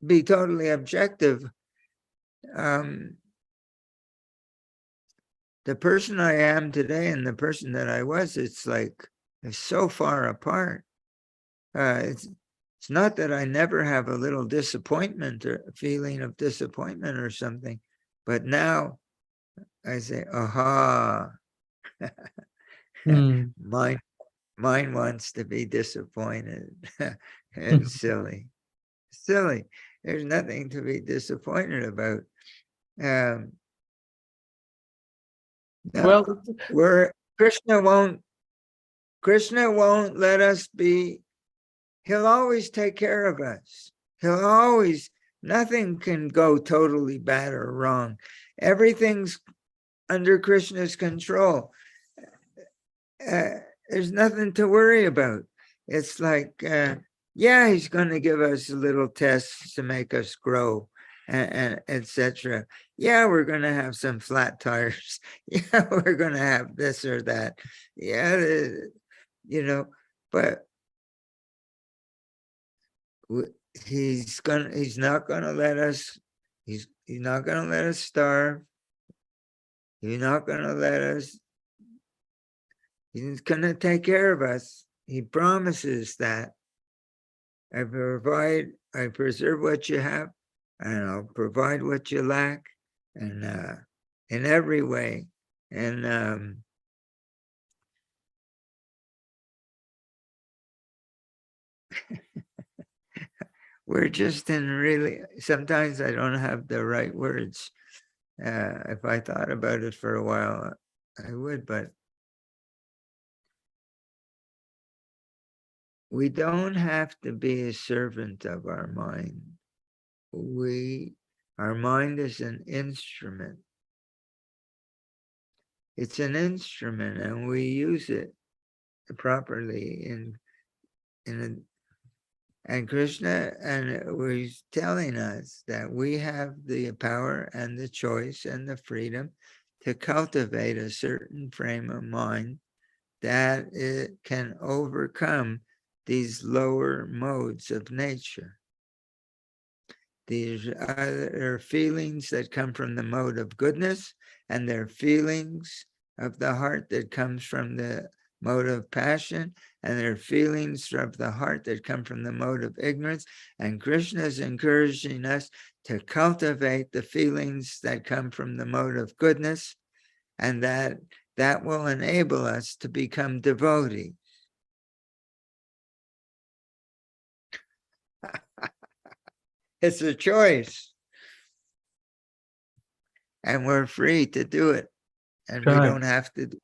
be totally objective. The person I am today and the person that I was, it's so far apart. It's not that I never have a little disappointment or a feeling of disappointment or something, but now I say, aha, mine wants to be disappointed. It's silly. There's nothing to be disappointed about. Well, where Krishna won't let us be. He'll always take care of us. Nothing can go totally bad or wrong. Everything's under Krishna's control. There's nothing to worry about. It's like, yeah, he's going to give us little tests to make us grow, and etc. Yeah, we're going to have some flat tires. Yeah, we're going to have this or that. Yeah, but he's not going to let us He's not going to let us starve. He's not going to let us. He's going to take care of us. He promises that. I preserve what you have, and I'll provide what you lack, and in every way. And we're just in really, sometimes I don't have the right words. If I thought about it for a while, I would, but we don't have to be a servant of our mind. Our mind is an instrument. It's an instrument, and we use it properly and Krishna was telling us that we have the power and the choice and the freedom to cultivate a certain frame of mind that it can overcome these lower modes of nature. These are feelings that come from the mode of goodness, and they're feelings of the heart that comes from the mode of passion, and there are feelings of the heart that come from the mode of ignorance. And Krishna is encouraging us to cultivate the feelings that come from the mode of goodness, and that will enable us to become devotees. It's a choice, and we're free to do it, and we don't have to do it.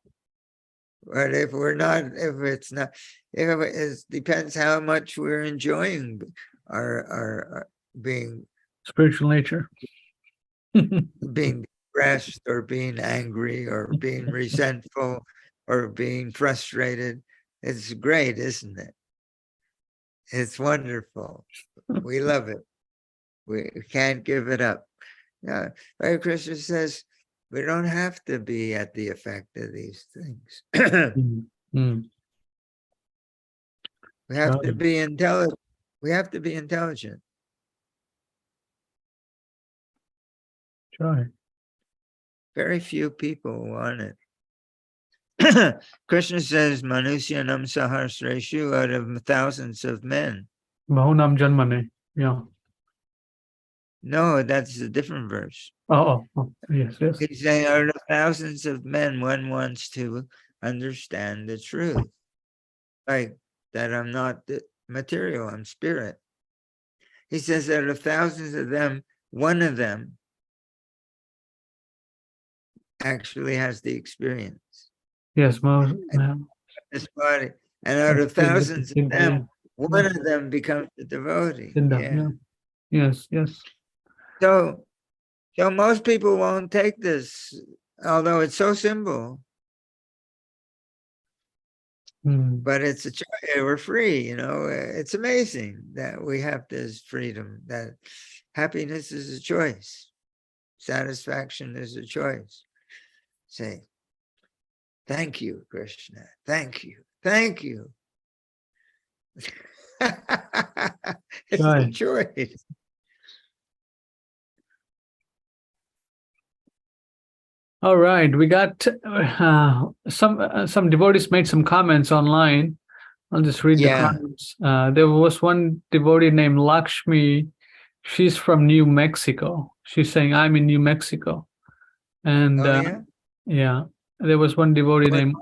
But if it depends how much we're enjoying our being Spiritual nature. being depressed or being angry or being resentful or being frustrated. It's great, isn't it? It's wonderful. We love it. We can't give it up. Hare Krishna says, we don't have to be at the effect of these things. We have to be intelligent. We have to be intelligent. Right. Very few people want it. Krishna says, Manusyanam Sahasreshu, out of thousands of men. Bahunam Janmane. Yeah. No, that's a different verse. Oh, yes. He's saying, out of thousands of men, one wants to understand the truth. Like that I'm not the material, I'm spirit. He says, out of thousands of them, one of them actually has the experience. Yes, This body. And out of thousands of them, one of them becomes the devotee. Yeah. Yes. So most people won't take this, although it's so simple. But it's a choice. We're free, it's amazing that we have this freedom, that happiness is a choice. Satisfaction is a choice. Say, thank you, Krishna. Thank you. Thank you. It's a choice. All right, we got some devotees made some comments online. I'll just read the comments. There was one devotee named Lakshmi. She's from New Mexico. She's saying, I'm in New Mexico. And there was one devotee named,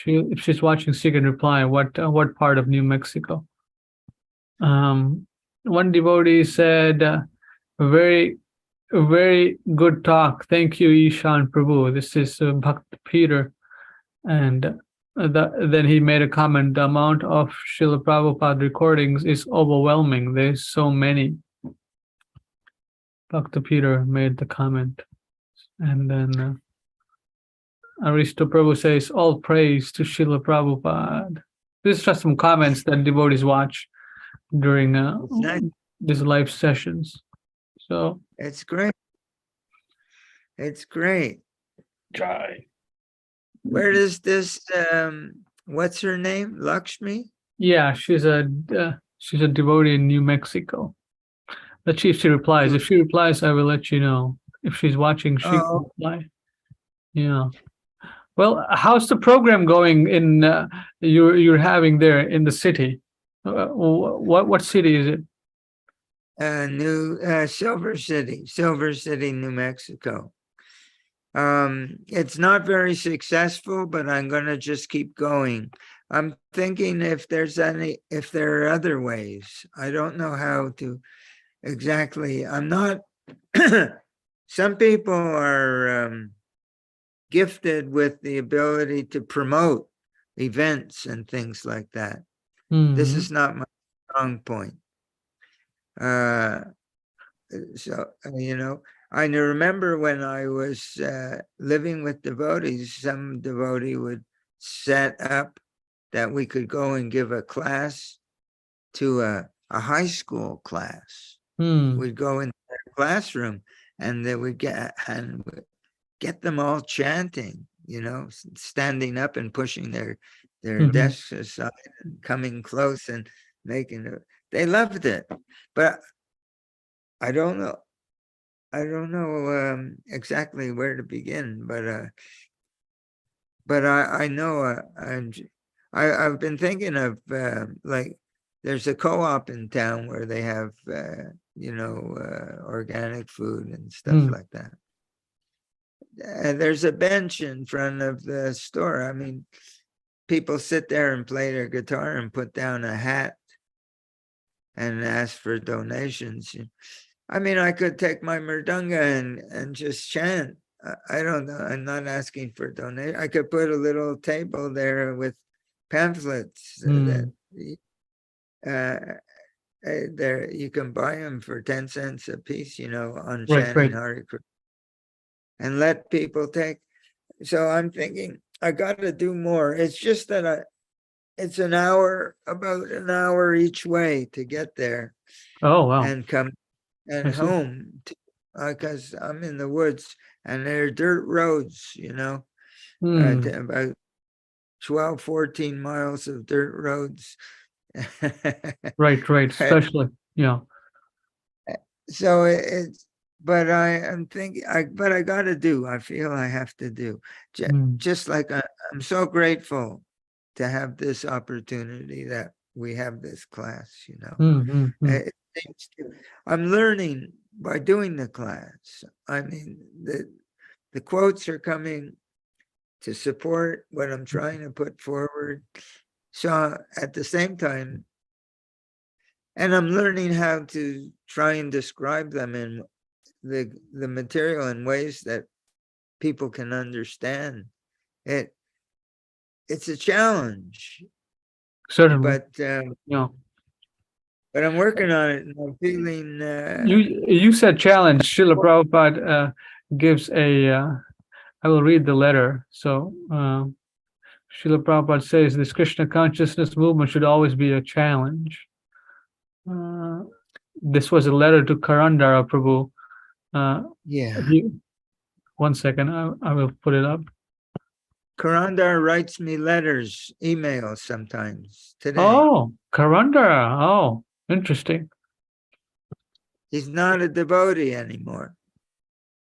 if she's watching, she can reply, what part of New Mexico? One devotee said, very good talk. Thank you, Ishan Prabhu. This is Bhakt Peter. And then he made a comment, the amount of Srila Prabhupada recordings is overwhelming. There's so many. Bhakt Peter made the comment. And then Aristo Prabhu says, all praise to Srila Prabhupada. This is just some comments that devotees watch during these live sessions. So it's great. It's great. Try. Where does this what's her name? Lakshmi? Yeah, she's a devotee in New Mexico. Let's see if she replies. If she replies, I will let you know. If she's watching, she can Oh. reply. Yeah. Well, how's the program going in you're having there in the city? What city is it? Silver City, New Mexico. It's not very successful, but I'm gonna just keep going. I'm thinking if there are other ways. I don't know how to exactly. I'm not. Some people are gifted with the ability to promote events and things like that. This Mhm. is not my strong point. So, I remember when I was living with devotees, some devotee would set up that we could go and give a class to a high school class. Hmm. We'd go in their classroom and they would get them all chanting, standing up and pushing their Mhm. desks aside and coming close and making it. They loved it, but I don't know exactly where to begin, but I know I've been thinking of like there's a co-op in town where they have organic food and stuff Hmm. like that. And there's a bench in front of the store. I mean, people sit there and play their guitar and put down a hat and ask for donations. I mean, I could take my mridanga and just chant. I don't know. I'm not asking for donation. I could put a little table there with pamphlets that there you can buy them for 10 cents a piece, on Right, chanting right. Hare Krishna, and let people take. So I'm thinking I got to do more. It's just that it's about an hour each way to get there Oh, wow. and come and I see. home because I'm in the woods and there are dirt roads, Hmm. about 12, 14 miles of dirt roads. Right, right. Especially, yeah. So but I'm thinking, but I got to do, I feel I have to do. Hmm. Just like I'm so grateful to have this opportunity that we have this class, It seems I'm learning by doing the class. I mean, the quotes are coming to support what I'm trying to put forward. So at the same time, and I'm learning how to try and describe them in the material in ways that people can understand. It's a challenge, Certainly. but Yeah. I'm working on it, and I'm feeling. You said challenge. Srila Prabhupada gives I will read the letter. So Srila Prabhupada says this Krishna consciousness movement should always be a challenge. This was a letter to Karandara Prabhu. Yeah. One second, I will put it up. Karandar writes me letters, emails sometimes today. Oh, Karandara. Oh, interesting. He's not a devotee anymore.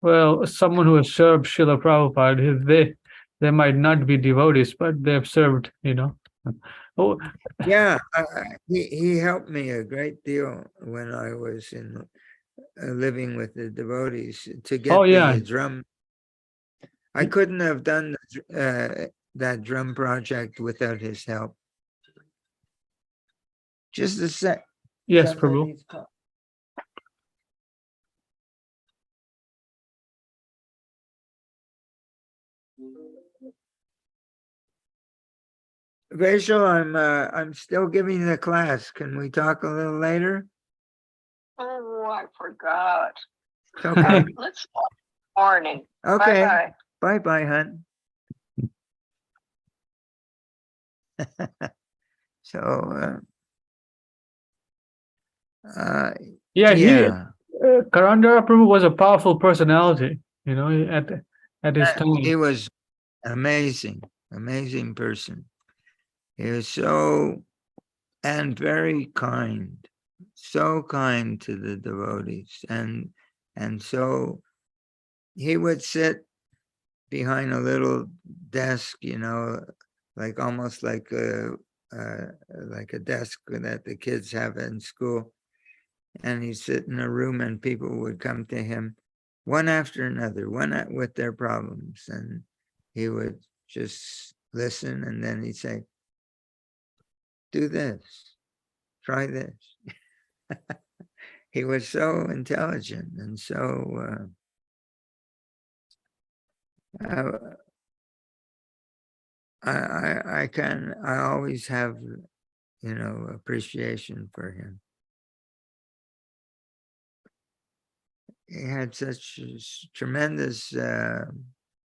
Well, someone who has served Srila Prabhupada, they might not be devotees, but they have served, Oh, Yeah, he helped me a great deal when I was in living with the devotees to get yeah. the drum. I couldn't have done that drum project without his help. Just a sec. Yes, Prabhu. Rachel, I'm still giving the class. Can we talk a little later? Oh, I forgot. Okay. Let's talk morning. Okay. Bye-bye. Bye-bye, hun. So, Yeah, Karandara Prabhu was a powerful personality, at his time. he was amazing person. He was so, and very kind. so kind to the devotees, and so he would sit behind a little desk, like almost like a desk that the kids have in school, and he'd sit in a room, and people would come to him one after another, with their problems, and he would just listen, and then he'd say, "Do this, try this." He was so intelligent and so I always have, appreciation for him. He had such tremendous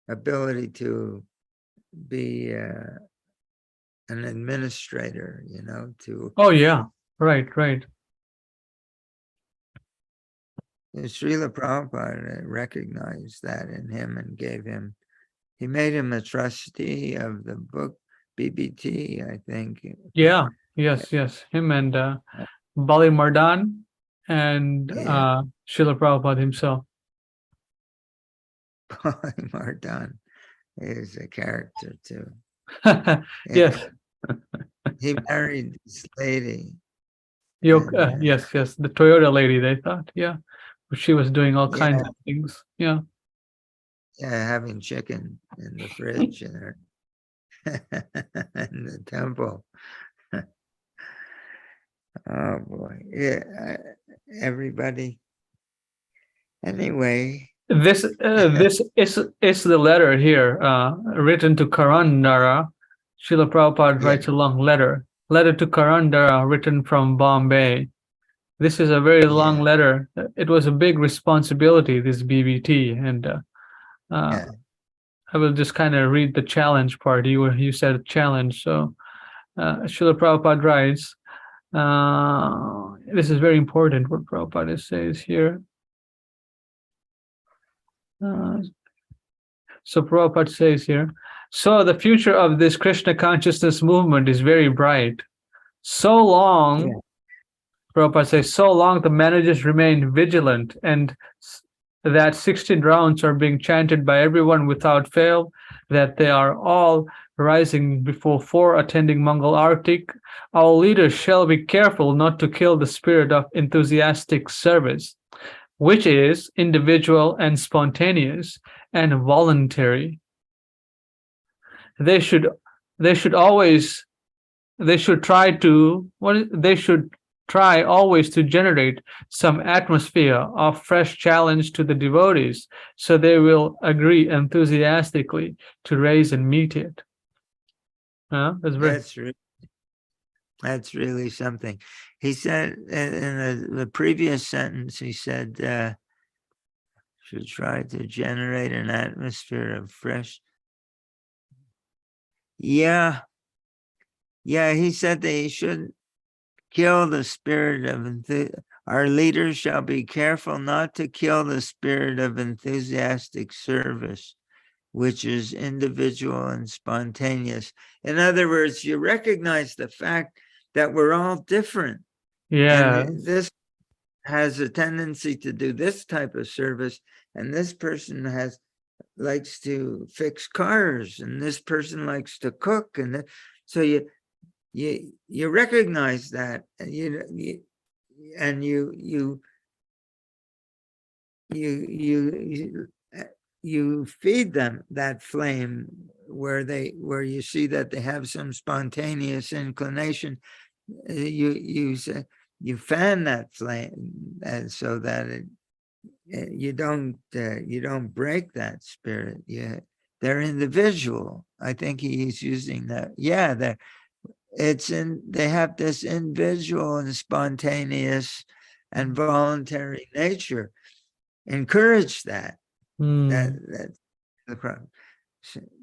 ability to be an administrator, to Oh, yeah. Right, right. Srila Prabhupada recognized that in him and he made him a trustee of the book BBT, I think. Yeah. Yes, yes. Him and Bali Mardan and Yeah. Srila Prabhupada himself. Mardan is a character too. Yes. He married this lady. Yes, yes. The Toyota lady, they thought. Yeah. She was doing all kinds of things. Yeah. Yeah, having chicken in the fridge in her in the temple. Oh boy. Yeah, everybody. Anyway. This is the letter here, written to Karandara. Srila Prabhupada writes a long letter to Karandara, written from Bombay. This is a very long letter. It was a big responsibility, this BBT, and I will just kind of read the challenge part. You said challenge, so Srila Prabhupada writes, this is very important what Prabhupada says here. So Prabhupada says here, so the future of this Krishna consciousness movement is very bright. So long, Prabhupada says, so long the managers remain vigilant and that 16 rounds are being chanted by everyone without fail, that they are all rising before 4 attending Mangal Artik, our leaders shall be careful not to kill the spirit of enthusiastic service, which is individual and spontaneous and voluntary. They should try always to generate some atmosphere of fresh challenge to the devotees, so they will agree enthusiastically to raise and meet it. That's really something. He said in the previous sentence, he said, should try to generate an atmosphere of fresh. Yeah, he said they shouldn't kill the spirit of our leaders shall be careful not to kill the spirit of enthusiastic service, which is individual and spontaneous. In other words, you recognize the fact that we're all different. Yeah. And this has a tendency to do this type of service, and this person likes to fix cars, and this person likes to cook, and so you recognize that, and you feed them that flame where you see that they have some spontaneous inclination. You fan that flame, and so that you don't break that spirit. They're individual. I think he's using that. Yeah, they have this individual and spontaneous and voluntary nature. Encourage that. That's the problem.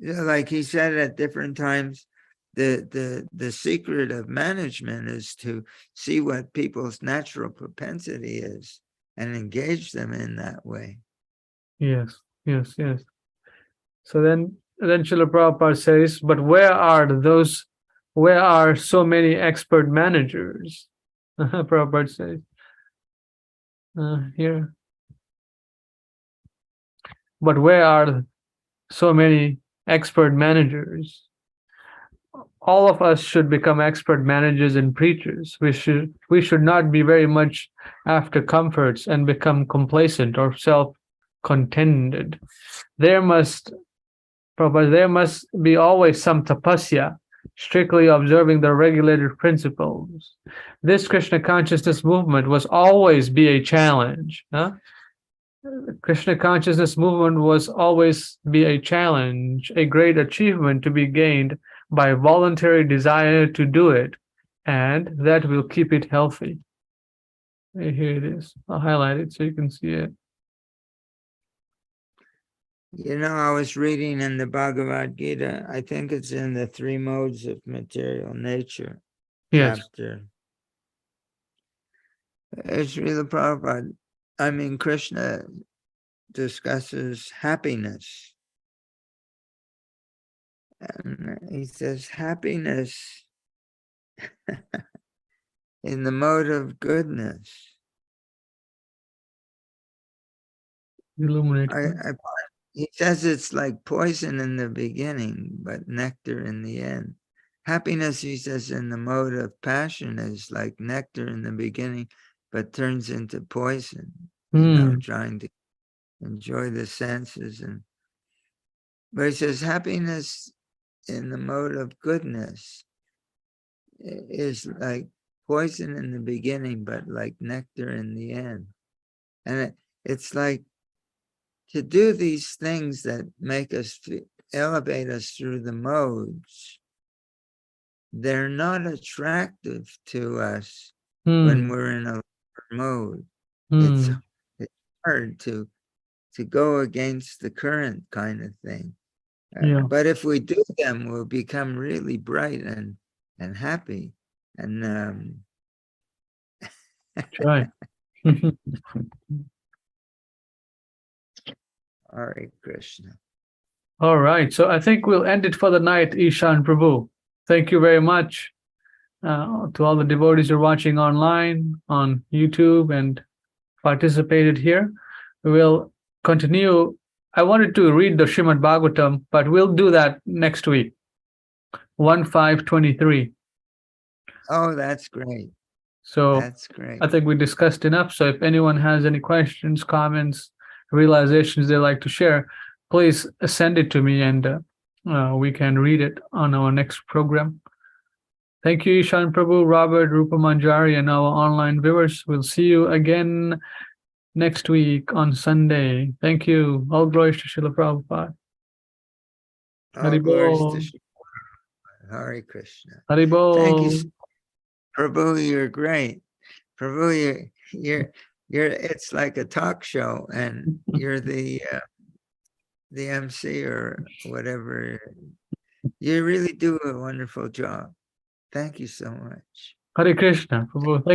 Like he said at different times, the secret of management is to see what people's natural propensity is and engage them in that way. Yes. So then Srila Prabhupada says, but where are so many expert managers? Prabhupada says here. But where are so many expert managers? All of us should become expert managers and preachers. We should not be very much after comforts and become complacent or self-contented. There must be always some tapasya, strictly observing the regulated principles. This Krishna consciousness movement was always be a challenge. Krishna consciousness movement was always be a challenge, a great achievement to be gained by voluntary desire to do it, and that will keep it healthy. Here it is. I'll highlight it so you can see it. You know, I was reading in the Bhagavad Gita, I think it's in the 3 modes of material nature Yes. chapter. It's really Prabhupada. I mean, Krishna discusses happiness. And he says happiness in the mode of goodness. Illuminate. He says it's like poison in the beginning, but nectar in the end. Happiness, he says, in the mode of passion is like nectar in the beginning, but turns into poison, trying to enjoy the senses. But he says happiness in the mode of goodness is like poison in the beginning, but like nectar in the end. And it's like to do these things that make us elevate us through the modes, they're not attractive to us when we're in a lower mode. It's hard to go against the current kind of thing. But if we do them, we'll become really bright and happy. And That's right. Hare Krishna. All right. So I think we'll end it for the night, Ishan Prabhu. Thank you very much to all the devotees who are watching online on YouTube and participated here. We'll continue. I wanted to read the Srimad Bhagavatam, but we'll do that next week. 1:5:23. Oh, that's great. So That's great. I think we discussed enough. So if anyone has any questions, comments, realizations they'd like to share, please send it to me and we can read it on our next program. Thank you, Ishan Prabhu, Robert, Rupa Manjari, and our online viewers. We'll see you again next week on Sunday. Thank you. All glories to Srila Prabhupada. All glories to Haribol. Shri Hare Krishna. Haribol. Thank you, Prabhu. You're great. Prabhu, you're it's like a talk show, and you're the MC or whatever. You really do a wonderful job. Thank you so much. Hare Krishna. Prabhu. Thank